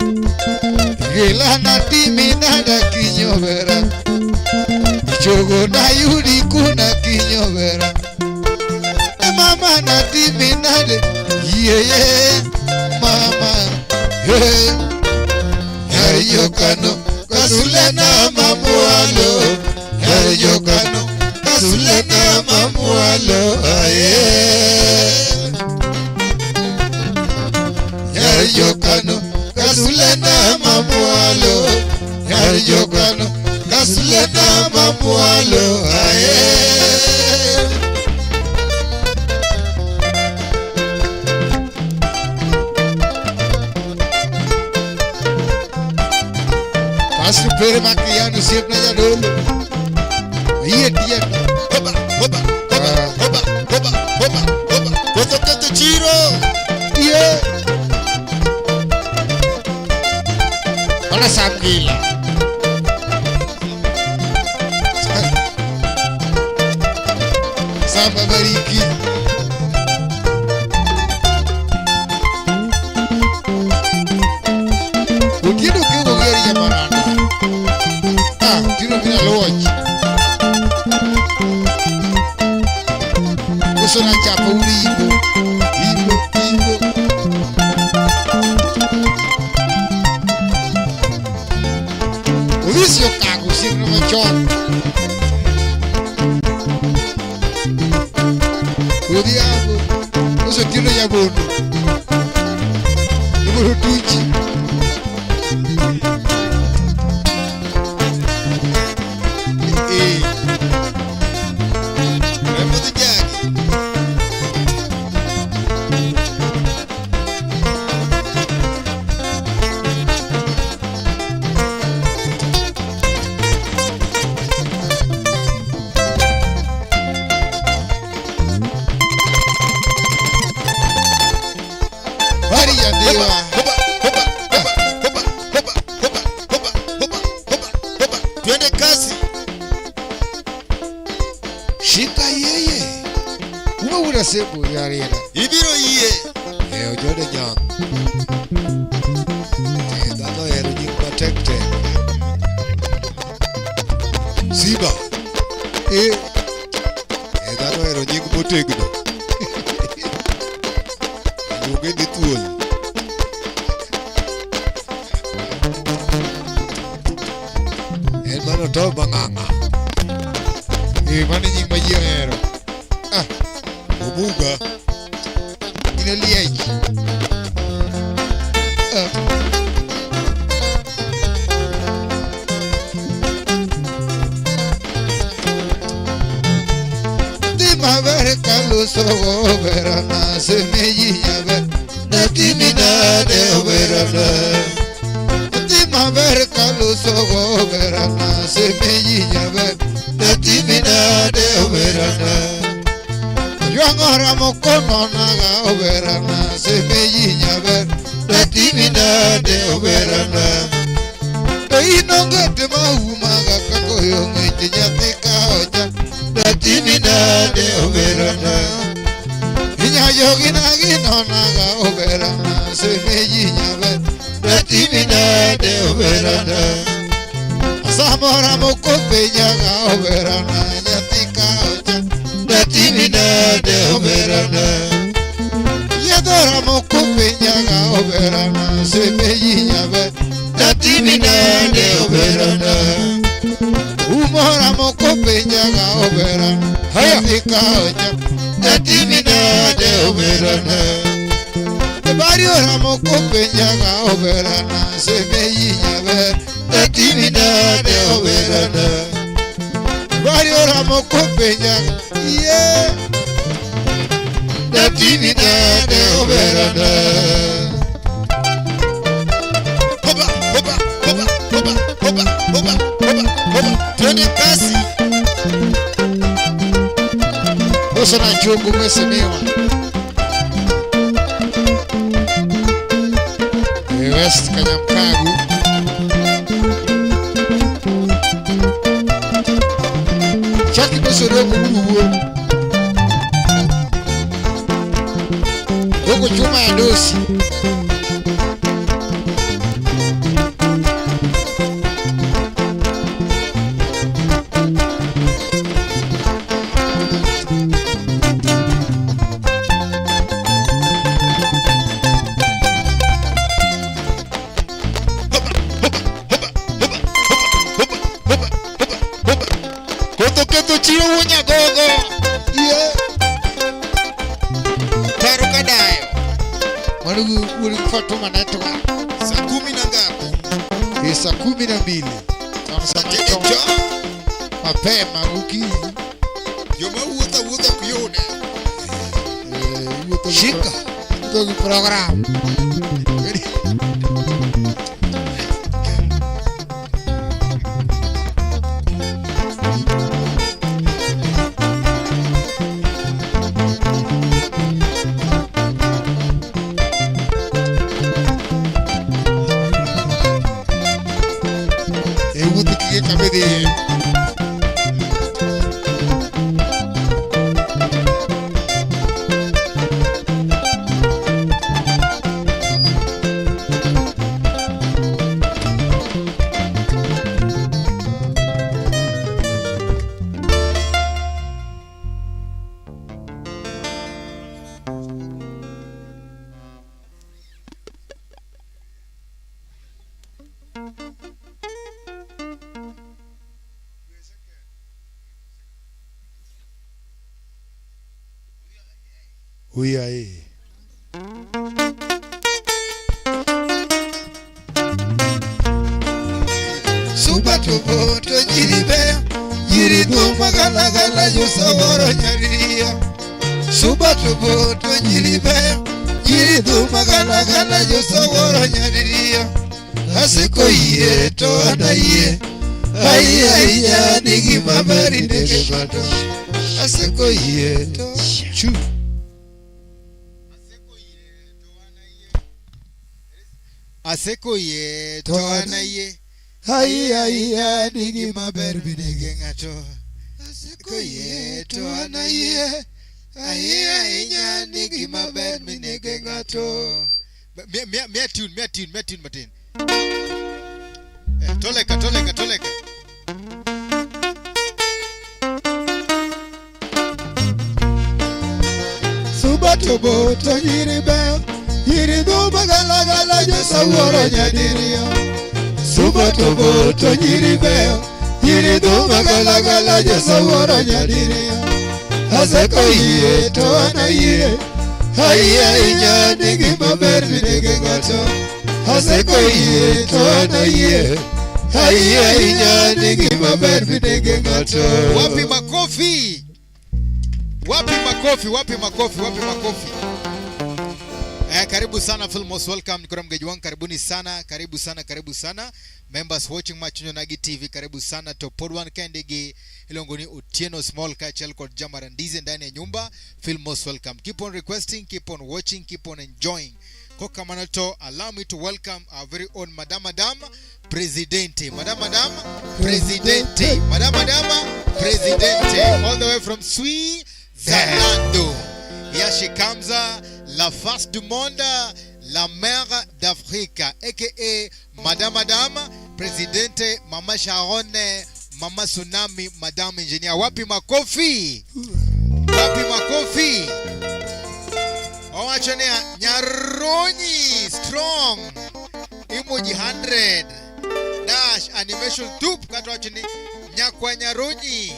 Gila na timi nada kinyo vera Chogo na yudi kuna kinyo vera Mama na timi nade Yeye mama Hey Yayokano Kasulena mamualo Yayokano Kasulena mamualo aye Yayokano Kasulena mamualo Yayokano Kasulena mamualo aye Pastor Pere Makiano siempre ya dolo Iya dia Hoba hoba hoba hoba hoba hoba Kotoka to chiro Iya Ona samgila Samba bariki Ukido kigo geri ya marana Tino vina loji Kusona chapa ulibo Ibo Ulisio kago signo machon Udiabo Uso tino ya bono Iboro tuchi Rembo the jagi Bari ya dewa Hoba hoba hoba hoba hoba hoba hoba hoba hoba hoba Twende kasi Shika yeye Uma ura sebo ya reda Ibiro iye Ojode nyang Dano ero nying patekte Siba Dano ero nying motegno Luge ni tuol Mano to banganga Mano nying majiero Obuga Ina liech Dima ver caluso verana se me llave Natimina de verana Dima ver caluso verana se me llave Natimina de verana Yuangora mokono naga oberana se me llave Natimina de verana Ino ngate maumaga kako yonge nyate kaoja Natimina de verana Inya yogina gino naga oberana se me llave Natimina de verana Amora moko penyaga oberana nyatika ocha Datimina de oberana Yadora moko penyaga oberana Sebeyinya be Datimina de oberana Umora moko penyaga oberana Nyatika ocha Datimina de oberana Barrio ramo copeñaga oberana se me yiña Datimina de oberana Barrio ramo copeñaga yeah Datimina de oberana Hoba hoba hoba hoba hoba hoba hoba hoba Tony Kasi Osa na jogo mesemewa West Kanyamkagu Chaki besoro kubuwo Gogo chuma ya dosi Chiro unya gogo yeah Taro kadayo Marugu uli Fatuma netwa saa 10 na ngapi saa 12 Kama mapema uki Yoma uta kuyone Shika Uto program Uyae Subatobo to jiribe Jiridu magala gala yusaworo nyariya Subatobo to jiribe Jiridu magala gala yusaworo nyariya Asiko iye to anaye Aiya nigi mabari nege bato Asiko iye to Chu Aseko ye toana ye Aiya nigi mabari nege ngato Asiko ye toana ye Aiya nigi mabari nege ngato Mea tune matin Toleka Subatobo to jiribe Jiridu magala gala yusaworo nyadiria Subatobo to jiribe Jiridu magala gala yusaworo nyadiria Aseko iye to anaye Aiya nigi maber nige ngato Aseko iye to anaye Aiya nigi maber nige ngato Wapi makofi Karibu sana Filmos, welcome. Nikora mgeji wangu, karibu sana members watching Machunyo Nagi TV, karibu sana to Pod 1 Kendegi Ilongoni Utieno Small Kachel Kod Jamarandize ndani ya nyumba. Filmos, welcome. Keep on requesting, keep on watching, keep on enjoying. Koka manato, allow me to welcome our very own Madam Presidente, all the way from Switzerland. Here she comes, la face du monde, la mère d'Afrique, aka Madame Presidente, Mama Shaone, Mama Tsunami, Madam Engineer. Wapi makofi? Wapi makofi? Owachonea Nyaronyi strong. Emoji 100. Dash animation tup katwachini Nyakwa Nyaronyi.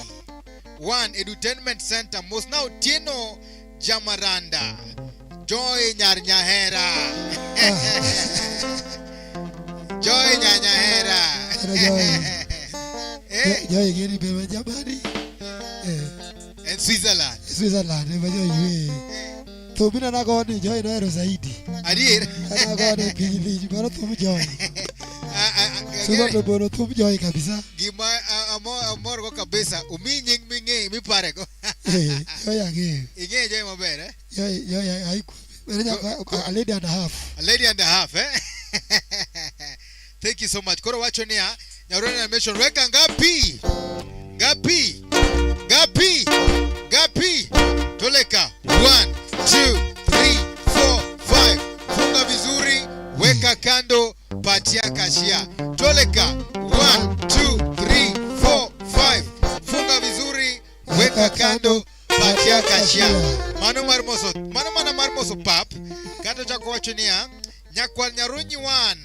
1 Edutainment Center most now Tino Jamaranda. Joy Nyarnyahera. Joy Nyanyahera. Joy gini bebe jamani. In Switzerland. Switzerland bebe joy. Tubina na goni Joy no ero zaidi. Adir. Na goni pili baro tubu Joy. Suba to bono tubu Joy kabisa. Gima amor ko kabisa. Umi nying mingi mi pare ko. Joy age. Inge Joy maber Joy aiku. A lady and a half. A lady and a half Thank you so much. Koro wachonia Nyaronyi animation weka ngapi? Ngapi? Ngapi? Ngapi? Toleka 1 2 3 4 5. Funga vizuri, weka kando, patia kashia. Toleka 1 2 3 4 5. Funga vizuri, weka kando, patia kashia. Mano marmoso pap. Kando chako wachonia Nyakwa Nyaronyi 1.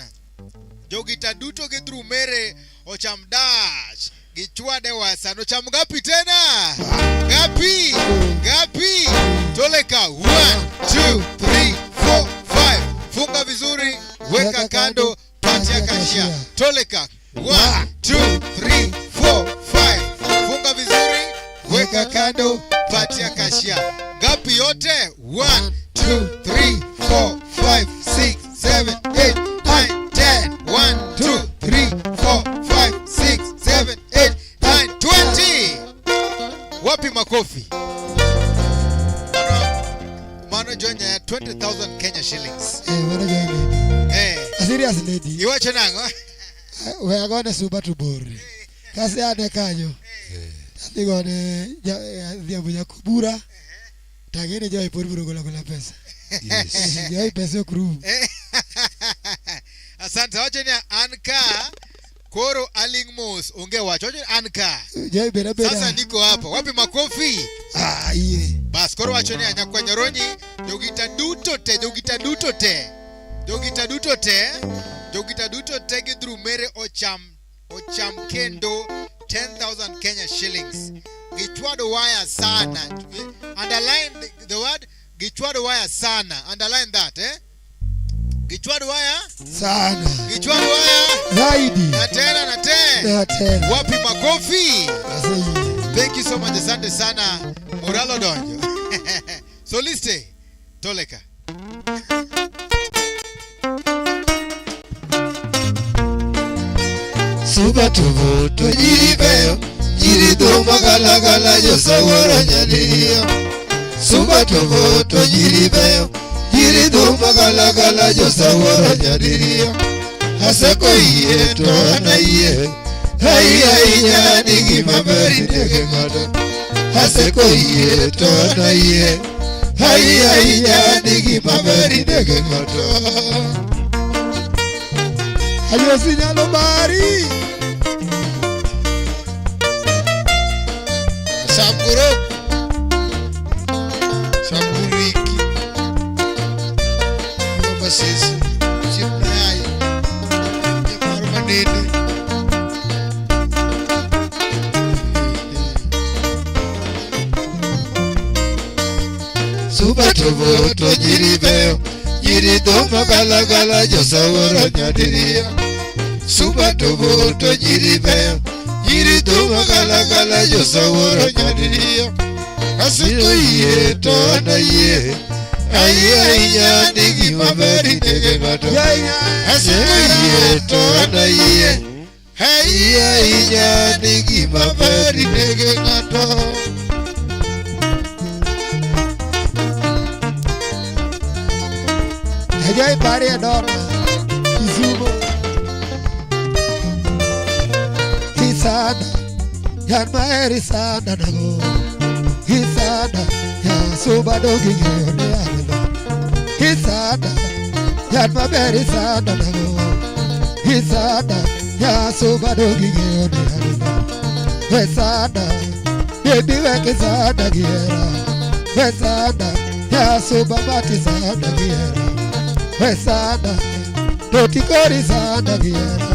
Jogita duto gidrumere ocham dash gichwade wasano cham gapi tena gapi toleka 1 2 3 4 5 funga vizuri weka kando patia kashia toleka 1 2 3 4 5 funga vizuri weka kando patia kashia gapi yote 1 2 3 4 5 6 7 8 9 10 1 2 3 4 5 6 7 8 9 20. Wapi makofi? Mano jonya ya 20,000 Kenya shillings. Wana Joy. A serious lady. Iwacho nango? We are going to super to bore. Kasi ane kanyo. Tati gone diabunya kubura. Tagene Joy puru gola pesa. Yes. Joy pesa kuru. Asante wachonia Anka Koro Alingmos unge wacho Anka. Joy bera. Sasa niko hapa. Wapi makofi? Iye. Bas Koro wachonia Nyakwa Nyaronyi jogita duto te gidrumere ocham kendo 10,000 Kenya shillings. Gichwado waya sana. Underline the word gichwado waya sana. Underline that Gichwado waya sana. Gichwado waya zaidi. Na tena. Wapi makofi? Thank you so much. Asante sana. Moralo donjo. Soliste toleka. Suba tuvo to jiribeyo. Jirido magala yosawara nyaliyo. Suba tuvo to jiribeyo. Jirido magala yosawara nyaliyo. Hasako iye to anaiye. Hai nyani gimaberi nege ngado. Hasako iye to anaiye. Hai nyani gimaberi nege ngado. Ayo sinyalo bari. Samburiki Masisi Chipnai Marmanede Suba tuvo to jiribeyo Jirido magala yosawara nyadiria Suba tuvo to jiribeyo Jirido magala yosawara nyadiria Hasiko iye to anaiye Ai nyani gimaberi nege ngado Hasiko iye to anaiye Ai nyani gimaberi nege ngado Joy bari adorna. Kizumo. Hisada. Yan maeri sada nago. Hisada. Ya suba dogi yone alelo. Hisada. Yan maberi sada nago. Hisada. Nyasuba dogi geone harina Wesada Baby weke sada giera Wesada Nyasuba mati sada giera Wesada Doti kori sada giera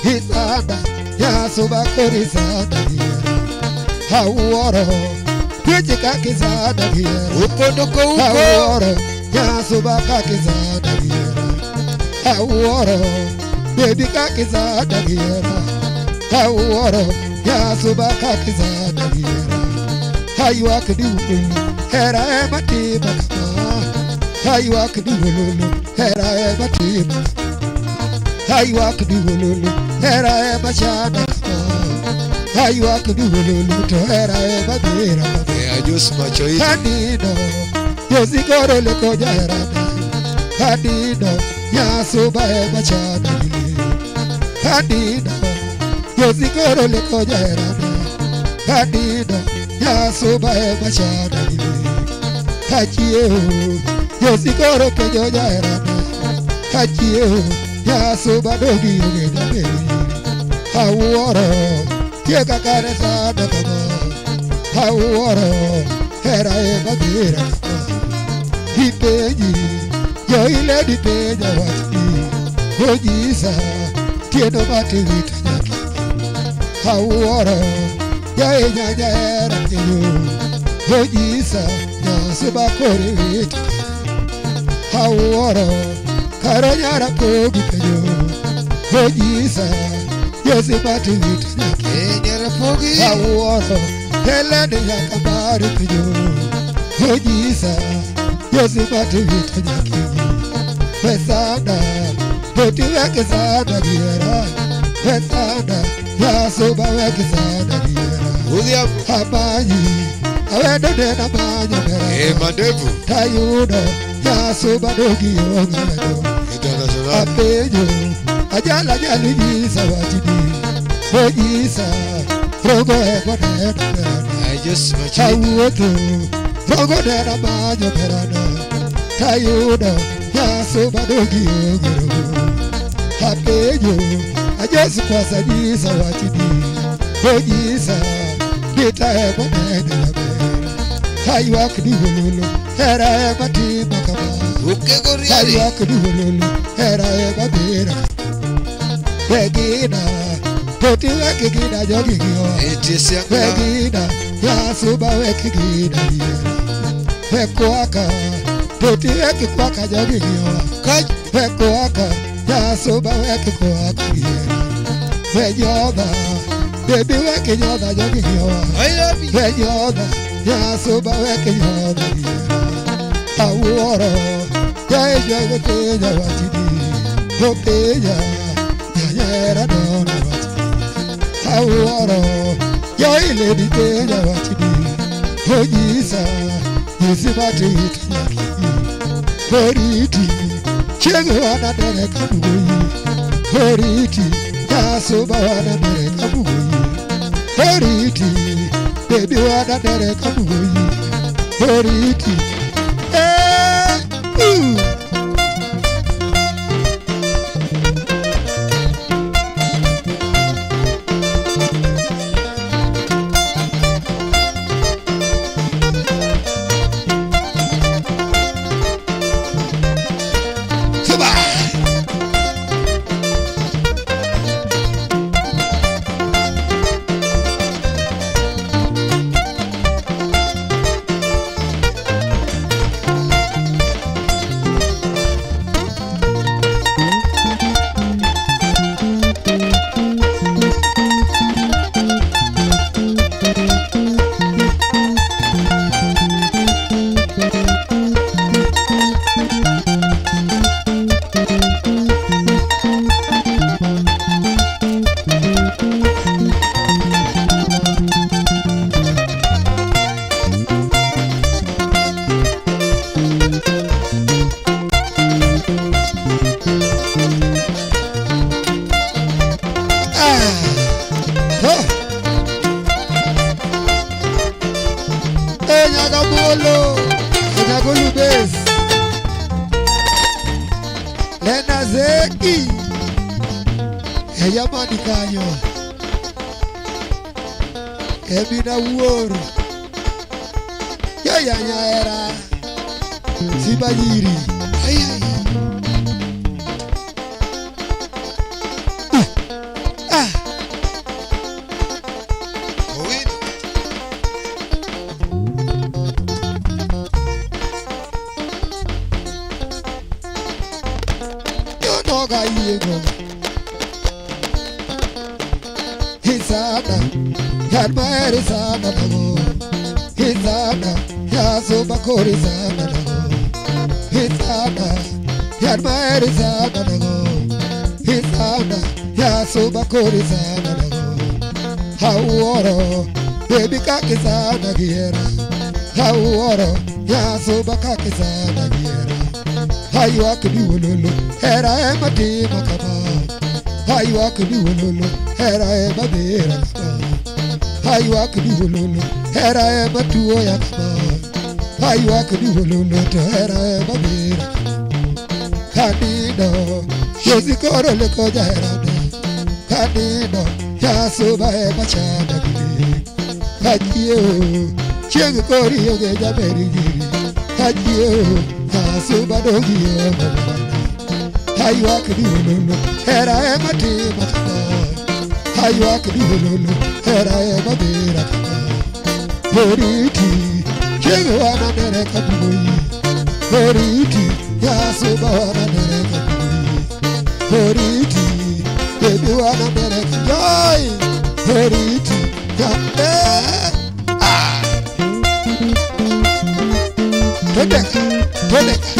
Hisada Nyasuba kori sada giera Hauoro Kweche kaki sada giera Uko Hauoro Nyasuba kaki sada giera Hauoro Baby kaki sada giera Hauoro Nyasuba kaki sada giera Haywa kdiulu Hera ema tima kama Haywa kdiulu Hera ema tima Haywa kdiulu Hera ema shada kama Haywa kdiulu To hera ema bira Ajus macho hii Hadido Yozigoro leko jaherane Hadido Nyasuba ema chada gili Hadido Yozigoro leko jaherane Hadido Nyasuba ema chada gili Hachieo Yozigoro kejo jaherane Hachieo Nyasuba dogi yoge jabeli Hauoro Tieka kare sada kama Hauoro Hera ema bira kama Dipeji Yo ile dipeja wati Hojisa Tieno mati vita nyaki Hauoro Ya enyanya era teyo Hojisa Nyasuba kore vita Hauoro Karo nyara kogi peyo Hojisa Yosi mati vita nyaki Nyara pogi Hauoro Helene yaka bari peyo Hojisa Yosi mati vita nyaki Wesada Doti weke sada giera Wesada Nyasuba weke sada giera Udhiam Habanyi Awede dena banyo mera Madevu Tayudo Nyasuba dogi yongalego International Apejo Ajala jali jisa watidi Hojisa Rogo ego dena merana Ajus macho hii Hauoto Rogo dena banyo merana Tayudo Nyasuba dogi yongalego Apejo Ajesu kwa sajisa watidi Hojisa Nita ego dena merana Haywa kdiwololo Hera ema tima kama Uke goriari Haywa kdiwololo Hera ema bira Wegina Toti weke gina jogi gio Etisi yanga Wegina Nyasuba weke gina yera Wekwaka Toti weke kwaka jogi gio Kaj Wekwaka Nyasuba weke kwaka yera Wenyodha Baby weke nyodha jogi gio I love you Wenyodha Nyasuba weke nyodha yera Hauoro Ya ejo teja watidi Yoteja Nyanyera dona watidi Hauoro Ya ile di teja watidi Hojisa Yesimati itanyaki Horiti Chege wana dere kabugoyi Horiti Nyasuba wana dere kabugoyi Horiti Baby wana dere kabugoyi Horiti Suba Nyagabolo, Nyagolu base. Lena Zeki, Yamani kanyo Ebina uoro Ya era Sibajiri Ay ay Yonoga yego Hisana Yadmaeri sana nago Hisana Yazuba kori sana nago Hisana Yadmaeri sana nago Hisana Yazuba kori sana nago Hauoro Baby kaki sana giera Hauoro Yazuba kaki sana giera Hayu akili wololo Era ema tima kama Hayu akili wololo Era ema bera kama Hayu akili wololo Era ema tuo ya kama Hayu akili wololo Era ema bera Kanino Yozi koro leko jaherane Kanino Yasuba ema chana gili Hajiyo Chengi kori yoge jameri gili Hajiyo Yasuba dogi ema Hayu akili wololo Era ema tima kama Hayu akili wololo Era ema bera kama Horiti Chengi wana nere kabuyi Horiti Yasuba wana nere kabuyi Horiti Baby wana nere kabuyi Horiti Todeka Todeka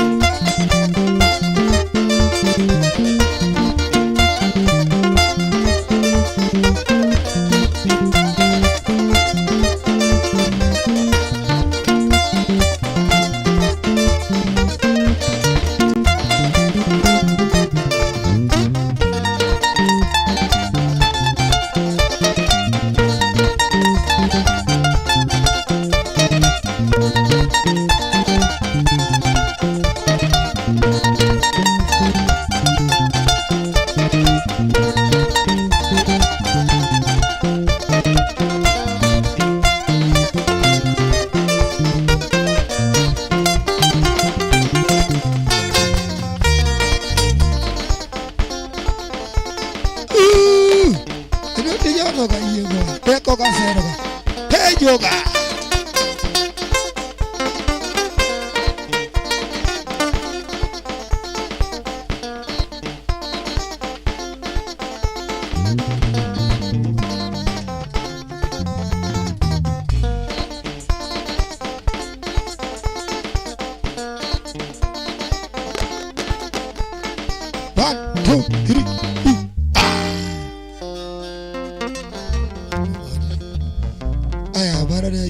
Yoga. One, two, three.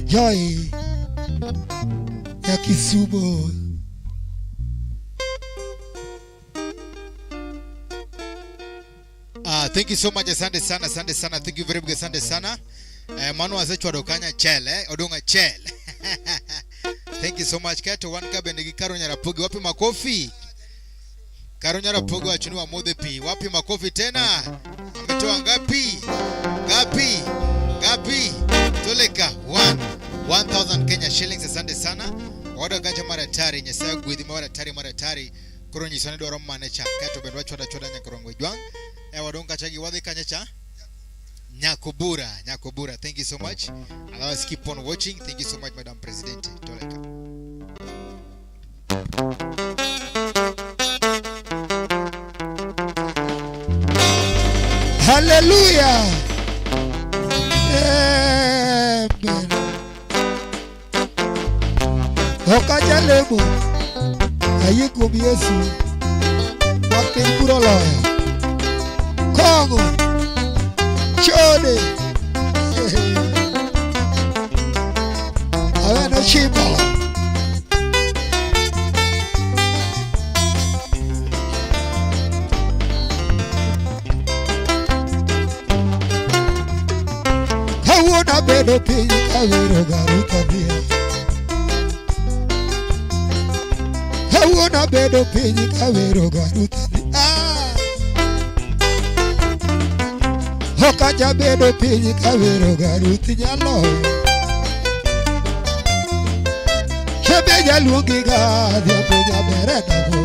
Joy ya Kisumu. Thank you so much. Asante sana, asante sana. Thank you very much. Asante sana. Manu azechu adokanya chele, odonga chele. Thank you so much. Kato one kabe ndigi Karo Nyarapogi. Wapi makofi? Karo Nyarapogi wachunua Modepi. Wapi makofi tena? Ametoa ngapi? Ngapi? Ngapi? Toleka 1,000 Kenya shillings. Asante sana. Wada gacha maratari nyesaya gwidi maratari kuronyi sana doro manecha kato bedwa choda nyakorongo jwang wadonga chagi wadhi kanyacha Nyakubura. Thank you so much. Allow us keep on watching. Thank you so much, Madam President. Toleka. Hallelujah. Amen. Okajalemo ayiko Yesu wapi kuroloya Kongo chode awena chimbo hawona bedo pinyi kawero garuka bia hawona bedo pinyi kawero garuka bia Okaja bedo piny kawero garuthi nyaloyo Chebe jaluongi ga dhiambo nyabere nago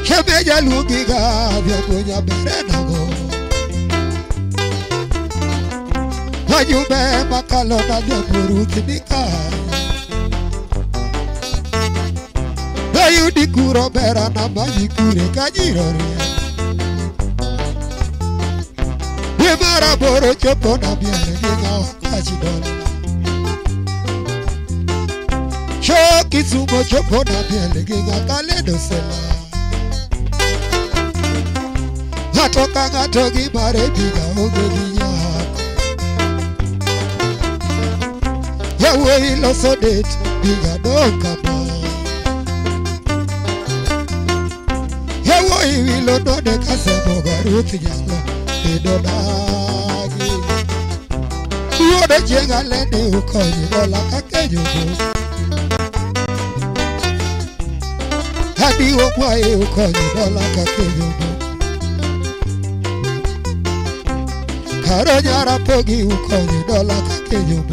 Chebe jaluongi ga dhiambo nyabere nago Wajumbe makalo na dhiambo ruthi nikaya Dayudi kuro bera na manyi kure kajirore Mara boro chopo na biere ginga wakachi dola Shoki sumo chopo na biere ginga kaledo sela Hatoka ngato gimare biga ogeli yako Yawe ilo sodet biga donka ba Yawe ilo node kasemo garuthi nyalo Edonagi Uodo jenga lende ukonyi dola kakejo Hadi wokwae ukonyi dola kakejo Karo nyara pogi ukonyi dola kakejo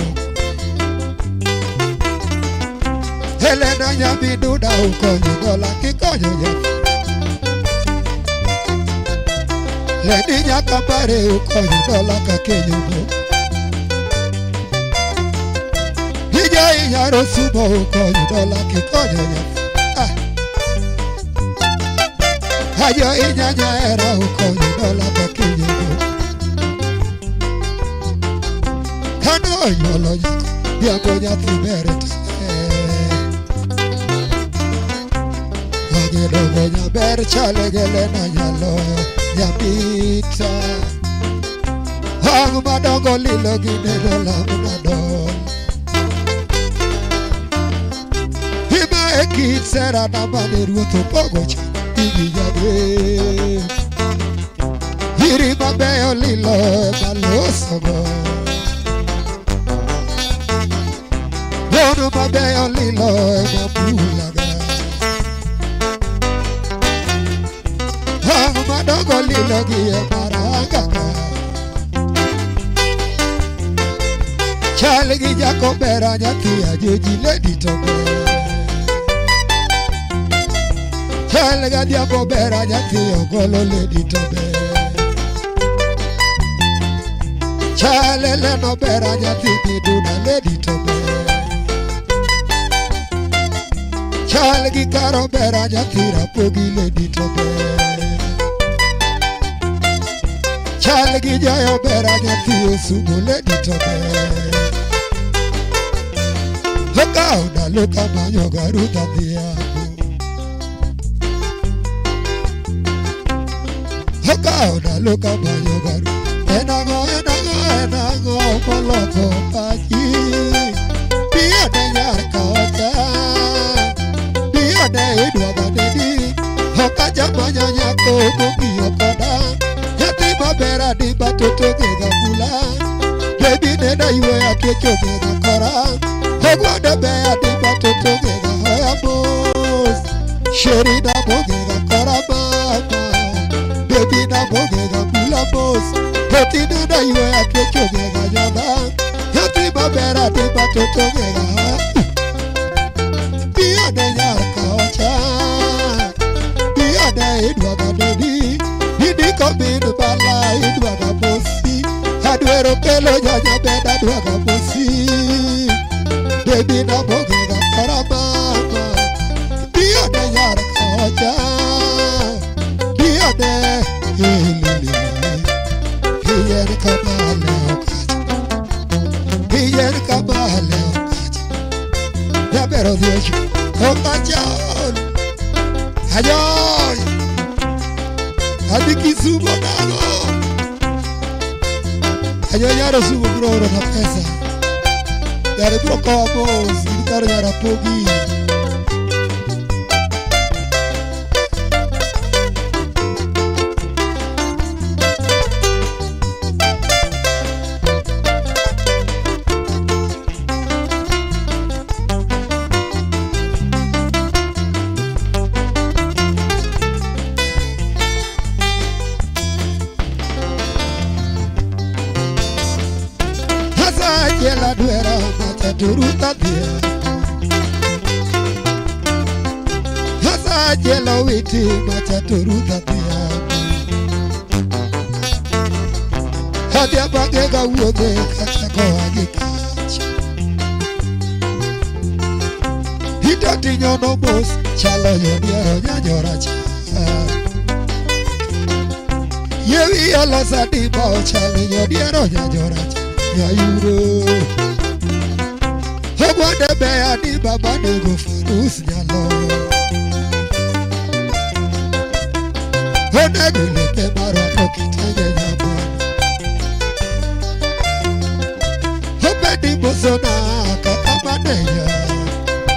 Helena nyami duda ukonyi dola kikonyo ya Leni nyaka pare ukonyi dola kakejo Hija inyaro sumo ukonyi dola kikonyo ya Hajo inyanya era ukonyi dola kakejo Kano yolo yako Yako nyathi bere Wagidogo nyaber chale gelena nyaloyo Yamita Hang madongo lilo ginero lamunadol Hima ekit sera na mane ruotho pogocha Igi yade Hiri mabeyo lilo malosogo Bono mabeyo lilo mabulaga Madongo lilo gie marangaka Chale gi jako bera nyathi ajoji ledi tobe Chale ga diambo bera nyathi ogolo ledi tobe Chale leno bera nyathi miduna ledi tobe Chale gi karo bera nyathi rapogi ledi tobe Chal gi jayo bera nyathi osumo ledi tobe Loka una loka manyo garuda dhiambo Loka una loka manyo garuda Enago moloko pachi Biyo ne nyar kaota Biyo ne idwa badedi Hoka jamanya nyako mugiyo koda Bera di batoto gega pula Baby nena iwe atwecho gega kora Hogwada bea di batoto gega hoya boss Sheri na bo gega kora mama Baby na bo gega pula boss Hoti nena iwe atwecho gega jaba Yati bera di batoto gega Biya ne nyar kaocha Biya ne idwa gadodi Hidi kominu bala idwaga bosi Adwero kelo nyanya beda dwaga bosi Baby na bogega karamama Dio de yar kaocha Dio de hilili Hiyer kabale okacha Hiyer kabale okacha Ya pero Dios okacha Ayoy Adiki sumo nago Ayo yaro sumo bro na pesa Yare bro kwa boss Nikaro yara pogi machaturuta dhia Hasa jelo witi machaturuta dhia Hadia bagega uode kachako agikach Hidoti nyono mos chalo yoniero nyanyoracha Yewi ala sadi bao chalo yoniero nyanyoracha Yayuro Hogwande beya ni baba nego farus nyalo Honegule pe maro kitanye nyamon Hobedi bosona kakamaneya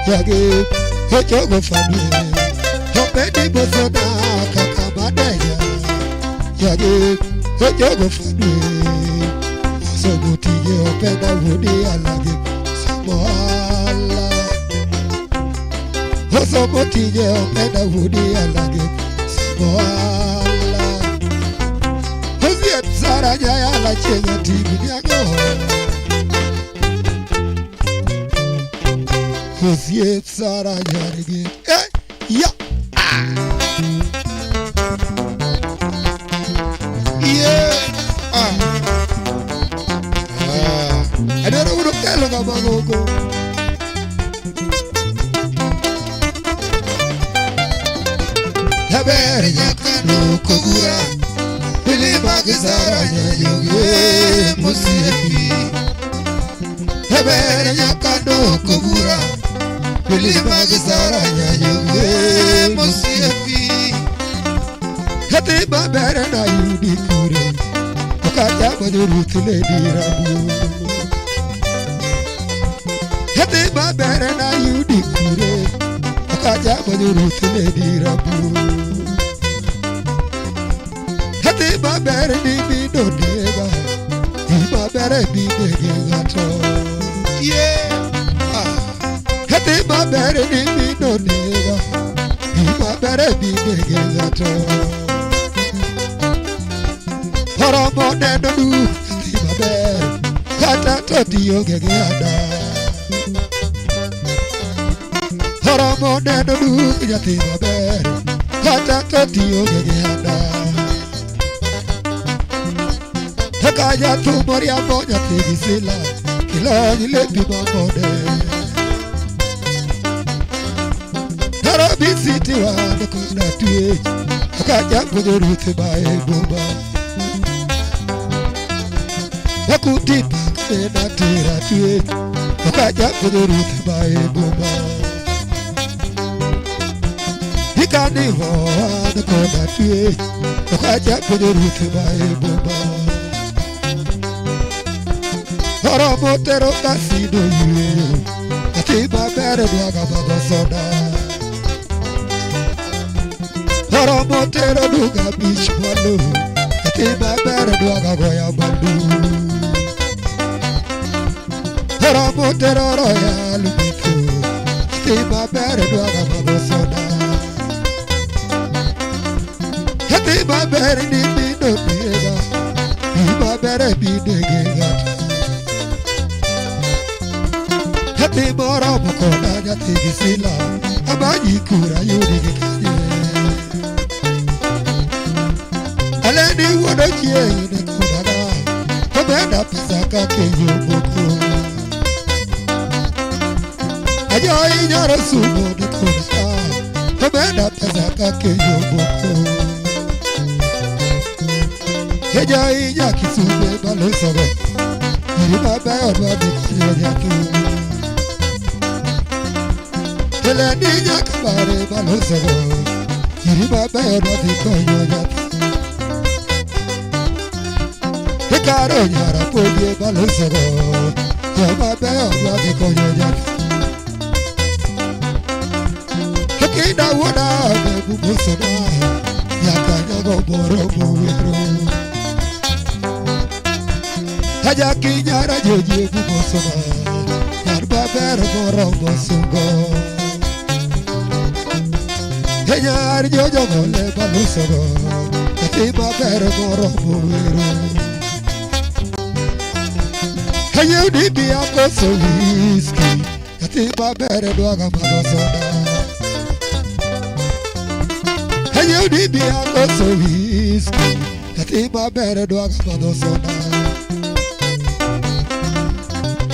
Yage hojogo fanwe Hobedi bosona kakamaneya Yage hojogo fanwe Sogotiye openda wudi alage Samoala Sogotiye openda wudi alage Samoala Hoziet saranya ya la chenga tibi nyago Hoziet saranya rege ya Adoro uno kelo gabagogo Habere nyakano kogura Bili magizara nyayoge musiepi Habere nyakano kogura Bili magizara nyayoge musiepi Hati babere na yudi kure Okata badurutule dirabu Hati babere na yudi kure Okata badurutule dirabu Hati babere ni bido dega Hi babere bidege gato Hati babere ni bido dega Hi babere bidege gato Horomo neno du Hati babere Kata toti yoge geada Horomo neno du Hati babere Kata toti yoge geada Takaya tu moria moja tegisila Kila nile bima mode Harabi siti wa nakuna tuwe Takaya kuduruthi bae boba Nakutipa kena tira tuwe Takaya kuduruthi bae boba Hikani hoa nakuna tuwe Takaya kuduruthi bae boba Horomo tero kasido yuyo Katiba bere dwaga baba soda Horomo tero duga bish walo Katiba bere dwaga goya bandu Horomo tero royal biko Katiba bere dwaga baba soda Katiba bere ni bido nega Katiba bere bidege gata Hati moro mokona nyati gisila Abaji kura yudi gikanye Aleni wado kie yune kudaga Komenda pesa kake yomoko Ajo inyaro sumo ni kudaga Komenda pesa kake yomoko Heja inya kisume balosogo Yirima bayo dwadi kanyo nyatu Ele niña kabare balosogo Yirima bayo dwadi kanyo nyatu Hekaro nyara podie balosogo Yama bayo dwadi kanyo nyatu Hekina wana mebu musona Yaka nyago boro mwero Haja kinyara joje bubosoma Yarba ber boro bosungo Henyar jojo gole balusogo Katiba ber boro mwero Hayo ni bia koso whisky Katiba bere dwaga madosoda Hayo ni bia koso whisky Katiba bere dwaga madosoda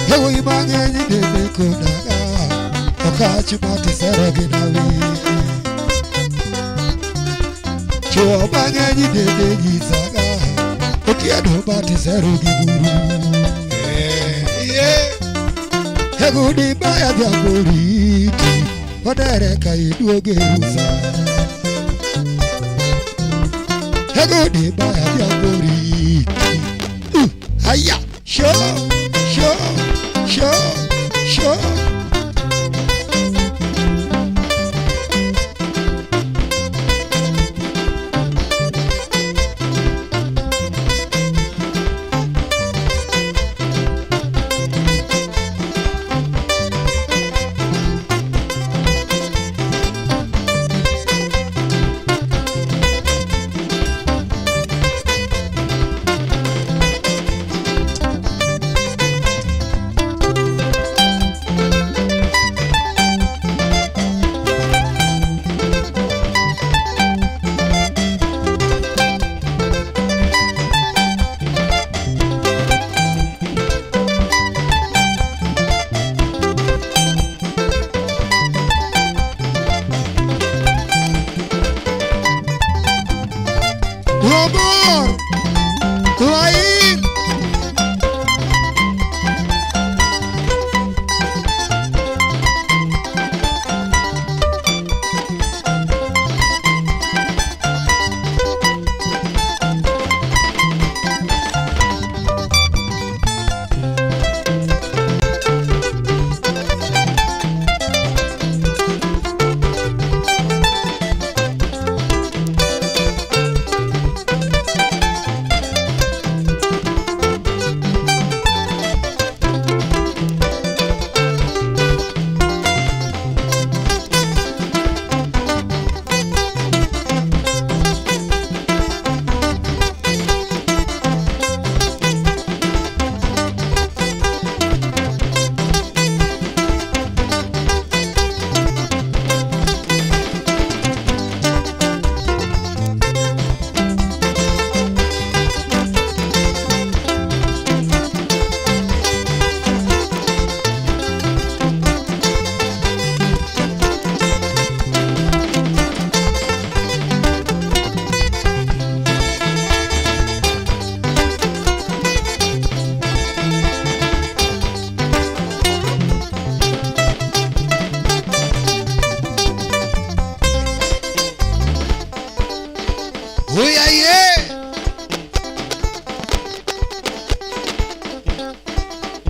Hewo imange nyinde kunaga Okachi mati sero ginawi Chua mange nyinde gizaga Okiado mati sero giburu Hegudi baya vya boriti Wadereka iduo geruza Hegudi baya vya boriti Haya Show Amor, Lain.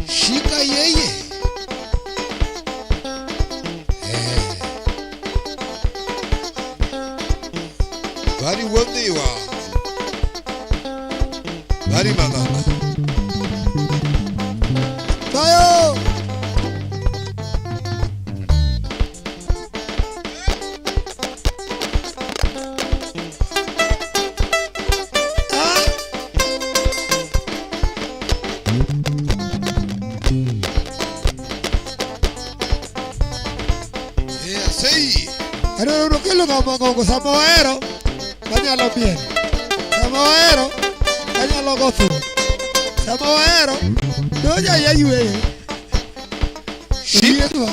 Shika yeye. Bari wondiwa. Bari magana. Bayo. Pero no quiero que Samoero, bañalo bien. Samoero, bañalo gozo. Samoero, no ya yue. Sí, tú.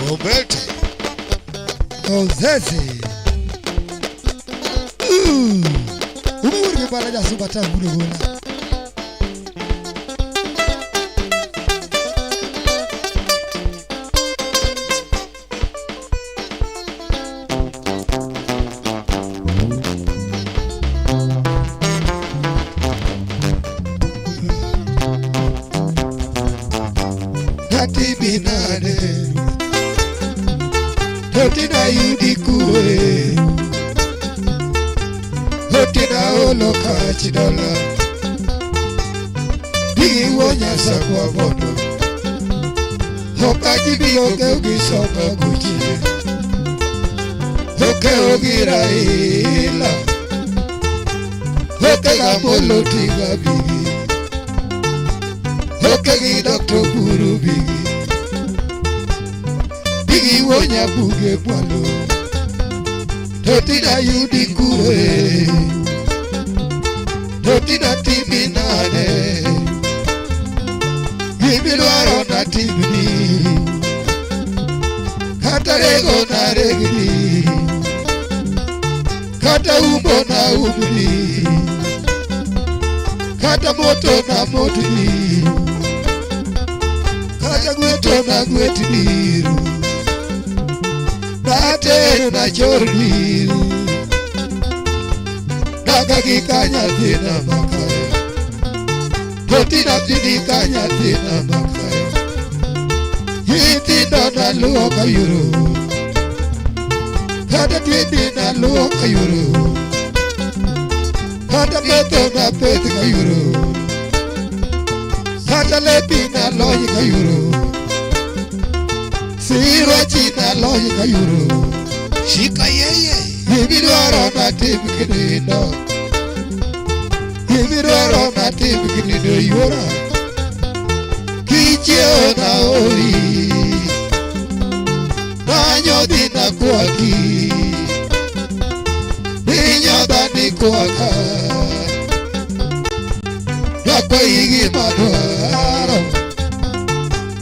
Roberto. Ozesi. Umuri para ya subata gurugula. Binade Hotina yudikue Hotina oloka chidola Bigi wonya sakwa bono Hoka jibi oke ugisoka kuchile Hoke ogira ila Hoke gamolo tiga bigi Toke gi Dr. Buru Bigi Bigi wonya buge pwalo Totina yudi kure Totina timi nane Gimilwaro na timni Kata rego na regni Kata umbo na umni Kata moto na motni Kata gweto na gwetni Natero na chorni Naga kikanya tina makaya Totina tini kanya tina makaya Yitinda na luo kayuro Kata tini na luo kayuro Kata beto na peti kayuro Kata lepi na loyi kayuro Siro china loyi kayuro Shika yeye. Ibidwaro na timu kinindo Ibidwaro na timu kinindo yura Kicheo na ori Nanyo na kuaki Ninyoda ni kuaka Nakwa igi madwaro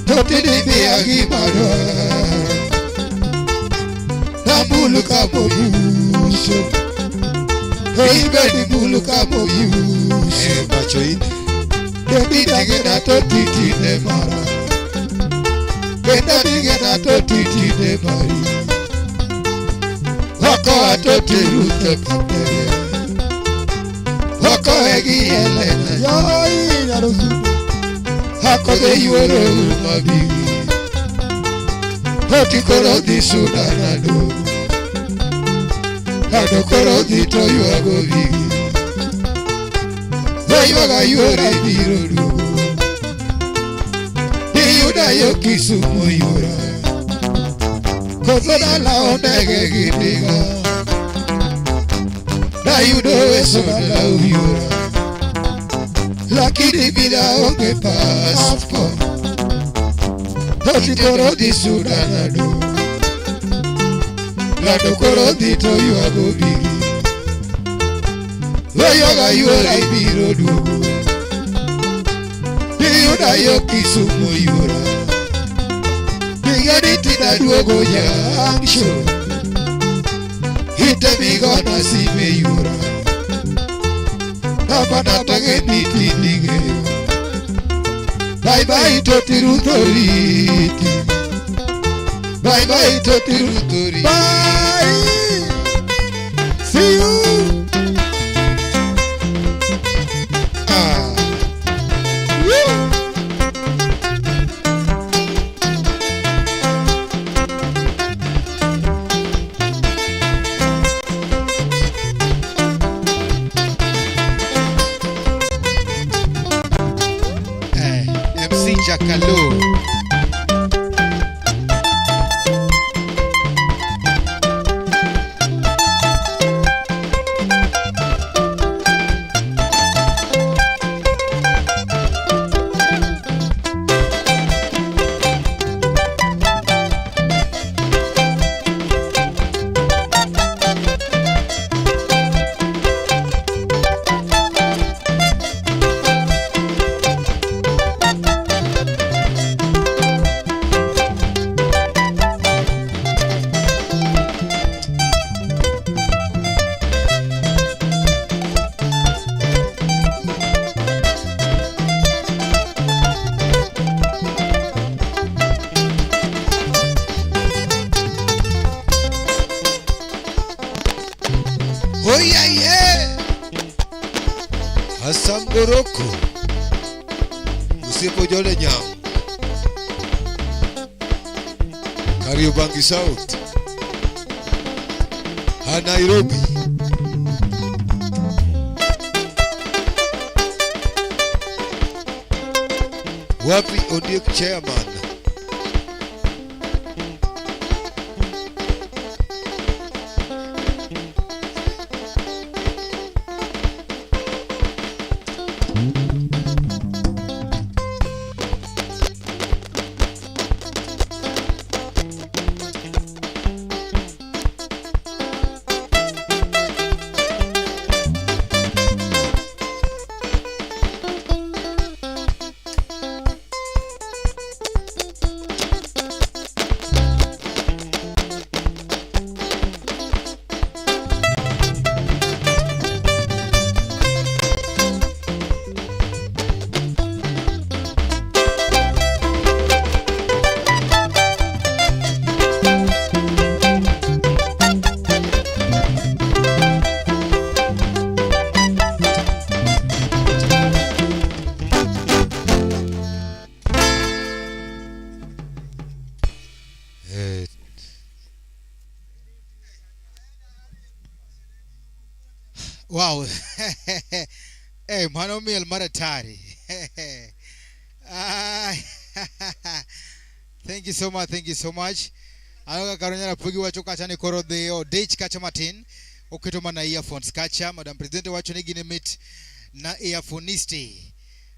Totini biagi madwaro Namulu kamo yusho Ibedi mulu kamo yusho Macho ine. Debi dagena to titi ne mara Benda bigena to titi ne mari Wako ato tirute katere Wako egi elena Yoi narosuno Hako de yuoro umabigi Hoti koro di sudanado Kado koro di to yuago bigi Yuaga yuore biro dugo Yuda yo kisumo yura Kozoda la onege gidiga Da yudo esoda la yura Lakini bila onge passport Hoti koro di sudanado Lado koro di to yuago bigi Yoga yuore biro dugo Yuda yo kisumo yura Bigani tina duogo yangsho Hita bigona sime yura Napana tage niti nigeyo Bye bye totiru toriti Bye bye totiru toriti Bye See you MC Jacalo. Oya ye. Hassan Boroko. Usipo jole nyam. Kariobangi South. Ha Nairobi. Wapi Ondiek chairman. Wow. Hey, mano miel maratari. Ah, thank you so much, thank you so much. Aloga karonyara pugi wacho kacha ni koro dhio dich kacha matin. Oketo mana earphones kacha. Madam President wacho ni gine mit na earphoniste.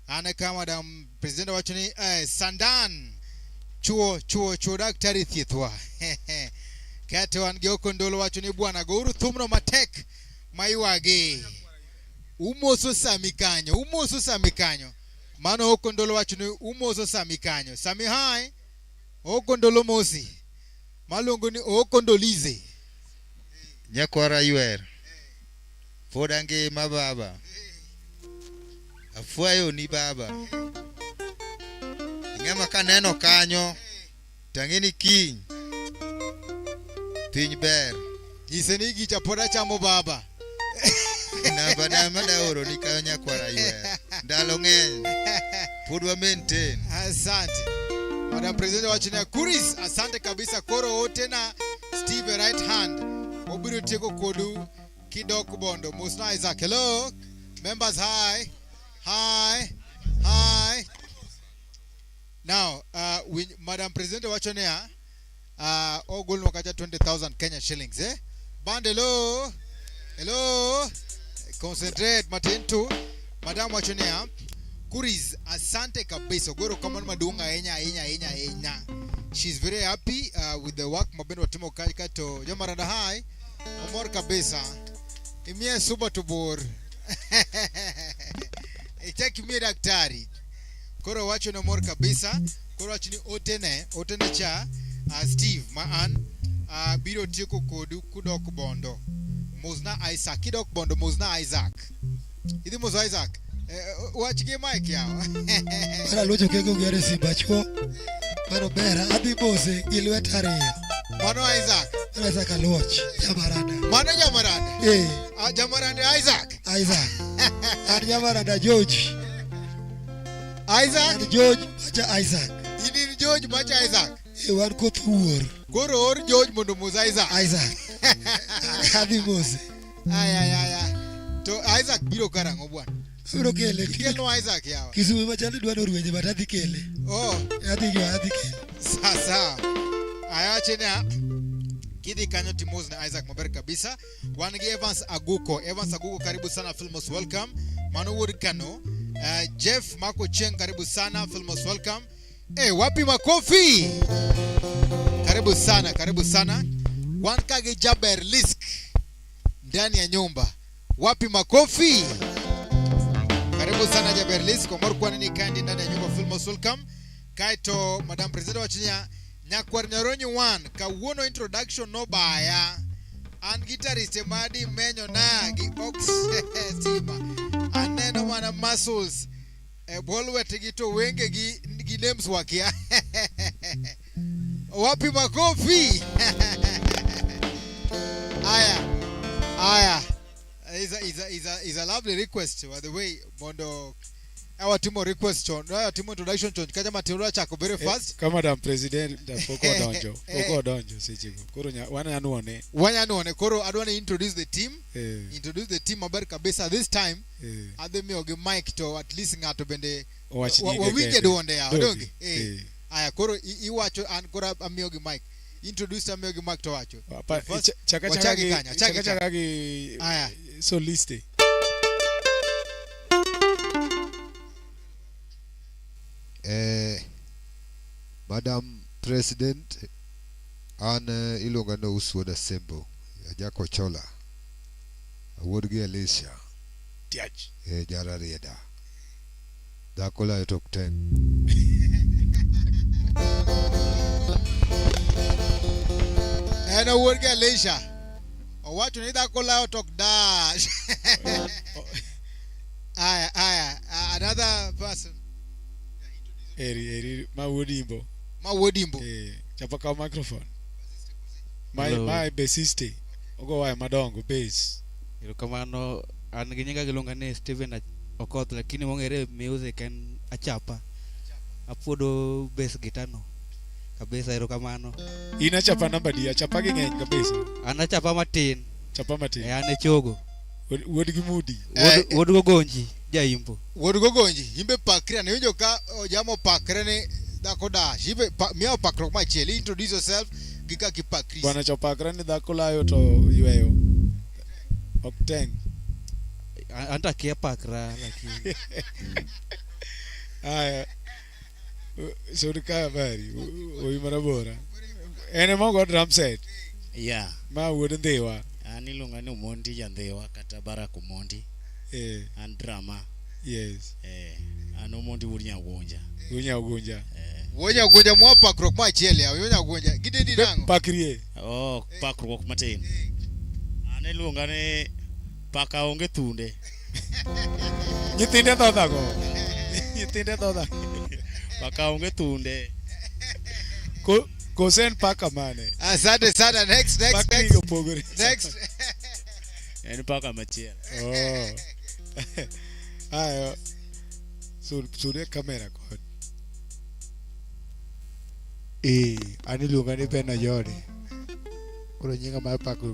Anaka Madam President wacho ni Sandan. Chuo daktari thiethwa. Kato an geokondolo wacho ni bwana gouru thumno matek maiwage. Umoso samikanyo. Mano okondolo wacho ni umoso samikanyo. Sami hai. Okondolo mosi. Malongo ni okondolize. Nyakwara ywer. Fodange mababa. Afuayo ni baba. Ngama kaneno kanyo. Tangeni king. Piny ber. Iseni gicha poda chamo baba. Na badama da oro ni kayo nyakwara ywer. Ndalo ng'eny. Pudwa maintain. Asante. Madam President wachina Kuris, asante kabisa koro ote na Steve right hand. Obiro tieko kodu Kidok Bondo. Musna Isaac. Hello. Members, hi. Now, Madam President wachonea ogul wakaja 20,000 Kenya shillings, eh? Band, hello. Concentrate matentu. Madam wachonea Kuris, asante kabisa. Goro kaman madunga enya. She's very happy with the work mabendo watimo kaka to Jamaranda hai. Amor kabisa. Imie suba tubor. Itaki mi daktari. Koro wacho na amor kabisa. Koro wacho ni otene cha Steve maan biro tiko kodu Kidok Bondo. Muzna Isaac Kidok Bondo Muzna Isaac. Idi Muzna Isaac. Watch game mic yao. Para lojo kego gare si bachko. Para bera adi bose ilwet ariyo. Mano Isaac. Isaac aloch Jamaranda. Mano Jamaranda. Jamaranda Isaac. Ad Jamaranda George. Isaac. Ad George bacha Isaac. Ini George bacha Isaac. Wan kothur. Koro or George mondo muza Isaac. Adi bose. Ay. To Isaac biro karango bwana. Biro kele. Kelo Isaac yao. Kisume machali dwano ruwenje batadhi kele. Oh. Adhi kele. Sasa. Aya chena. Kidi kanyo Timoz na Isaac maber kabisa. Wangi Evans Aguko karibu sana Filmos welcome. Manu Wood Kano. Jeff Mako Cheng karibu sana Filmos welcome. Wapi makofi? Karibu sana. Wankage Jaber Lisk ndani ya nyumba. Wapi makofi? Karibu sana Jaber Lisk komor kwa nini kandi ndani ya nyumba Filmos welcome. Kaito Madam President wachinya Nyakwar Nyaronyi 1 kawuono introduction no baya. An guitarist madi menyo na gi ox stima. Aneno mana muscles. Bolwet gi to wenge gi names wakia. Wapi makofi? Aya. Is a lovely request by the way Mondo our timo request chon our timo introduction chon kaja matiro chako very fast kama Madam President poko donjo sechiko koro wanya koro adwane introduce the team maber kabisa this time ademi oge mic to at least ngato bende wawinge duonde yao donge aya koro iwacho an koro amioge mic introduce amioge mic to wacho chaka aya soliste Madam President an iluonga no Uswoda Sembo Jako Chola Awuod gi Alicia Tiach Jara Rieda Dakola e top 10 Awuod gi Alicia Owacho ni dakola tok dash aya another person Eri Mawodimbo. Chapa ka microphone. My bassiste. Ogo wa madongo bass. Kamano an ginyinga gilonga ne Steven Okoth lakini mongere music and achapa. Apodo bass guitar no. Kabisa kamano. Ina chapa namba dia chapa ngeny kabisa. Ana chapa matin. Chapa matin. Ane chogo. Wuod gi Mudi. Wuod Gogonji jaimbo. Wuod Gogonji imbe pakre ne winjo ka ojamo pakre ne dhako dash imbe miao pakruok machielo. Introduce yourself gi kaka ipakri. Bwana chopakre ni dhako layo to yweyo. Ok teng. Anta kia pakra lakini. Aya. Surika habari. Oi marabora. Ene mogo drum set. Yeah. Ma wuod Ndhiwa. An iluonga ni Omondi Jandhiwa kata Barak Omondi. An drama. Yes. An Omondi wuod Nyawonja. Wuod Nyawonja. Wuod Nyawonja mwa pakruok machielo. Wuod Nyawonja gidedi nango. Pakrie. Pakruok matin. An iluonga ni Paka onge thunde. Nyithinde dhodhago. Nyithinde dhodhago. Paka onge thunde. Kosen paka mane. Asante sana. Next. Next. En paka machielo. Ayo. Sude kamera kod. Ani luonga ni Ben Ojode. Koro nyinga mar pako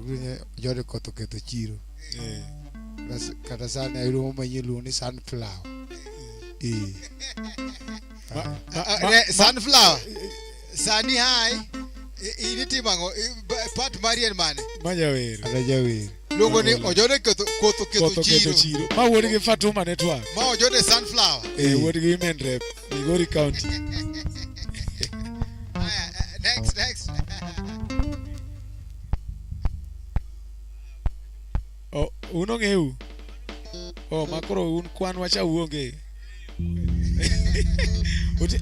Ojode koth oketho chiro. Kata sani ayudo manyien luongo ni Sunflower. Sunflower. Sani hai. Ini timango pat Marian mane. Majawer. Ada jawer. Luongo ni Ojode koth oketho chiro. Ma wuod gi Fatuma Network. Ma Ojode Sunflower. Wuod gi Women Rep. Migori County. Next. Uno ngeu. Makoro un kwan wacha uonge.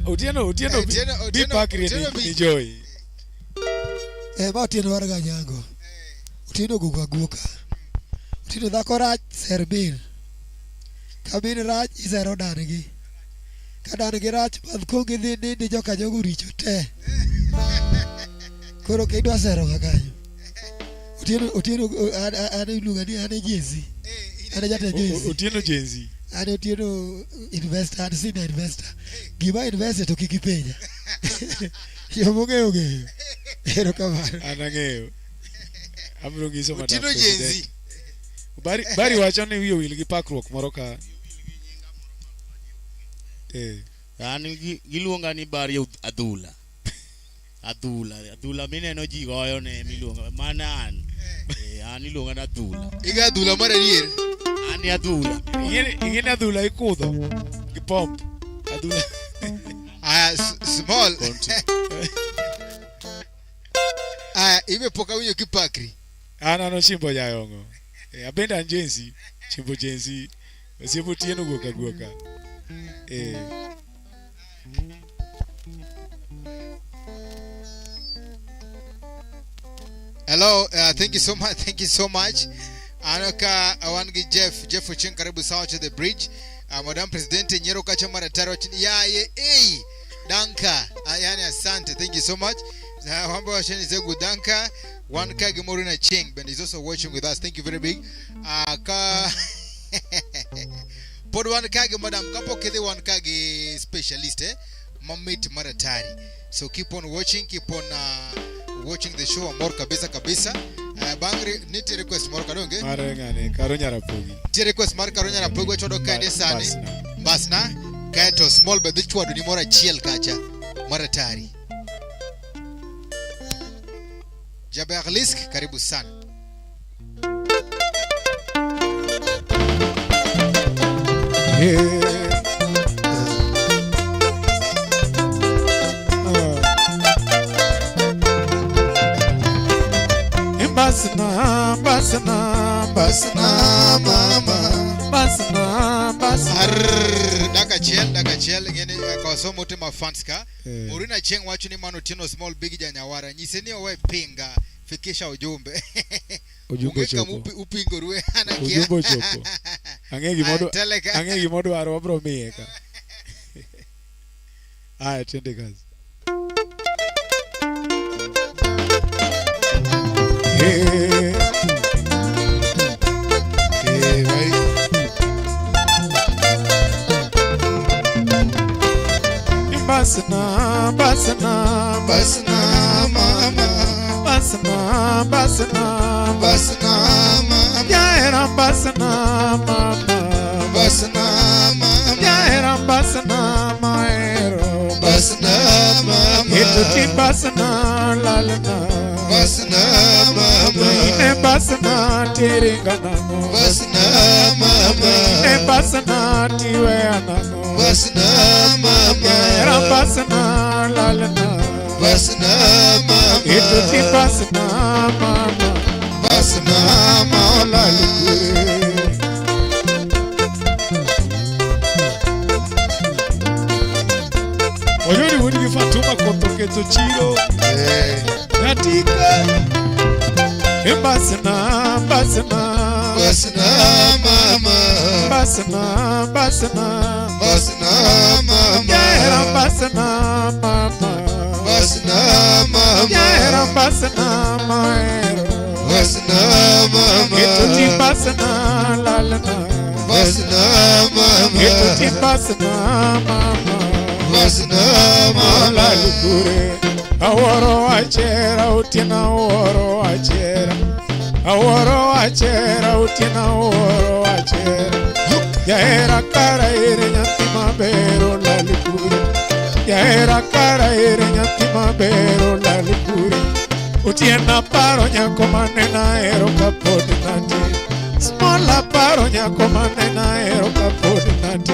Otieno bi pakri ni joy. Ma Otieno war Ganyango. Otieno guga. Otieno dhako rach Serbil. Kabin rach izero dangi. Ka dangi rach madh kongi dhi nindi joka jogo richo te. Koro kidwa sero kanyo. Otieno ane iluonga ni ane Jezi. Ane jate Jezi. Otieno Jezi. Ane Otieno investor, ane sina investor. Gima investe to kiki penja. Yomo ng'eyo. Ero kamano. Anang'eyo. Abiro nyiso madam. Otieno Jezi. Bari wacho ni wiyo wil gi pakruok moro ka. An giluonga ni Bari Adhula. Adhula mineno ji goyo ne miluonga mana an. An iluonga na Adhula. Iga Adhula mar adier. An Adhula. Ingine Adhula ikudho gi pomp. Adhula. Small. Ibe poka winyo kipakri. Ano chimbo jayongo. Abende an Jensi. Chimbo Jensi. Osiepo Otieno guoka. Hello, thank you so much. Anoka awangi Jeff Ocheng karibu sawa to the bridge. Madam President Nyero Kacha Marataro chini yaye danka yani asante, thank you so much. Wamba washeni zegu danka. One Kagi Morina Cheng Ben is also watching with us, thank you very big. Pod One Kagi Madam Kapo Kede One Kagi specialist Mamit Maratari. So keep on watching, keep on watching the show more kabisa. Bangri niti request more kadonge. Mare ngane Karonya Rapogi. Ti request mar Karonya Rapogi chodo kande sani. Basna kaito small but this word ni mora chiel kacha Maratari. Jaber Lisk karibu sana. Basna mama. Daga chiel ngene kwa so motima fans ka. Morina Cheng wacho ni mano Otieno small big janyawara. Nyiseni owe pinga fikisha ujumbe. Ujumbe chopo. Upingo ruwe anakia. Ujumbe chopo. Angegi modo aro bro mieka. Aya twende kazi. basna basna basna mama basna basna basna mama ya era basna mama basna mama ya era basna maero basna mama etuti basna lalna basna mama e basna teringana basna mama e basna tiwe anano basna mama era basna lalna basna mama etuti basna mama basna mama lalukure oyoni woni gi Fatuma kotoketo chiro natika e basna basna basna mama basna basna basna mama ya era basna mama basna mama ya era basna maero basna mama etuti basna lalna basna mama etuti basna mama basna mama lalukure aworo achera utina aworo achera aworo achera utina aworo achera ya era cara ere nyanti mabero lalukure ya era cara ere nyanti mabero lalukure utiena paro nyako manena ero kapod nati smola paro nyako manena ero kapod nati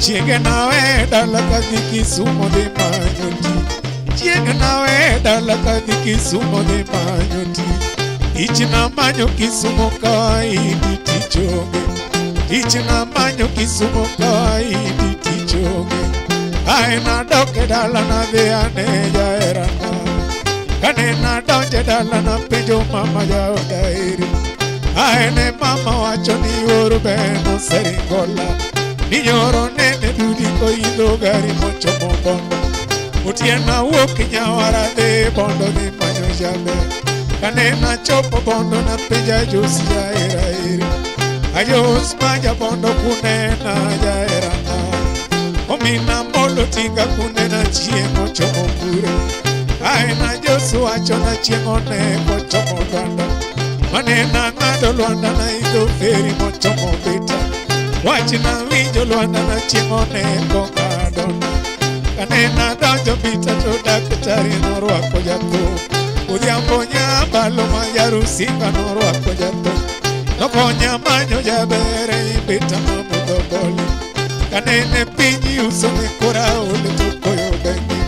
chiege nawe dala kadhi Kisumo de manyoti chiege nawe dala kadhi Kisumo de manyoti ichina manyo Kisumo kaidi tichonge ichina manyo Kisumo kaidi tichonge aina doke dala na de aneja erana kanena donje dala na penjo mama ya odairi aene mama wacho ni urubeno seringola ninyoro nene dudi ko ido gari mocho mobondo utiena woki nyawara de bondo ni manyo jabe kanena chopo bondo na penja jusi ya era iri ayos maja bondo kunena ya era na omina mbolo tinga kunena chiemo chomo kure aena josu wacho na chiemo ne mocho mobondo manena ngado luanda na ido feri mocho mobita wachina winjo luanda na chiemone kongadona kanena donjo bita to daktari norwako jatho udhiambo nyambalo ma jarusinga norwako jatho nokonya manyo jabere bita mamudho boli kanene pinyi uso ne kora ole to koyo bengi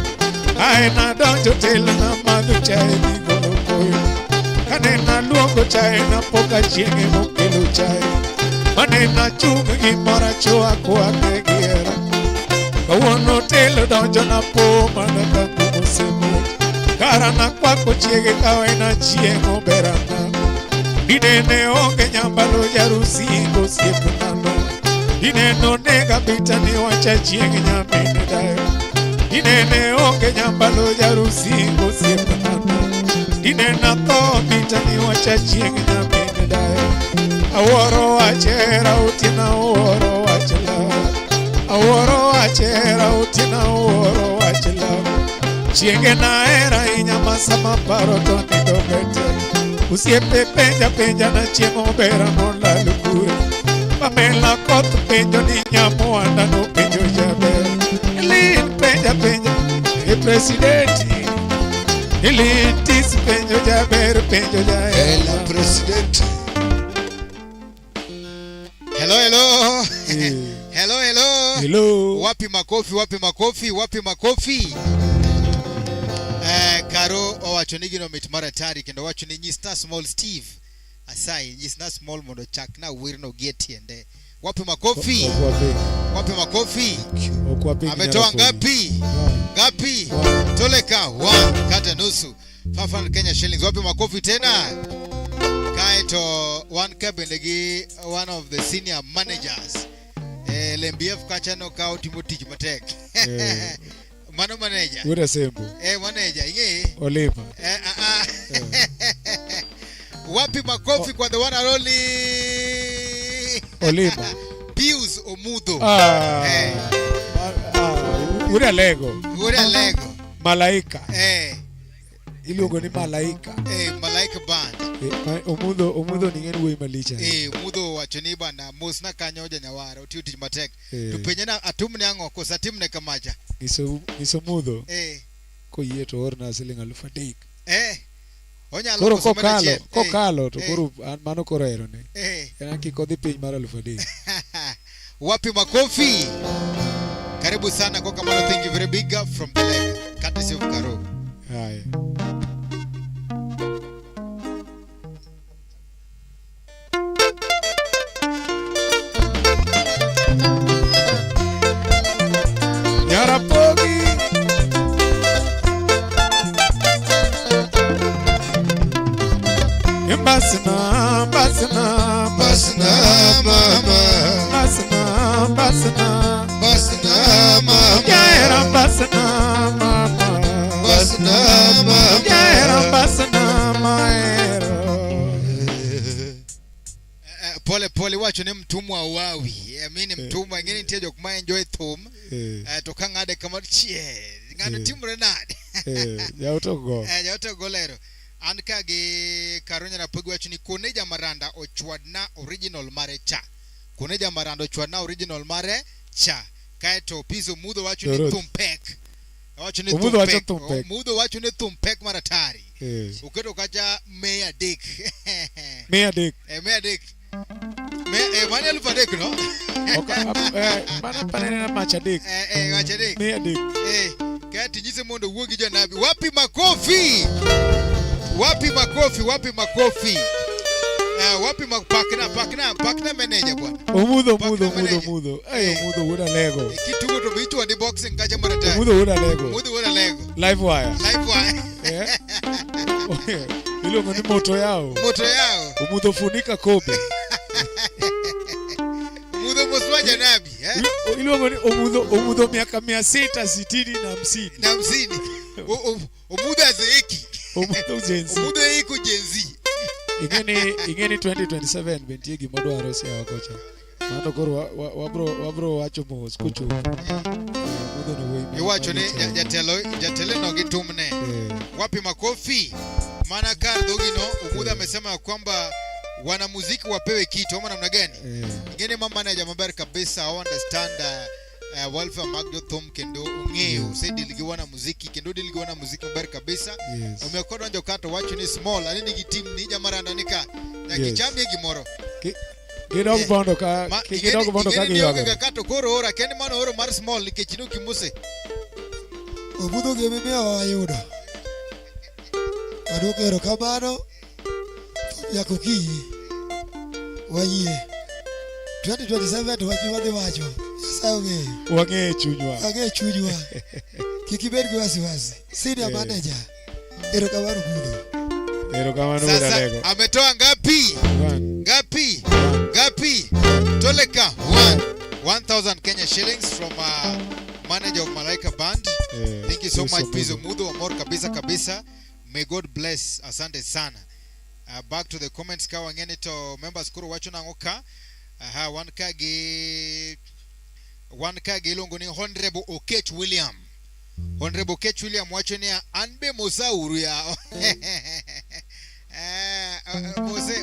aena donjo telo na madho chae digolo koyo kanena luongo chae na poka chienge mokelo chae manena chung' gimora chua kwa kegiera kawuono telo donjo na po mana kangumo semuoch kara na kwako chiege kawena chieng' oberana dinene onge nyambalo jarusingo osiepnano dineno nega bita ni wacha chieng' nyamine dayo dinene onge nyambalo jarusingo osiepnano dinena tho bita ni wacha chieng' nyamine dayo aworo achera utina aworo achela aworo achera utina aworo achela chienge na era inyama sama paro to nido bete usiepe penja penja na chiemo bera mola lukure pamela koth penjo ni nyamo anda no penjo jabe elin penja penja e presidenti elin tis penjo jaber penjo jabe el presidente hello hello hello hello hello wapi makofi wapi makofi wapi makofi karo owacho ni gino mit mara tari kendo wacho ni nyisna small Steve asai nyisna small mondo chak na wirno getiende wapi makofi wapi makofi ametoa ngapi ngapi toleka 1 kata nusu 500 Kenya shillings wapi makofi tena kaito 1 kabendegi one of the senior managers LMBF kachano ka otimo tich matek mano manager ura sembo manager inge olima wapi makofi kwa the one and only olima Pius Omudho Ura lego. Ura lego. Malaika. Iluongo ni malaika. Malaika band. Omudho ning'en wuoyi malicha. Omudho wacho ni bana mosna kanyo janyawara otiyo tich matek. To penyena atumne ang'o kosa timne kamacha. Niso mudho. Koyie to orna siling 3,000. Onyalo kokalo to koro mano koro erone. En kikodhi piny mar 3,000. Wapi makofi. Karibu sana kwa Kamano, thank you very big from the leg. Courtesy of Karo. Haya. Yarapogi. Basna mama. Basna mama. Yaera basna mama. Yaera basna maero. Pole wacho ni mtumwa wawi. Mimi ni mtumwa ngine ntejo kuma enjoy thum. Tokangade kama chie. Ngane timre nade. Yautogo. Yautogo lero. Anka gi Karonya na Pogi wacho ni Koneja Maranda ochwadna original mare cha. Koneja Maranda ochwadna original mare cha. Kaeto Pizo Mudho wacho ni Thumpek. Wacho ni Thumpek. Mudho wacho ni Thumpek maratari. Uketo kacha Meya Dick. Meya Dick. Meya Dick. Mani alufa Dick no? Mana panene macha Dick. Macha Dick. Meya Dick. Kati njise mondo uogi janabi. Wapi makofi? Wapi makofi? Pakna manager bwana. Omudho. Ayo omudho ura lego. Kitugo to bichwa di boxing kaja marata. Omudho ura lego. Live wire. Iluongo ni moto yao. Omudho funika kobe. Omudho moswaja nabi, Iluongo ni omudho miaka 660 Omudho azeeki. Omudho jenzi. Omudho iko jenzi. Ingeni 2027 bentie gimodo arosi ya wakocha. Mano koro wabro wacho mos kucho. Omudho no wei. Iwacho ni jatele no gitumne. Wapi makofi? Maana Kardogino Omudho amesema kwamba wanamuziki wapewe kitu ama namna gani? Ingeni mama na jamambari kabisa I understand welfare magdo thum kendo ungeo say diligiwa na muziki kendo diligiwa na muziki mbari kabisa. Umekodo njo kato wacho ni small ani gi team ni jamaranda nika na kichambi gimoro. Kidogo bondo ka kiyoga kato koro ora keni mano oro mar small nikechinu kimuse. Omudho gememe awayudo. Adokero kamano. Yakuki wayie 2027 wacho sawe chunywa kikibed gi wasiwasi senior manager erokamano sasa ametoa ngapi toleka 1000 Kenya shillings from manager of Malaika Band. Thank you so much Pizo Mudho amor kabisa. May God bless. Asante sana. Back to the comments ka wangeni to members kuru wacho nangoka. One kage ilongo ni Honorable Okech William. Honorable Okech William wacho ni anbe mosauru ya.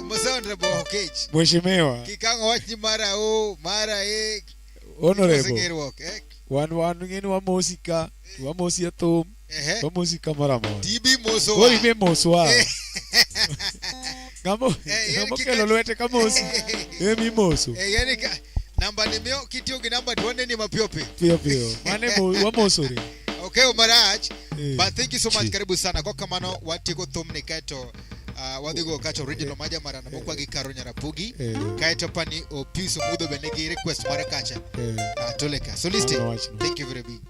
Mosa Honorable Okech. Mheshimiwa. Kikango wachi mara Honorable. Wan ngeni wa musika thum. Wa musika mara moja. TB moso. Oi be moso. Ngamo kelo lwete kamosi. Emi moso. Yani namba ni mio kitiogi namba tuone ni mapiope. Pio. Mane wa mosori. Okay, Omaraj. But thank you so much. Karibu sana kwa Kamano watiko thumni kaito wadigo kacho original maja marana mokwa gi Karonya Rapugi. Kaito pani Piso Mudho benegi request mara kacha. Toleka. So listen. Thank you very much.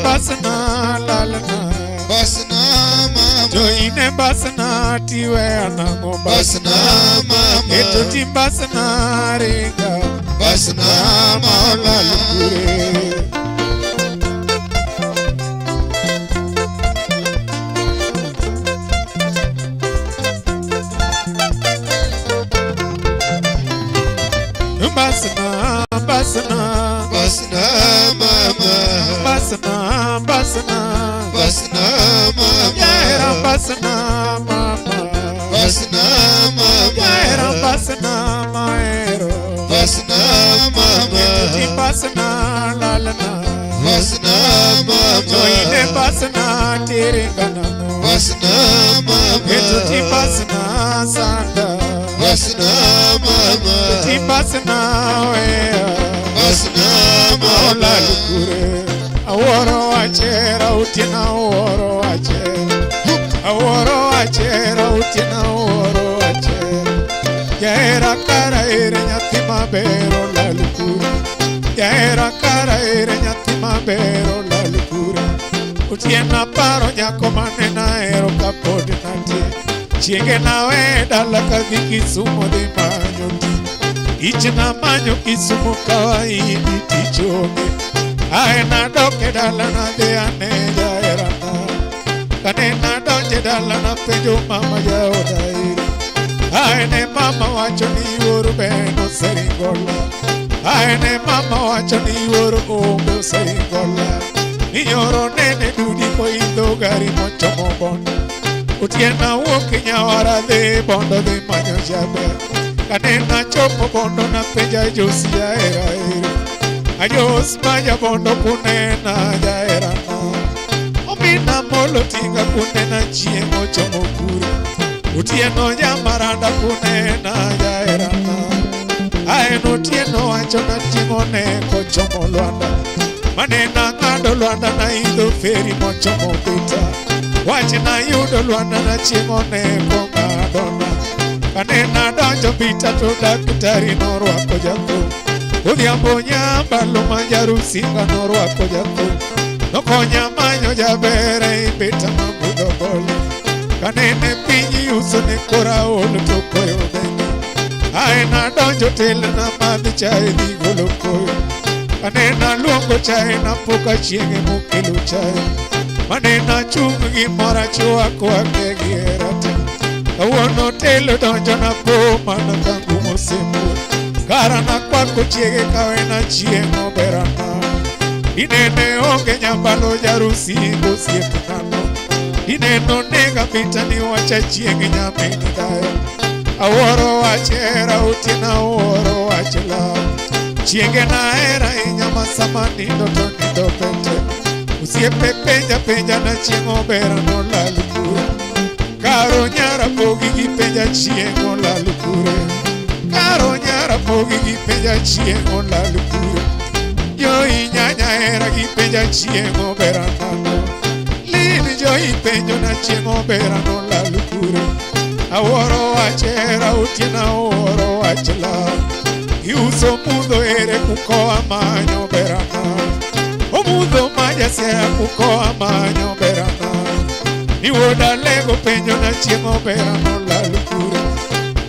basna lalna basna mama joine basna tiwe anango basna mama eto tim basna ringa basna mama basna basna basna mama basna basna basna mama yaera basna mama basna mama yaera basna maero basna mama tim basna lalna basna mama joine basna tiringana basna mama eto tim basna sanda basna mama tim basna wea basna mama lalukure aworo achera utina aworo achera utina aworo achera yaera kara ere nyathi mabero lalukure yaera kara ere nyathi mabero lalukure utiena paro nyako manena ero kapod natie chienge nawe dala kadhi Kisumu dhi manyo ti ichna manyo Kisumu kawaidi tichoge aena doke dala na de ane jaerana kane na donje dala na penjo mama jaodairi aene mama wacho ni oro beno seringola aene mama wacho ni oro ombe seringola ninyoro nene dudi ko indo gari mochomo bondo utiena woke nyawara de bondo de manyo jabe kane na chopo bondo na penja josia era ajos maja bondo kunena jaera na omina molo tinga kunena chiemo chomo kure utieno jamaranda kunena jaera na aeno tieno wacho na timone kochomo Lwanda manena ngado Lwanda na idho feri mochomo bita wache na yudo Lwanda na chiemone kongadona kanena donjo bita to daktari norwako jathum odhiambo nyambalo majarusinga norwako jathum nokonya manyo jabere ibita mabudho bole kanene piny uso ne kora olo to koyo bende aena donjo telna madhi chae dhi golo koyo kanena luongo chae na poka chienge mokelo chae manena chung' gi mora chwako akegi erate kawuono telo donjo na po mana kangu mosembuo kara na kwako chiege kawena chieng' oberana inene onge nyambalo jarusi gosiepnano ineno nega pita ni wacha chieng' nyamini dayo aworo wachera utina aworo wachla chienge na era inyama sama nindo to nindo pete usiepe penja na chieng' oberano lalukure karo nyara pogi gi penja chieng' olalukure karo nyara pogi gi penja chieng' olalukure yo inyanya era gi penja chieng' oberano lini jo ipenjo na chieng' oberano lalukure aworo wachera utina aworo wachla iuso mudho ere kuko amanyo berana omudho majasea kuko amanyo berana niwoda lego penjo na chieng' oberano lalukure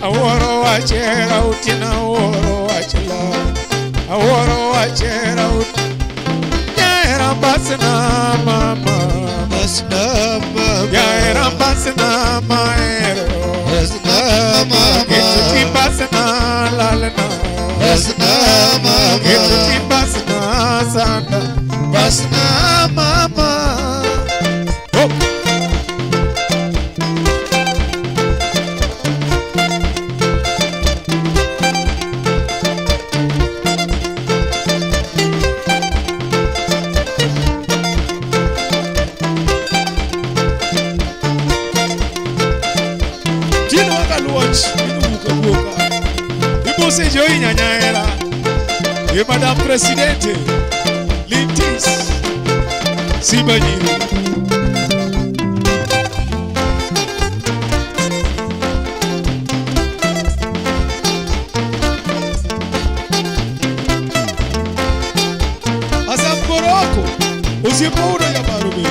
aworo wachera utina aworo wachla aworo wachera yaera basna mama basna mama yaera basna maero basna mama etuti basna lalna basna mama etuti basna sanda basna mama oh. Ibose Joy Nyanyaera ye Madame Presidente Litis Sibanyiri Osiepo uno ya marume.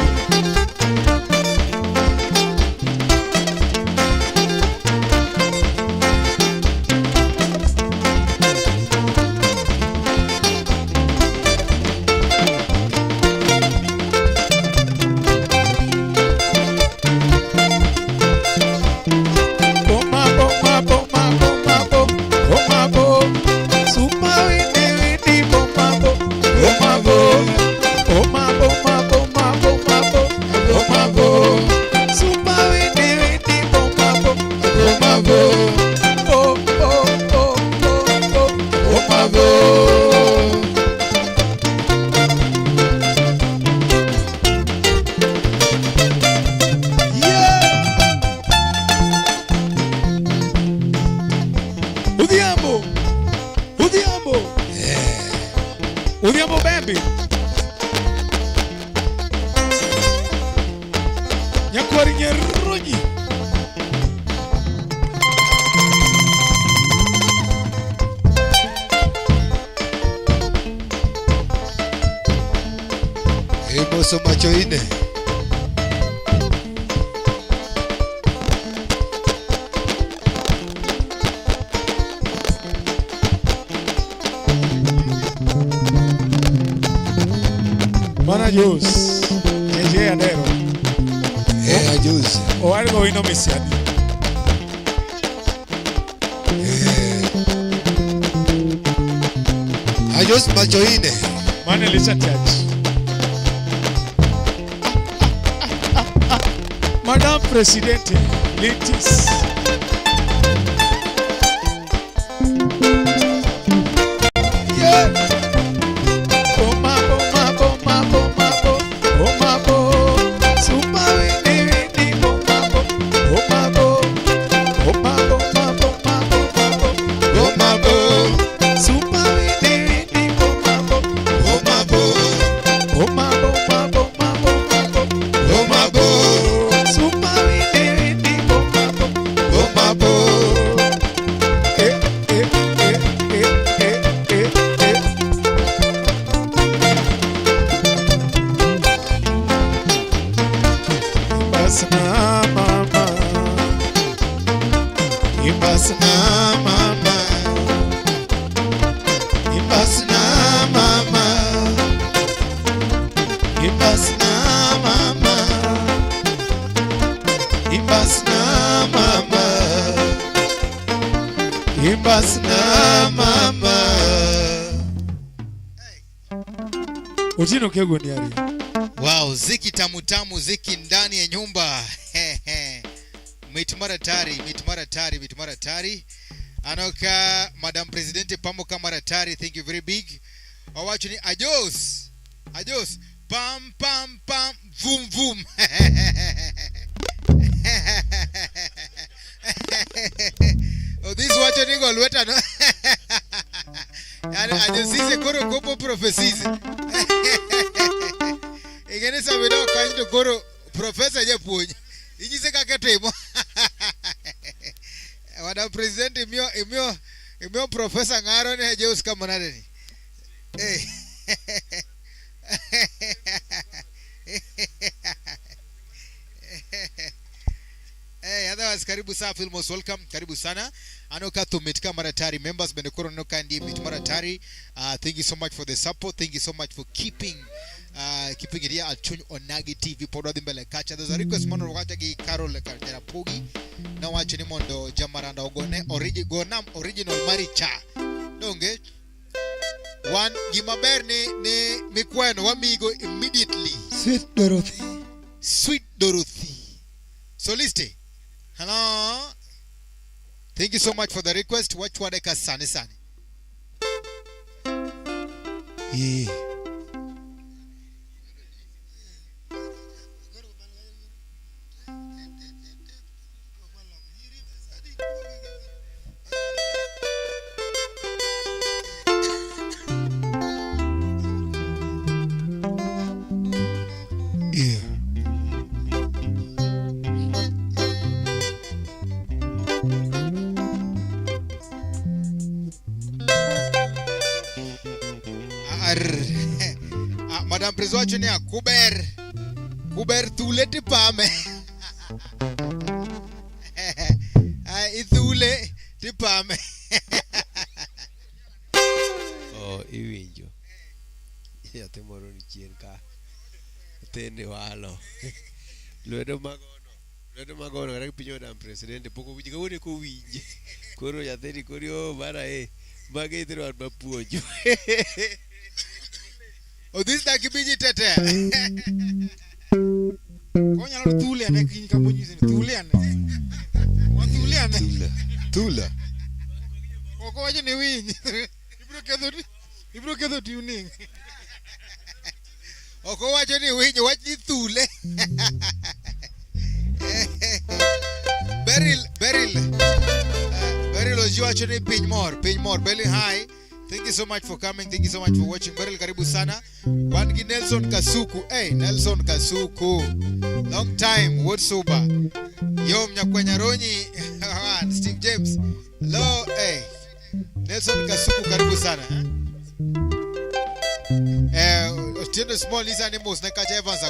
Udhiambo Bambi. Nyakwari Nyerunyi. Emoso macho ine. Mana Jus. Jeje Adero. Jus. O algo ino misiani. Jus macho ine. Mana Lisa Church. Madam Presidente Litis. Ujino kego ni ari. Wow, ziki tamu tamu, ziki ndani ya nyumba. Mitumara tari. Anoka Madam Presidente Pamoka Maratari, thank you very big. Awachuni Ajos. Pam pam pam vum vum. Oh, this watch ni golweta no. Yani ajosize koro gopo prophecies. Igene sabido kanjo koro professor je puonj. Inyise kaka timo. Madam President imio professor ngaro ne Jeus kama nade ni. Eh. Hey, otherwise karibu sana Filmos, welcome, karibu sana. Anoka tumetika Maratari members bendekoro noka ndi Maratari. Thank you so much for the support. Thank you so much for keeping it here at Chunyu Onagi TV podo dimbele kacha. There's a request mono wakati gi Carol Kardera Pogi na wacho ni mondo Jamaranda ogone original Maricha. Donge one gimaber ni mikweno wamigo immediately. Sweet Dorothy. Soliste. Hello. Thank you so much for the request. Watch wadeka sani. Yeah. Prince wacho ni kuber thule tipame. Ithule tipame. Oh, iwinjo. Yathi moro ni chien ka. Tende walo. Lwedo magono kata pinyo dam president poko winji kawone ko winje. Koro yathini koro mara mage idhiro at mapuonjo. Oh, this da kibiji tete. Konyalo thule ane kiny kabonyisi thule ane. Thule ane. Tula. Oko wacho ni winji. Ibro ketho tuning. Oko wacho ni winjo wach ni thule. Beryl wacho ni piny mor. Belly high. Thank you so much for coming. Thank you so much for watching. Beryl karibu sana. Wangi Nelson Kasuku. Hey, Nelson Kasuku. Long time. What's sober? Yo, mnyakwenya ronyi. Steve James. Hello. Hey. Nelson Kasuku karibu sana. Tiendo small Lisa Nemos na kacha Evans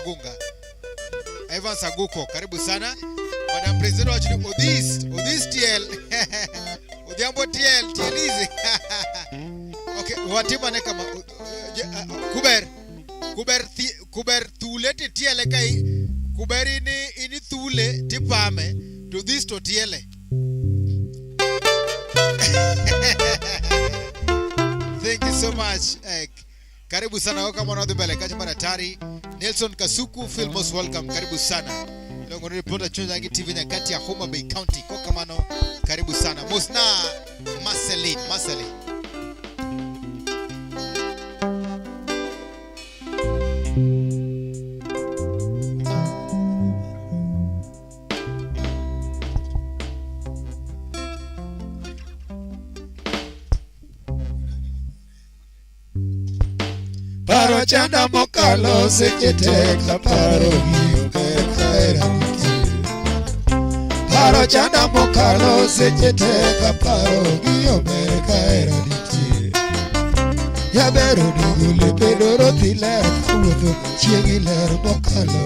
Aguko karibu sana. Madam President wachini Odis TL. Odiambo TL easy. Okay, watima ne kama kuber thule ti TL kai kuberi ini thule tipame to this to TL. Thank you so much. Karibu sana waka mwana wadhi mbele kacha maratari Nelson Kasuku feel most welcome. Karibu sana Longo reporter Chonja Yangi TV nyakati ya Homa Bay County kwa kamano. Karibu sana Mosna Marceline Paro chanda mokalo seche tek aparo gio ber kaera nitie. Paro chanda mokalo seche tek aparo gio ber kaera nitie. Yabero digule pedoro thiler kawuotho chiegi ler mokalo.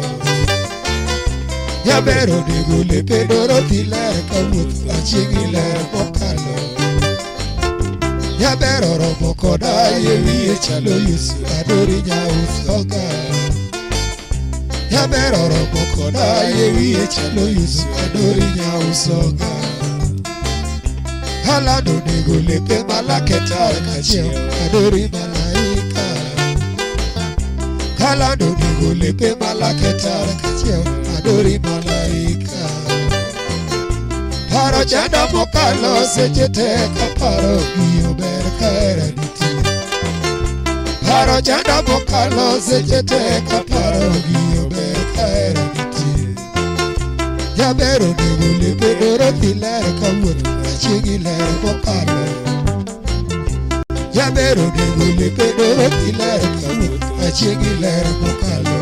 Yabero digule pedoro thiler kawuotho chiegi ler mokalo. Yabero romo koda yewiye chalo Yesu adori nyausoga. Yabero romo koda yewiye chalo Yesu adori nyausoga. Halado nego lepe malaketa kachio adori malaika. Halado nego lepe malaketa kachio adori malaika. Paro chanda mokalo seche tek aparo gio ber kaera nitie. Paro chanda mokalo seche tek aparo gio ber kaera nitie. Yabero nego lepe doro thiler kawuotho chiegi ler mokalo. Yabero nego lepe doro thiler kawuotho chiegi ler mokalo.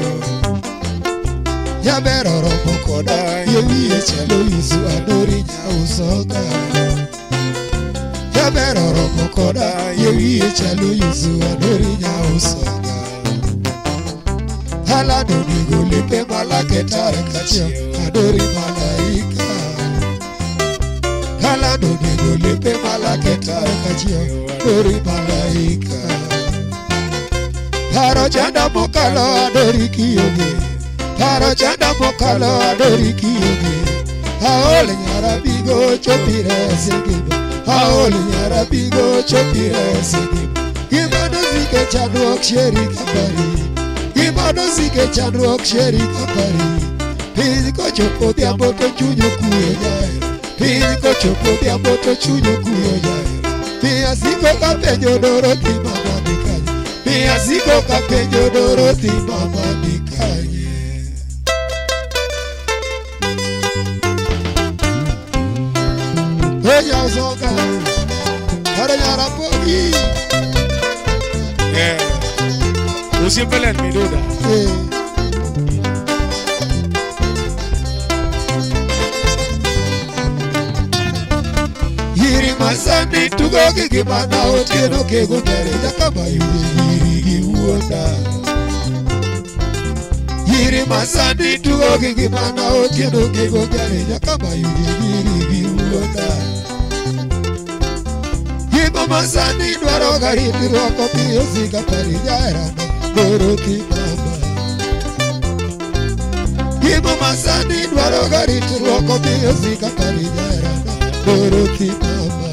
Yabero romo koda yewiye chalo Yesu adori nyausoga. Yabero romo koda yewiye chalo Yesu adori nyausoga. Halado nego lepe malaketa kachio adori malaika. Halado nego lepe malaketa kachio adori malaika. Paro chanda mokalo adori kioge. Paro chanda mokalo adori kioge. Haole nyarabigo chopire segibo. Haole nyarabigo chopire segibo. Gimano zike chandruok sheri kapari. Gimano zike chandruok sheri kapari. Piny kochopo dhiambo to chunyo kuyo jaero. Piny kochopo dhiambo to chunyo kuyo jaero. Miya siko kapenjo Dorothy mama nikanye. Miya siko kapenjo Dorothy mama nikanye. Oya usoka Hara nyara pogi Usimpelen miduda. Yiri masani tugogi gimana otieno kego nere Jakaba yuri yiri giwuonda. Giri masani tugo gigi mana otieno gigo jari nyakama yuji giri giuoda. Gima masani dwaro gariti rwako piyo siga pari jaerana doro kimama. Gima masani dwaro gariti rwako piyo siga pari jaerana doro kimama.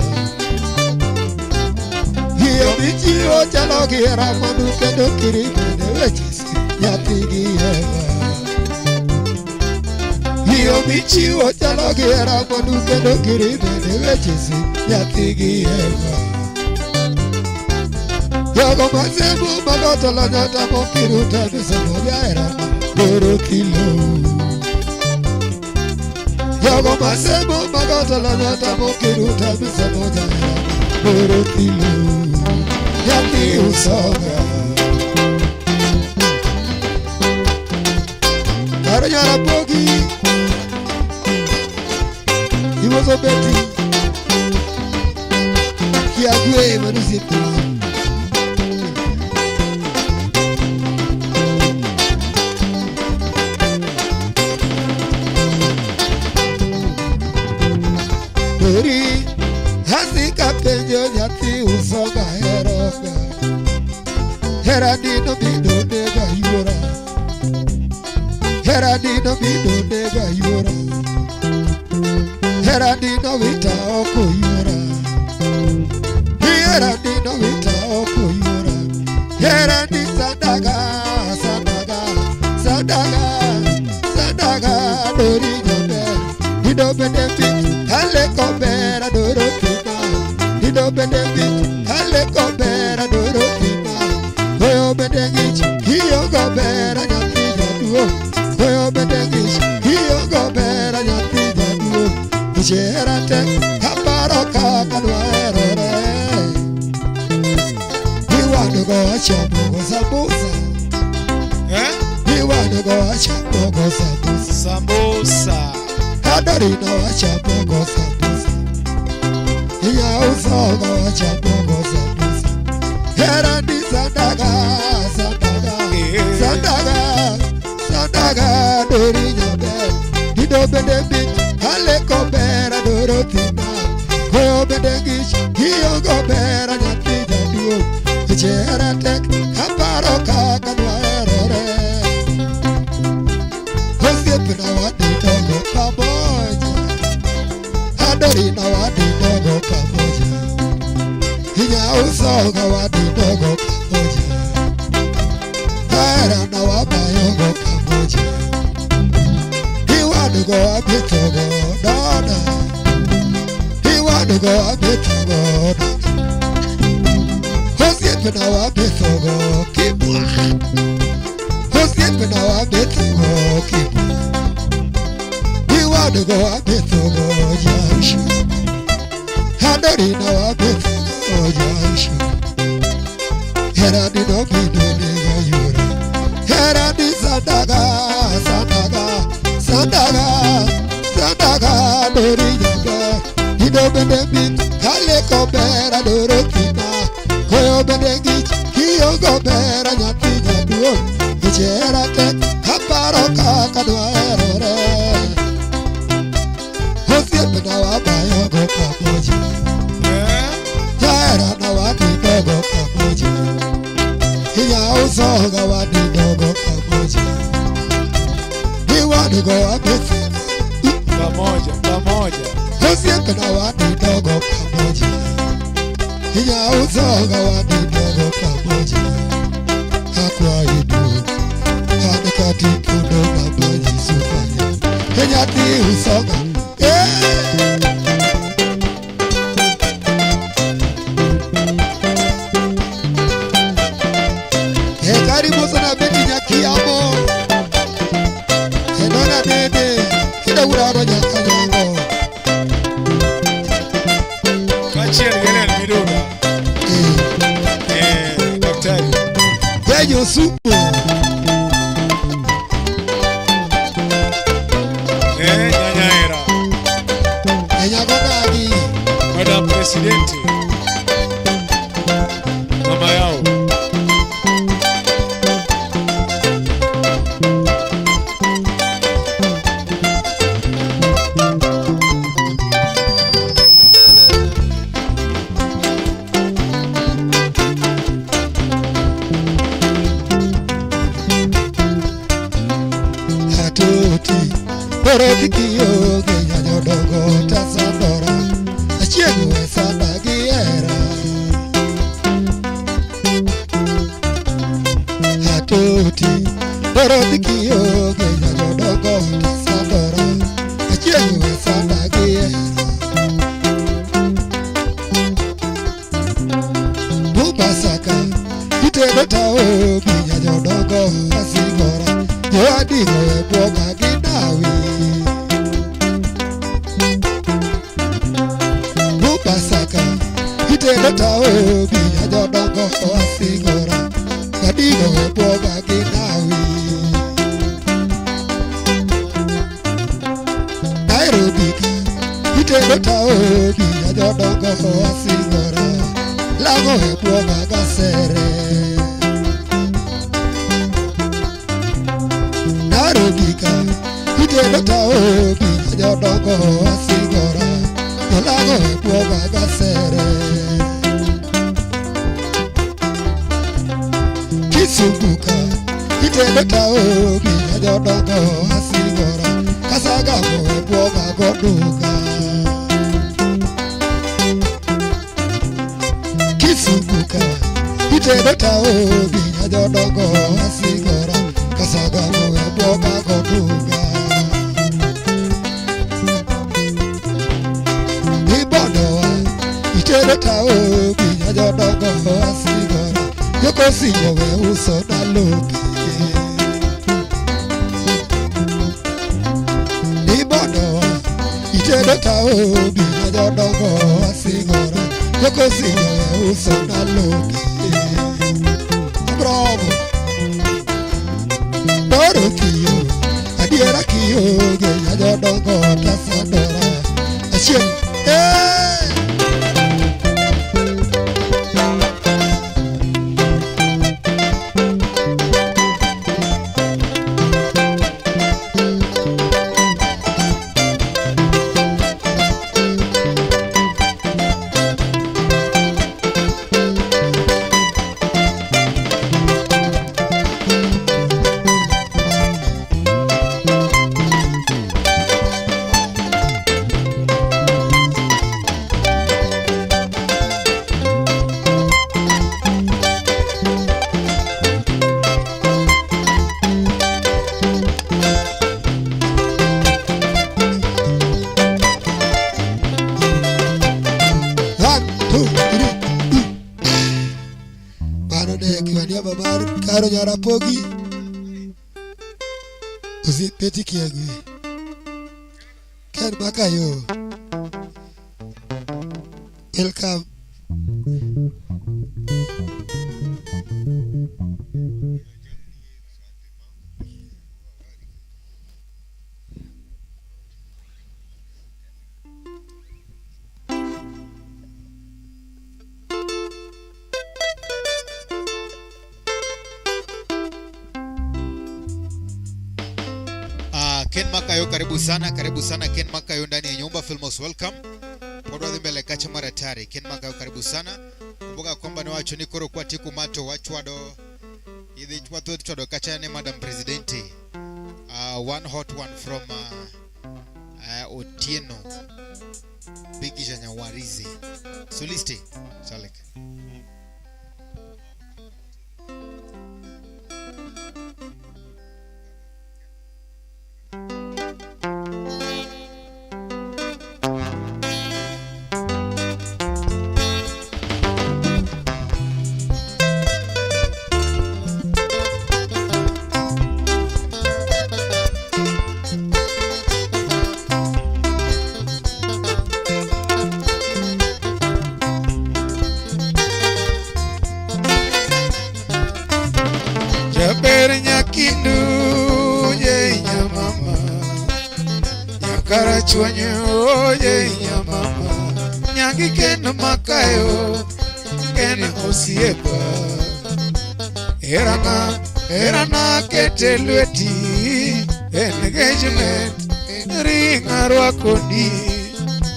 Hiyo michiwo chalo gira manu kendo kirikene wechisi nyathi gi Eva. Hiyo michiwo chalo gira manu kendo kirikene wechisi nyathi gi Eva. Yogo masemo magoto la nyata mokiruta misemo jaerana doro kilo. Yogo masemo magoto la nyata mokiruta misemo jaerana doro kilo. Yati usoga Karanyara Bogi. He was a Betty. He had way when he zipped. Beri Hasika penjo yati usoga heroga. Heradino bido nega yura. Heradino bido nega yura. Heradino vita oko yura. Heradino vita oko yura. Heradi sadaga, sadaga, sadaga, sadaga dori jobe. Dido bende bit, hale kobera doro kina. Dido bende bit, hale kobera doro kina. Koyo bedengich, hiyo gobera nyati jaduo. Koyo bedengich, hiyo gobera nyati jaduo. Icherate, kaparo kakadwa erore. He want to go chapo sambusa. He want to go chapo sambusa. Sambusa. Kadari no chapo sambusa. Hiya usoga chapo sambusa. Herandi sadaga, sadaga, sadaga, sadaga, dori nyabe. Dido bende bit, hale kobera doro tina. Koyo bende gish, hiyo gobera nyati jaduo. Ichera tek, kaparo kakadwa erore. Hosiepe na wadi dogo pamoja. Adori na wadi dogo pamoja. Hinya usoga wadi dogo pamoja. Hera na wabayogo pamoja. Hiwadu go abitogo dada. Hiwadu go abitogo dada. Hosiepe na wabitogo kibwa. Hosiepe na wabitogo kibwa. Hiwadu go abitogo jashu. Hadari na wabitogo jashu. Heradi no bido nega yura. Heradi sadaga, sadaga, sadaga, sadaga dori jaga. Dido bende bit, hale kobera doro kina. Koyo bende gich, hiyo gobera nyati jaduo. Ichera tek, kaparo kakadwa erore. Hosiepe na wabayogo pamoja. Jaera na wadi dogo pamoja. Hiya usoga wadi dogo pamoja. Hiwadu go abisi Pamoja, pamoja. Hosiepe na wadi dogo pamoja. Hiya usoga wadi dogo pamoja. Hakwa idu hane kati kundo na baji sufanya. Hiya ti usoga karibu sana beti nyakiamo. Enona dede kida uraro nyakanyango. Kachia nigene midoga. Daktari. Yeyo supo. Nyanyaera. Enyagonagi. Madam Presidente. Mama yao. Dorothy kionge nyanyodongo tasandora achiego esanda giera atoti Dorothy kionge nyanyodongo tasandora achiego esanda giera Bubasaka itego tao nyanyodongo asigora Joadigo ebwoga ginawi Bubasaka itego tao nyanyodongo asigora Joadigo ebwoga ginawi Nairobi itego tao nyanyodongo asigora Lago ebwoga gasere Narobika itego tao nyanyodongo asigora Lago ebwoga gasere Kisumbuka itego tao nyanyodongo asigora Kasagamo ebwoga goduka Kisumbuka itego tao nyanyodongo asigora Kasagamo ebwoga goduka Ibodowa itego tao nyanyodongo asigora Yokosinyo we uso naloki Ibodowa itego tao nyanyodongo asigora Yokosinyo we uso naloki Bravo Doro kiyo adiera kiyo nyanyodongo tasandora Achien Karo Jarapogi Uzi Peti Kiagwe Ken Makayo Welcome Ken Makayo, karibu sana Ken Makayo ndani ya nyumba Filmos welcome. Podwa mbele kacha mara tari. Ken Makayo karibu sana. Kumbuka kwamba ni wacho nikoro kwa tiku mato wachwado idhi chwado kacha ne Madam Presidente. One hot one from Otieno Bigi Janyawarizi Soliste Salek. Jaber nyakindu ye nyamama Nyakara chwanyo ye nyamama Nyangi ken Makayo ken osiepa Erana kete lweti engagement ringa rwakoni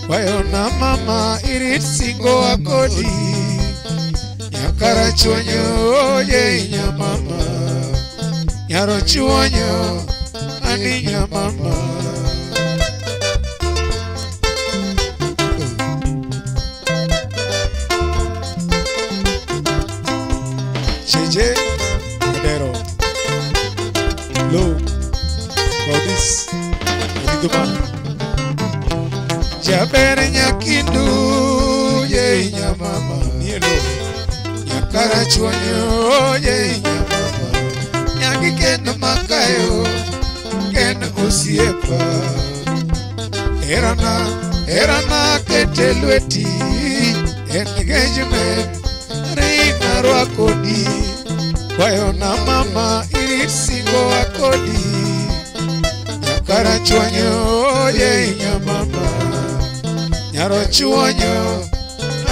Wayona mama irit singo akodi Nyakara chwanyo ye nyamama Nyaro chwanyo ani nyamama Che Adero Low Kodis Riduma Jabere nyakindu ye nyamama nielo Nyakara chuanyo ye nyamama Nyaki kendo makayo kendo osiepa Erana ketelweti engagement Rina rwakodi Wayo na mama irit singo akodi Nyakara chuanyo ye nyamama Nyaro chuanyo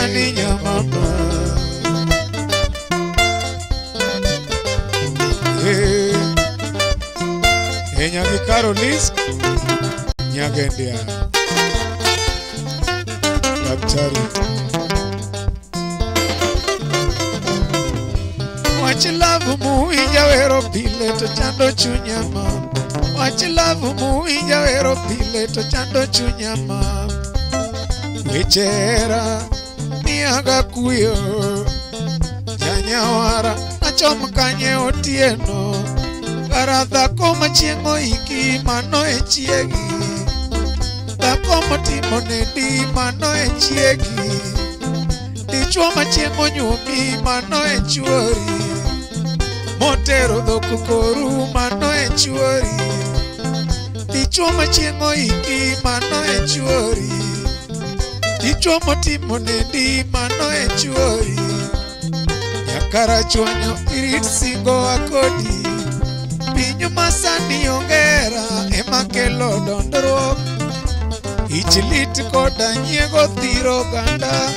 ani nyamama Nyagi Carolis Nyagendia Daktari Wachilavu muinja wero pile to chando chunyama Wachilavu muinja wero pile to chando chunyama Wechera niaga kuyo Nyanyawara nachom kanye otieno Dhako machieng'o iki mano e chiegi Dhako matimo nedi mano e chiegi Dichwo machieng'o nyuomi mano e chuori Motero dhok koru mano e chuori Dichwo machieng'o iki mano e chuori Dichwo matimo nedi mano e chuori Nyakara chuanyo irit singo akodi Pinyo masani ongera ema kelo dondruok Ichilit koda nyiego dhiro ganda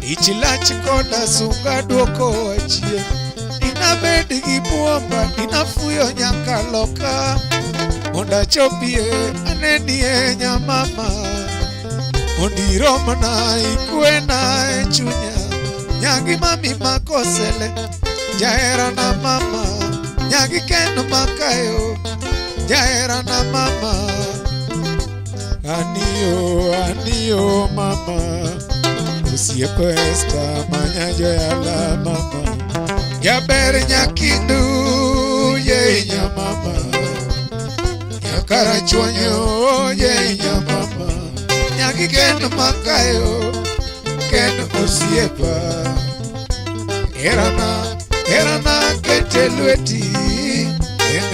Ichilach koda sunga duoko achie Nina bed gi buomba nina fuyo nyaka loka Monda chopie anenie nyamama Mondiro mana ikuena e chunya Nyagi mami makosele Jaera na mama Nyagi kendo makayo Jaera na mama Anio mama Usiepo esta manyajo ya la mama Yaber nyakindu ye nyamama Nyakara chuanyo ye nyamama Nyagi kendo makayo Kendo usiepa Erana ketelweti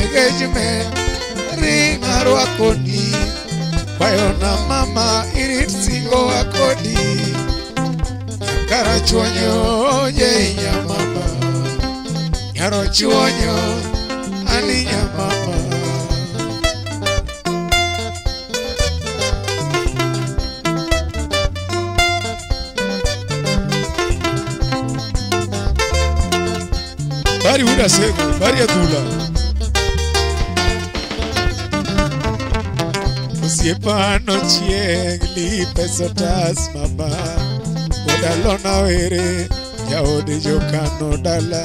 engagement Ringa rwakoni Wayo na mama irit singo akodi Nyakara chuanyo ye nyamama Nyaro chuanyo ani nyamama Bari huda sego, bari adula Usiepano chieng li pesotas mama Odalona were Jaode jokano dala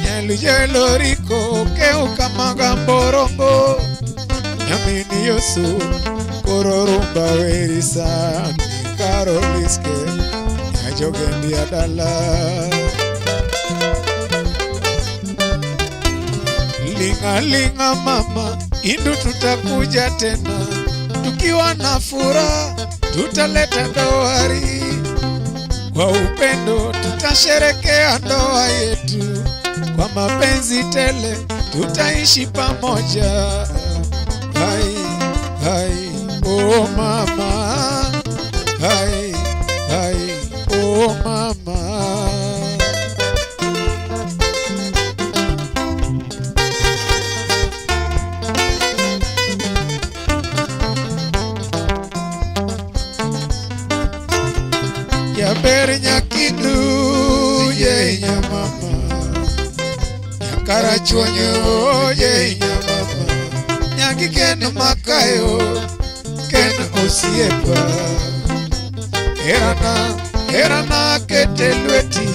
Nyali jelo riko Keo kamaga mborongo Nyamini yosu Koro rumba weri sani Karoliske Nyajogendi adala Linga mama Indu tutakuja tena Tukiwa na furaha tutaleta dowari Kwa upendo tutasherekea ndoa yetu Kwa mapenzi tele tutaishi pamoja Hai oh mama Hai oh mama Yaber nyakindu ye nyamama Nyakara chuanyo ye nyamama Nyagi kendo makayo Kendo osiepa Erana ketelweti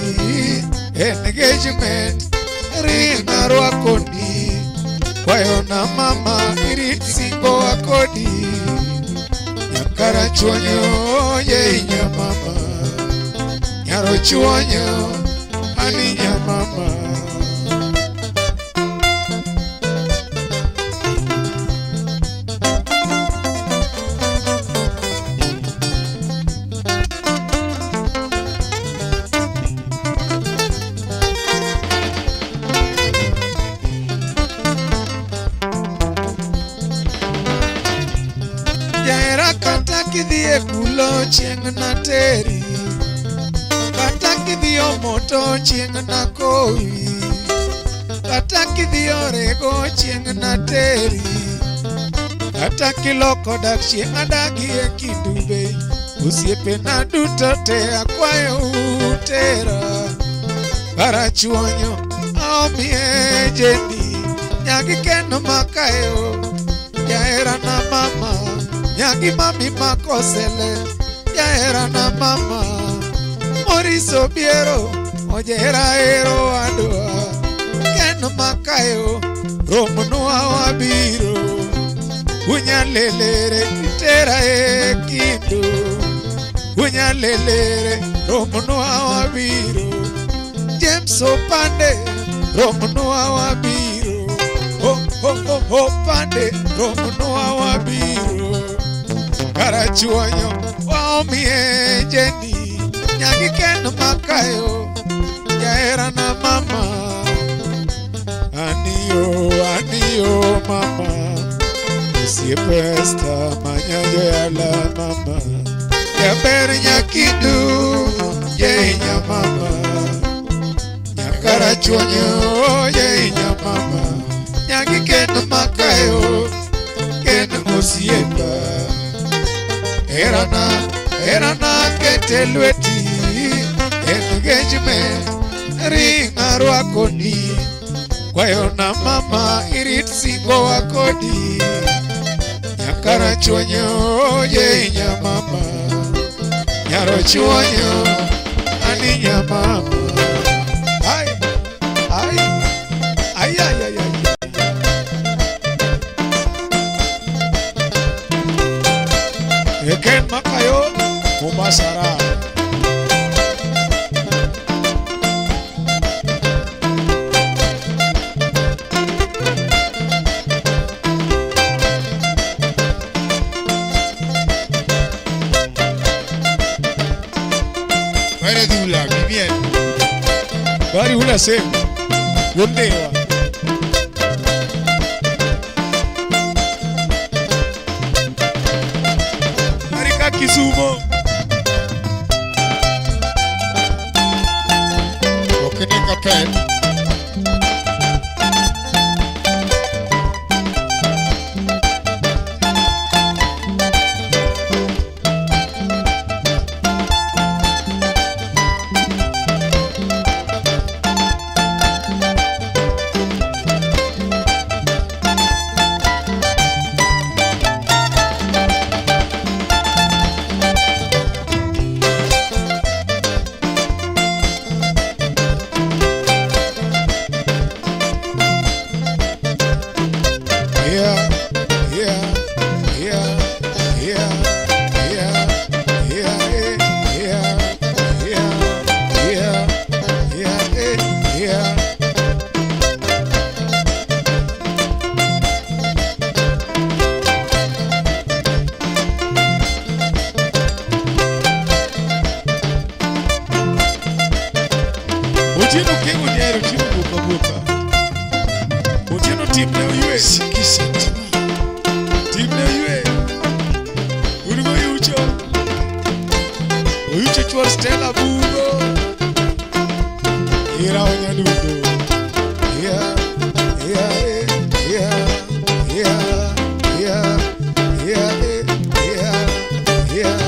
Engagement Ringa rwakoni Wayo na mama irit singo akodi Nyakara chuanyo ye nyamama Nyaro chuanyo ani nyamama Jaera kata kidhie kulo chieng' na teri, kata kidhio moto chieng' na kowi, kata kidhio rego chieng' na teri, kata kiloko dak chieng' adagi e kindube. Osiepe na duto te akwayo utera, karachuonyo aomie jeni, nyagi keno makayo, jaera na mama, nyagi mami makosele, jaera na mama, moriso biero, ojera ero adwa, keno makayo, romnua wabiro, unyalelere tera e kindu, unyalelere romnua wabiro, James Opande romnua wabiro, Opande romnua wabiro, karachuonyo waomie jeni, nyagi keno makayo, jaera na mama, aniyo mama, siepesta manyayo yala mama, jaber nyakidu jenya mama, nyakarachuonyo jenya mama, nyagi keno makayo, keno mosiepa, erana kete lweti, engagement ringa rwakoni, kwayo na mama irit singo wakodi, nyakarachuonyo jenya mama, nyarochuonyo aninya mama. Ay, ay, ay, ay, ay, ay. Eken makayo Mombasara. Bari hula sehemu wondewa Marika Kisumo Okenika pen Otieno kengo nyero chiemo buka buka. Otieno timne oyue sikisa timne oyue. Urugo yucho. Oyucho chwar Stella Bugo. Ira onyadudo. Yeah, yeah, yeah, yeah, yeah, yeah, yeah, yeah.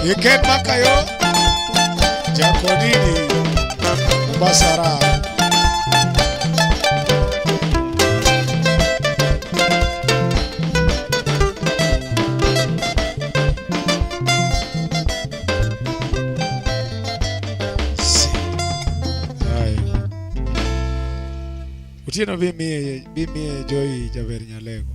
Iket makayo Jakodini Basara. Utieno bimie Joy Jaber Nyalego.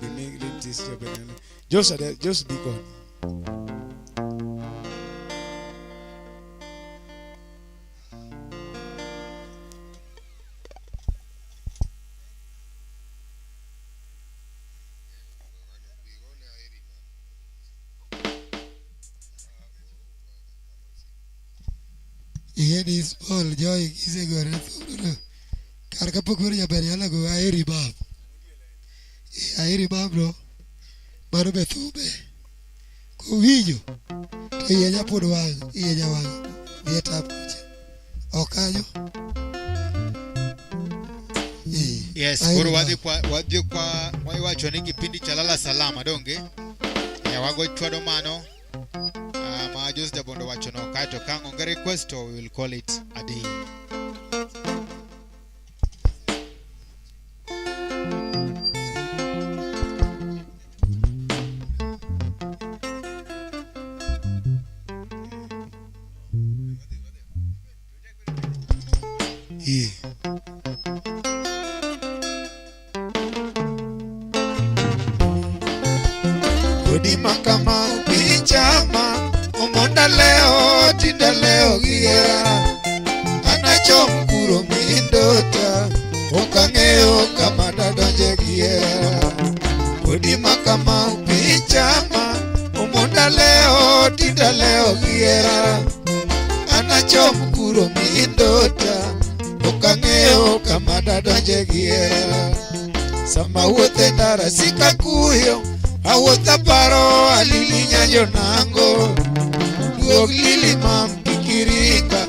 Bimie Lintis Jaber Nyalego. Just be gone. Ini small Joy kise gore thuro. Karka pokuri Jaber Nyalego aeri bab. Aeri bab lo. Maro be thube. Ko winjo. To yenya pod wang, yenya wang. Vieta puche. Okanyo. Yes, kuru wadhi kwa waiwacho ni kipindi cha lala salama donge. Ya wago chwado mano. Majus jabondo wacho no kaito kango nga request or we will call it a day. Kodi makama pichama Omonda leo tinda leo giera Anachom kuro mindota Okangeo kama dadonje giera Kodi makama pichama Omonda leo tinda leo giera Anachom kuro mindota Okangeo kama dadonje giera Sama wote ndara sika kuyo Awota paro alilinya jonango Duog lili mam kikirika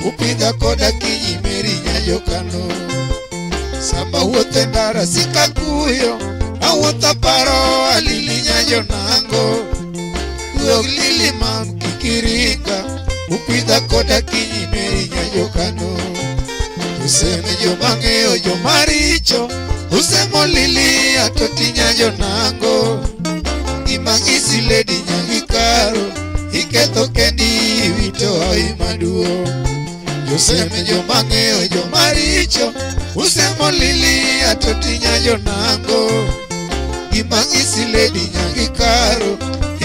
Upida koda kinyimeri nyajokano Sama wote ndara sika kuyo Awota paro alilinya jonango Duog lili mam kikirika Upida koda kinyimeri nyajokano Useme jomangeo jomaricho Usemo lili atotinya jonango Imangisi ledi nyangikaro Iketo kendi wito aimaduo Useme jomangeo jomaricho Usemo lili atotinya jonango Imangisi ledi nyangikaro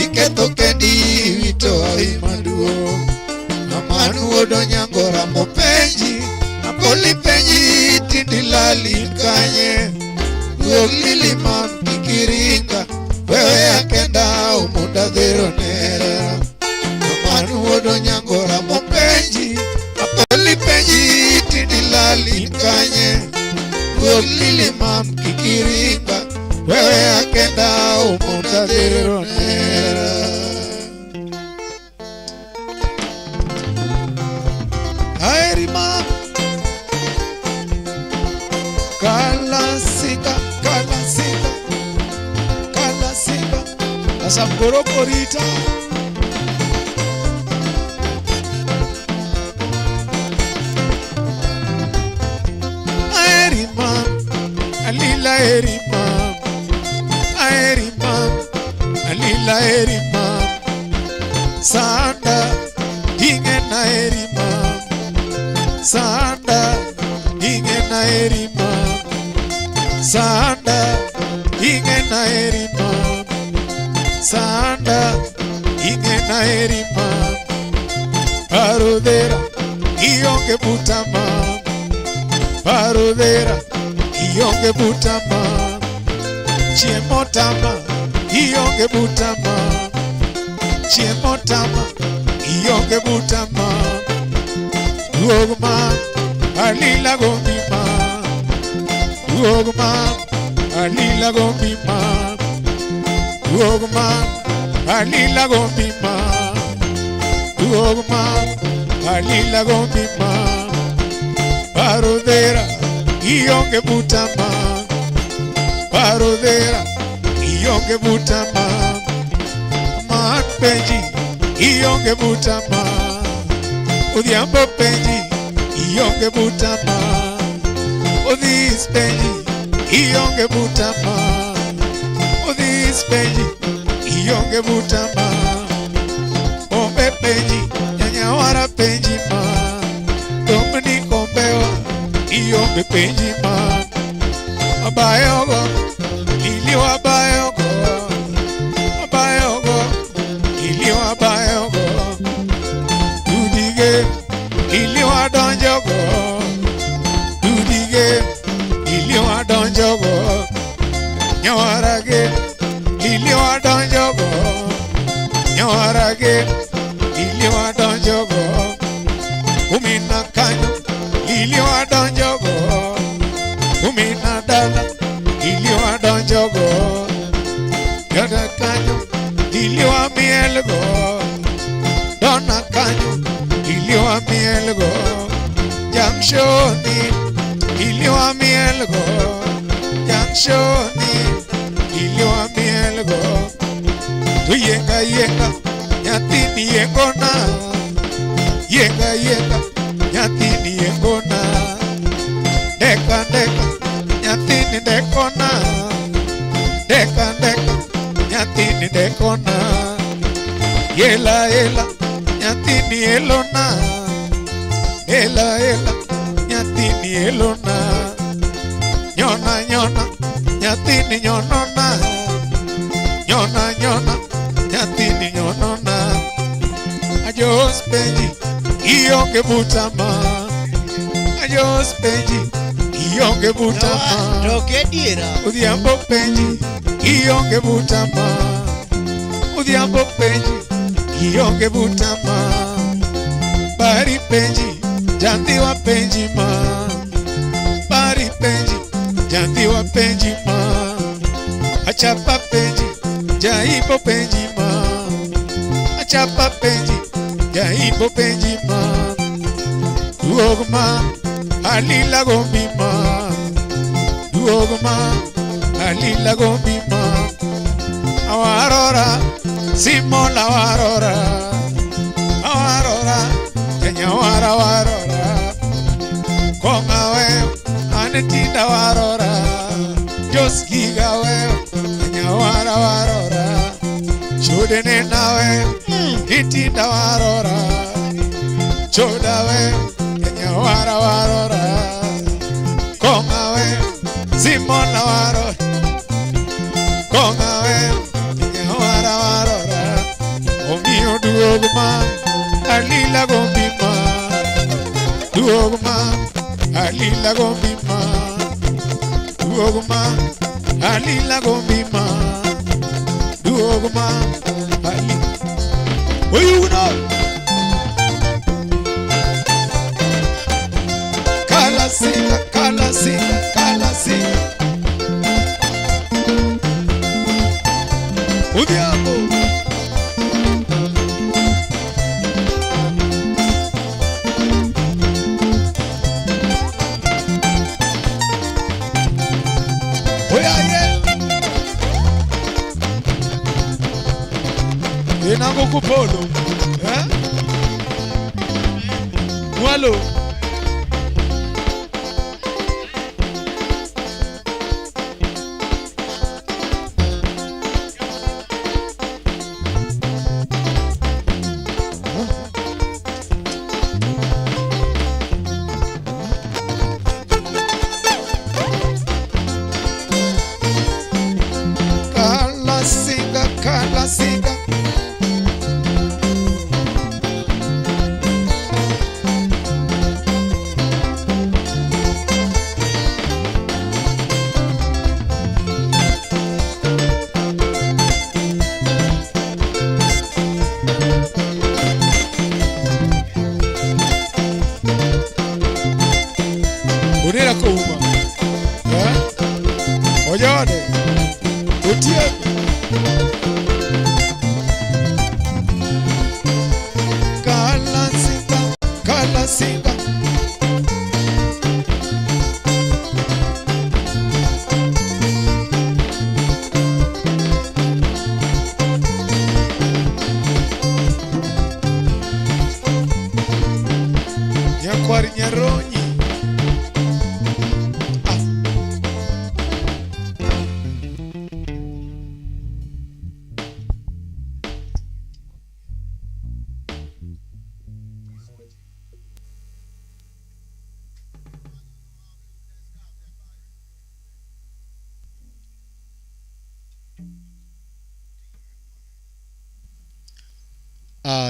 Iketo kendi wito aimaduo Amanu odo nyangora mopenji Napoli penji tindilali kanye Duog lili mam kikiringa Wewe akenda umunda dhero nera Amanu odo nyangora mopenji Napoli penji tindilali kanye Duog lili mam kikiringa Wewe akenda umunda dhero nera Aeri mam Kalasika Asamboro porita Aeri mam Alila eri mam Aeri mam Alila eri mam Sanda Ingena eri mam Sanda Ingena eri mam Sanda Ingena eri mam Sanda Ingena eri mam Parodera Ionge buta mam Parodera Ionge buta mam Chiemotama Ionge buta mam Chiemotama Ionge buta mam Duog mam Alila gombi mam Duog mam Alila gombi mam Duog mam Alila gombi mam Duog mam Alila gombi mam Parodera Ionge buta mam Parodera ionge butama man penji ionge butama odhiambo penji ionge butama odhis penji ionge butama odhis penji ionge butama ombe penji nyanyawara penji ma domni kombewa ionge penji ma abayogo iliwa abayogo abayogo iliwa abayogo dudige iliwa donjogo dudige iliwa donjogo nyawarage iliwa donjogo nyawarage iliwa donjogo umina kanyo iliwa donjogo umina dala iliwa donjogo yada kanyo iliwa mielgo dona kanyo iliwa mielgo jamshoni iliwa mielgo jamshoni iliwa mielgo tuyenga yenga nyatini yengona yenga yenga nyatini yengona deka deka nyatini dekona deka deka nyatini dekona yela yela nyatini elona yela yela nyatini elona nyona nyona nyatini nyonona nyona nyona nyatini nyonona ajos penji ionge butama ajos penji ionge butama Roke diera. odhiambo penji ionge butama odhiambo penji ionge butama bari penji jandiwa penji ma bari penji jandiwa penji ma achapa penji jaibo penji ma achapa penji jaibo penji ma duogma alila gombi ma duogma alila gombi ma awarora simola warora awarora nyawara warora kongawe anetinda warora joskiga we nyawara warora chodene nawe itinda warora chodawe nyawara warora kongawe simona warora kongawe nyawara warora omiyo duogma alila gombima duogma alila gombima duogma alila gombima duogma ali oyuna kala singa kala singa kala singa udiamo Enango kupolo, eh? Mwalo. Kala singa. Unira kuuma. Ojode. Utieko. Kala singa.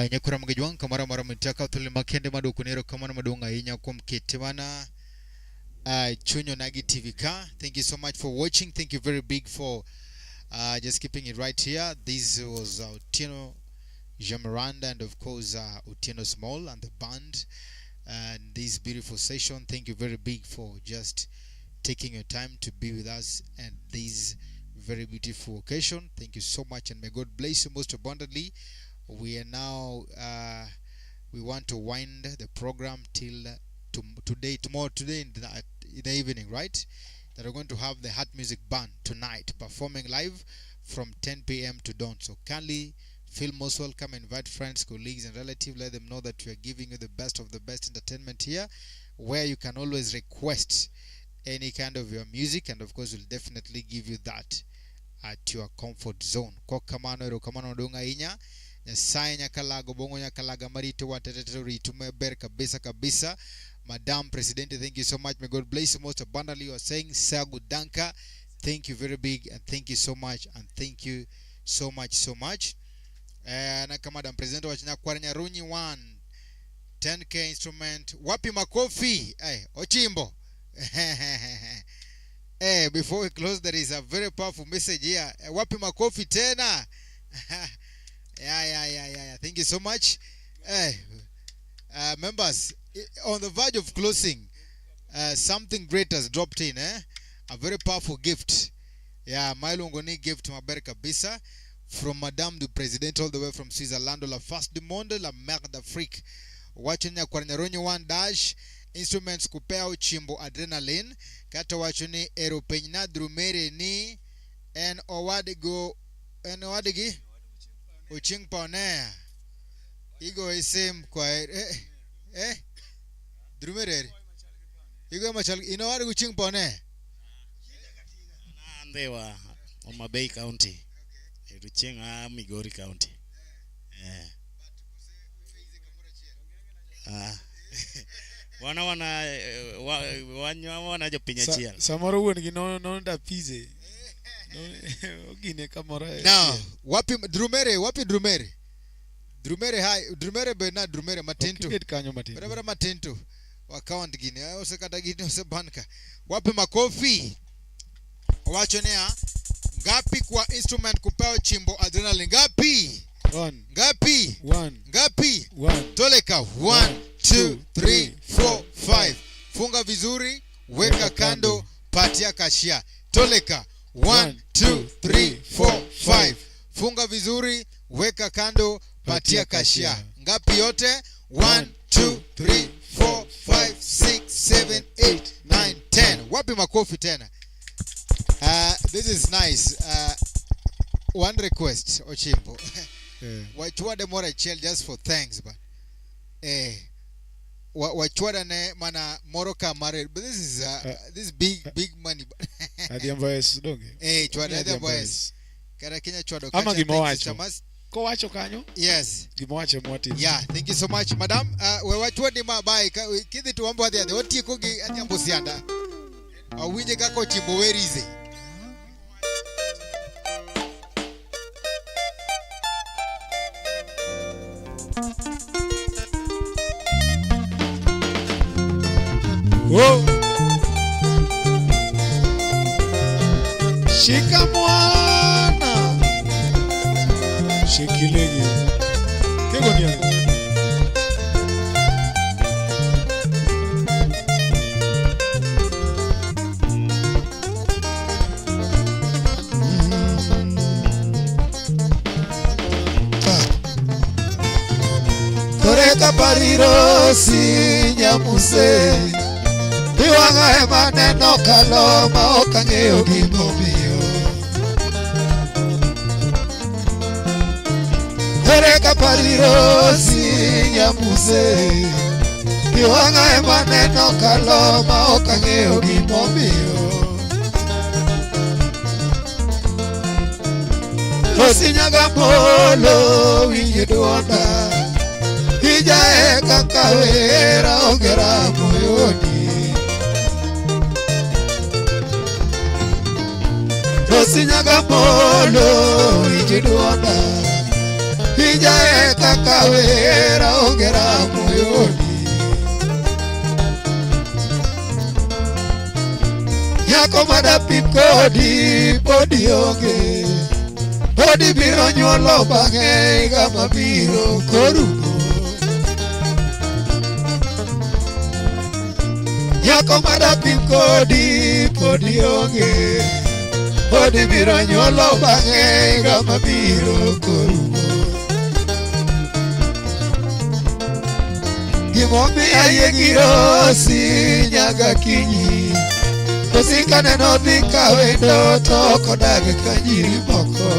nyakura mgejwang kamara mara mtaka tuli makende madu kunero kamana madunga inya kumketemana chunyo nagi TV ka. Thank you so much for watching. Thank you very big for just keeping it right here. This was Otieno Jamaranda and of course Otieno Small and the band and this beautiful session. Thank you very big for just taking your time to be with us and this very beautiful occasion. Thank you so much and may God bless you most abundantly. We are now we want to wind the program till today in the evening, right? That we're going to have the Heart Music Band tonight performing live from 10 p.m. to dawn. So kindly feel most welcome. Invite friends, colleagues and relatives. Let them know that we are giving you the best of the best entertainment here, where you can always request any kind of your music, and of course we'll definitely give you that at your comfort zone. Kwa kamano donga inya Nyasaye nyakalago bongo nyakalaga marito wateteteri tumeber kabisa. Madam President, thank you so much. May God bless you most abundantly. You are saying Sagudanka. Thank you very big and thank you so much and thank you so much. Na kama Madam President wachina kwa Nyarunyi 1 10k instrument. Wapi makofi? Ochimbo. Before we close, there is a very powerful message here. Wapi makofi tena? Yeah. Thank you so much. Members, on the verge of closing, something great has dropped in. A very powerful gift. Yeah, Milo Ngoni gift maber kabisa from Madame du President all the way from Switzerland. La face du monde, la mère d'Afrique. Watching ya kwa Nyaronyi 1 dash instruments kupea uchimbo adrenaline kata wachuni eropenyna drumere ni en owadigi uching paonea igo isim kwa drumere igo machal inowadi uching paonea Andewa Homa Bay County Ruching Migori County wana jo pinya chiel samoro wuon gi no da pizze no gine kamora now wapi drumere hai drumere bena drumere matento okay, kanyo matento bara matento account gine osekata gine osebanka wapi makofi wachonea ngapi kwa instrument kupao chimbo adrenaline ngapi 1 toleka 1 2 3 4 5 funga vizuri weka kando patia kashia toleka 1 2 3 4 5 funga vizuri weka kando patia kashia ngapi yote 1 2 3 4 5 6 7 8 9 10 wapi makofi tena this is nice one request Ochimbo wachwade more chill just for thanks but wachwada ne mana moroka mare but this is this big money adi voice donge chwada adi voice kara Kenya chwado ama gimowacho ko wacho kanyo yes gimowacho mwati yeah thank you so much madam we wachwadi mabai kidhi tuombo adi otieko gi anyambo sianda awinje kako chimbo werize shika mwana shikilegi kegonia Toreka pariro si nyamuse Iwanga emaneno kaloma okangeo gimomiyo Toreka pariro si nyamuse Iwanga emaneno kaloma okangeo gimomiyo Osinyaga molo winje duonda Ijae kakawera ogera moyoni Osinyaga molo winje duonda Ijae kakawera rawera ongera moyoni. Nyako madapim kodi podi onge, podi biro nyuolo bang'e higa mabiro korumo. Nyako madapim kodi podi onge, podi biro nyuolo bang'e higa mabiro korumo. Gimomiyo ayie gi Rosi nyaka kinyi, Rosi kaneno dhi kawendo to ok odag ka nyiri moko.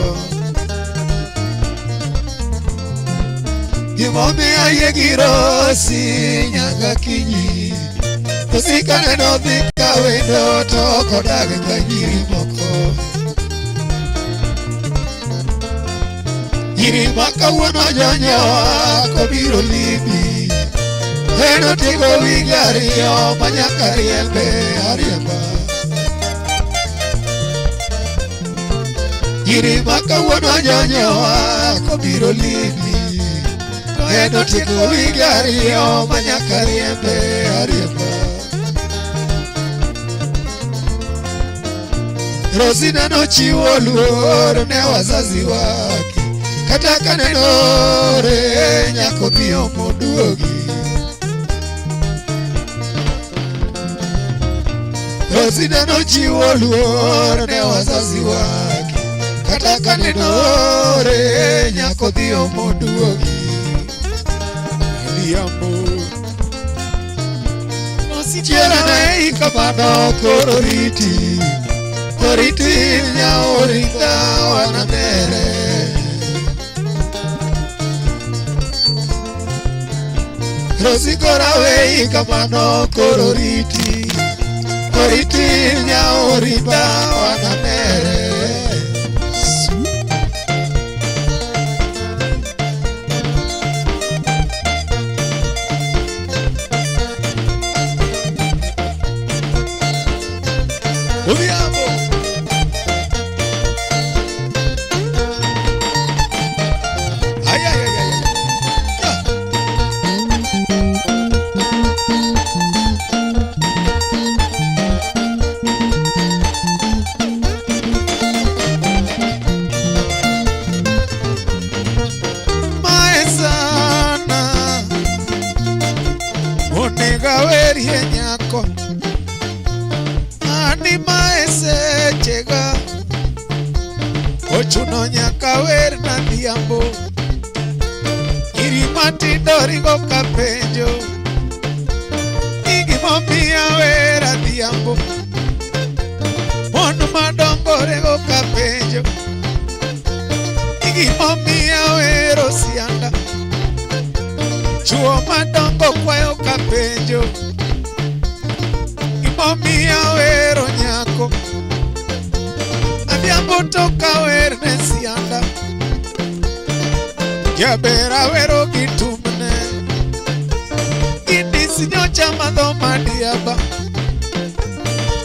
Gimomiyo ayie gi Rosi nyaka kinyi, Rosi kaneno dhi kawendo to ok odag ka nyiri moko. Nyiri ma kawuono jonyowa kobiro limi, eno tigo wig ariyo manyaka riembe ariemba. Nyiri ma kawuono jonyowa kobiro limi, eno tigo wig ariyo manyaka riembe ariemba. Rosi neno chiwo luor ne wazazi wake, kata kanenore nyako miyo moduogi. Rosi neno chiwo luor ne wazazi wake, kata kanenore nyako miyo moduogi. Adhiambo chiera ne ikamano koro riti, oriti nyaoringa wanamere. Rosi kora wei kamano koro riti, oriti nyaoringa wanamere. Ubiamo ay ay ay ay maesana onega werie nyako ani maese chega ochuno nyaka wer na dhiambo. Iri matindo ringo kapenjo, gimomiyo wer adhiambo. Mon madongo ringo kapenjo, gimomiyo wer osianda. Chuo madongo kwayo kapenjo, gimomiyo wer nyako. Adhiambo toka wer ne sianda, jabera wero gitumne, indisi nyocha madho madiaba.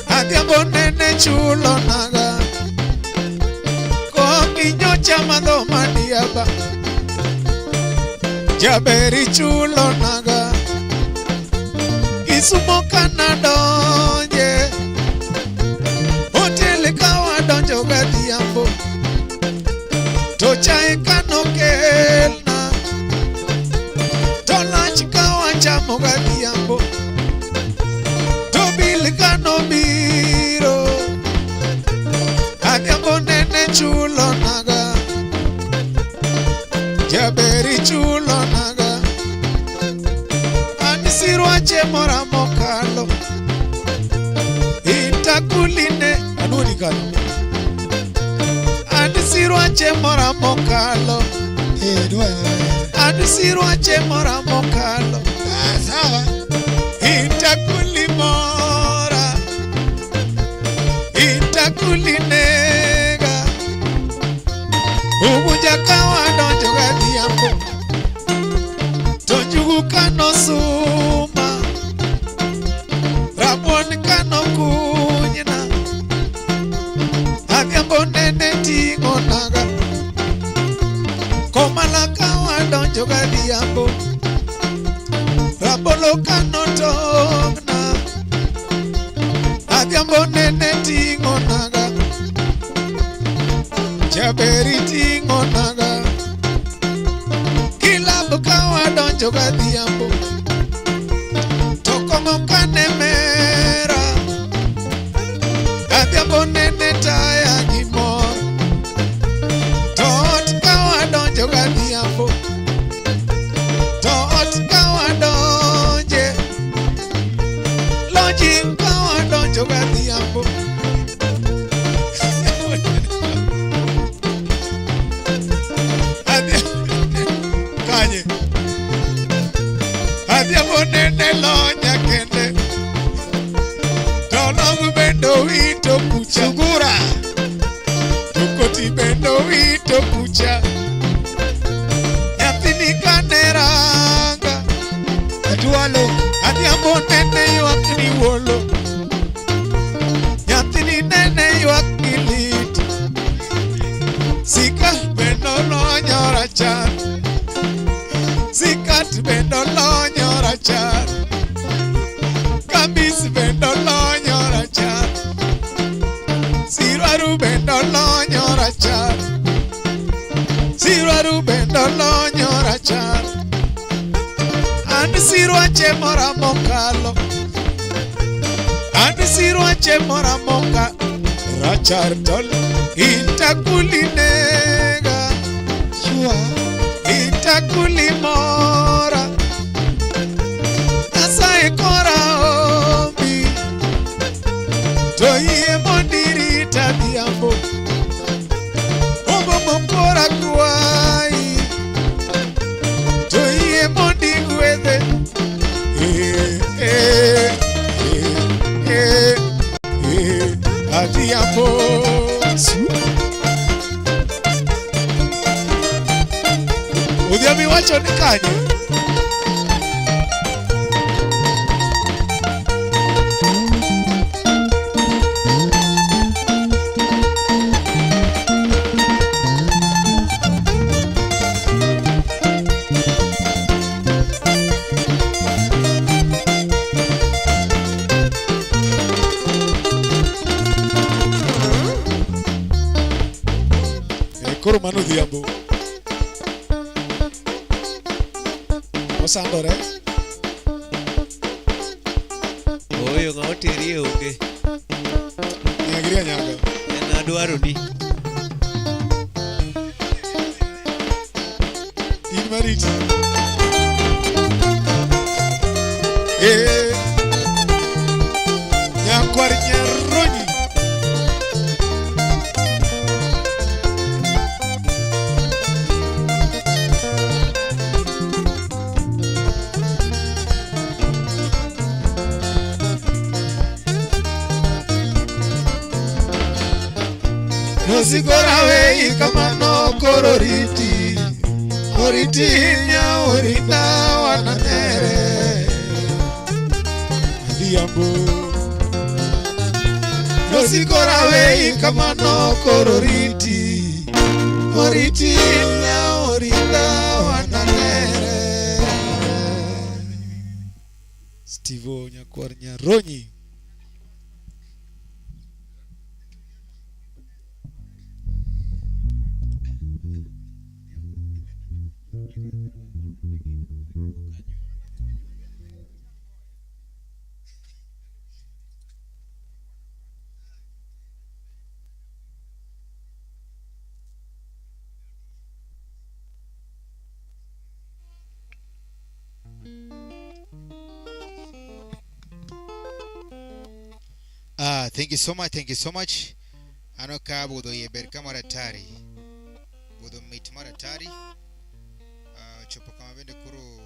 Adhiambo nene chulo naga, kongi nyocha madho madiaba. Jaberi chulo naga, Kisumo kanadonje, hotel kawa donjo gadhiambo, to chae kano kelna, to lunch kawa chamo gadhiambo, to bil kano biro. Adhiambo nene chulo naga, jaberi chulo naga. Sirwache mora mokalo, itakuline anuni kalo. Andi sirwache mora mokalo, andi sirwache mora mokalo. Sawa. Itakuli mora, itakulinega. Ubuja kawa donjo gadhiambo, tonjugu kano suma, rabon kano kunyna. Adhiambo nene tingo naga, komala kawa donjo donjo gadhiambo, rabolo kanotongna, adhiambo nene ting'o naga, jaberi ting'o naga, kilab kawa donjo gadhiambo, to kong'o kane mera, adhiambo nene taya gimor, to ot kawa donjo gadhiambo, to ot kawa donje, lodging kawa donjo gadhiambo. Kanye adhiambo nene lonya kende, to long bendo wito kucha, Sugura. to koti bendo wito kucha, nyathini kane ranga, Atualo. adhiambo nene ywak ni wolo, nyathini nene ywak ni lit, sika bendo lonyo rachar, sikat bendo lonyo rachar, kamis bendo lonyo rachar, sirwaru bendo lonyo rachar, sirwaru bendo lonyo rachar, and sirwache mora mokalo, and sirwache mora moka rachar tol intakulinega, Shua. intakulimora, Nyasaye kora ombi, to yie mondirita dhiambo, ombo mokora kwai, to yie mondi gwedhe, adhiambo. Udhiambi wacho ni kanye? Koro mano dhiambo. Osandore. Oyo ng'awa teri e onge. Nyagiri anyaga. En adwaroni. In mariti. Nyakwar nyaronyi. Nosigora wei kamano koro riti, oriti nya orita wananere, adhiambo. Nosigora wei kamano koro riti, oriti nya orita wananere. Stivo Nyakwar Nyaronyi. Thank you so much, thank you so much. Anoka budo ye berka maratari. Budo meet maratari. Chopo kama bende kuro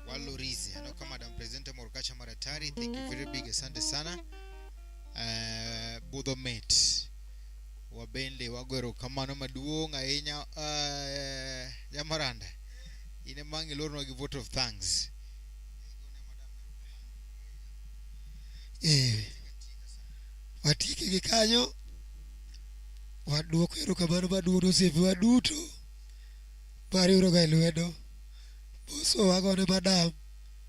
walorizi. Anoka Madam President Morukacha Maratari. Thank you very big, asante sana. Budo meet. Wabende wagwero kama no maduong ahinya Jamaranda. Ine mangi loro no give vote of thanks. Watike gi kanyo, waduoko erokamano maduong' osiepe waduto pariuro ga lwedo boso wagone madam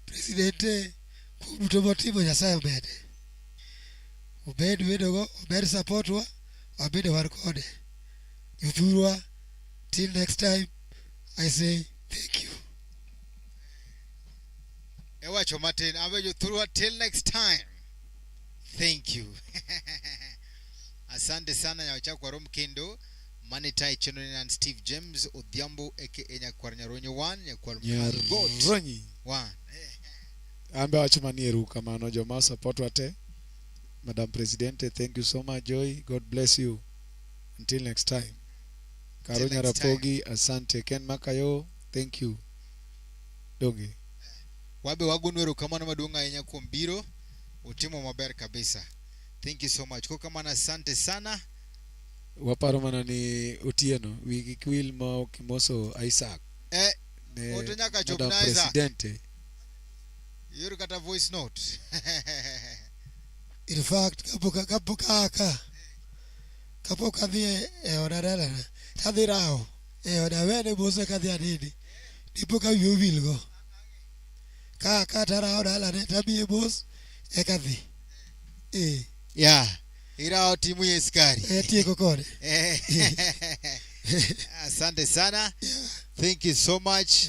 presidente kuduto motimo Nyasaye omede obed wedogo obed supportwa wabede war kode jothurwa. Till next time I say thank you. Ewacho Martin abejo through till next time. Thank you. Asante sana nyawacha kwa Rom Kendo, Manitai Chenonin and Steve James Odhiambo aka Nyakwar Nyaronyo 1 Nyakwar Nyaronyi 1. Ambe wachumani erukamano joma support wate. Madam Presidente, thank you so much. Joy, God bless you. Until next time. Karonya Rapogi, asante. Ken Makayo, thank you. Donge. Wabe wagunu erukamano madunga yenya kumbiro utimo maber kabisa. Thank you so much. Kokamana asante sana. Waparo mana ni Otieno wigi kwil ma kimoso Isaac. Otonyaka Madam chopna Isaac. Presidente. Yuru kata voice note. In fact kapoka dhie onadala tadhirao onawene bosa kadhi adidi dipoka yuvilgo ka tarao dala ne tabie bos ekadhi Yeah, irao timu ya Iskari. Tieko kode. Asante sana. Thank you so much.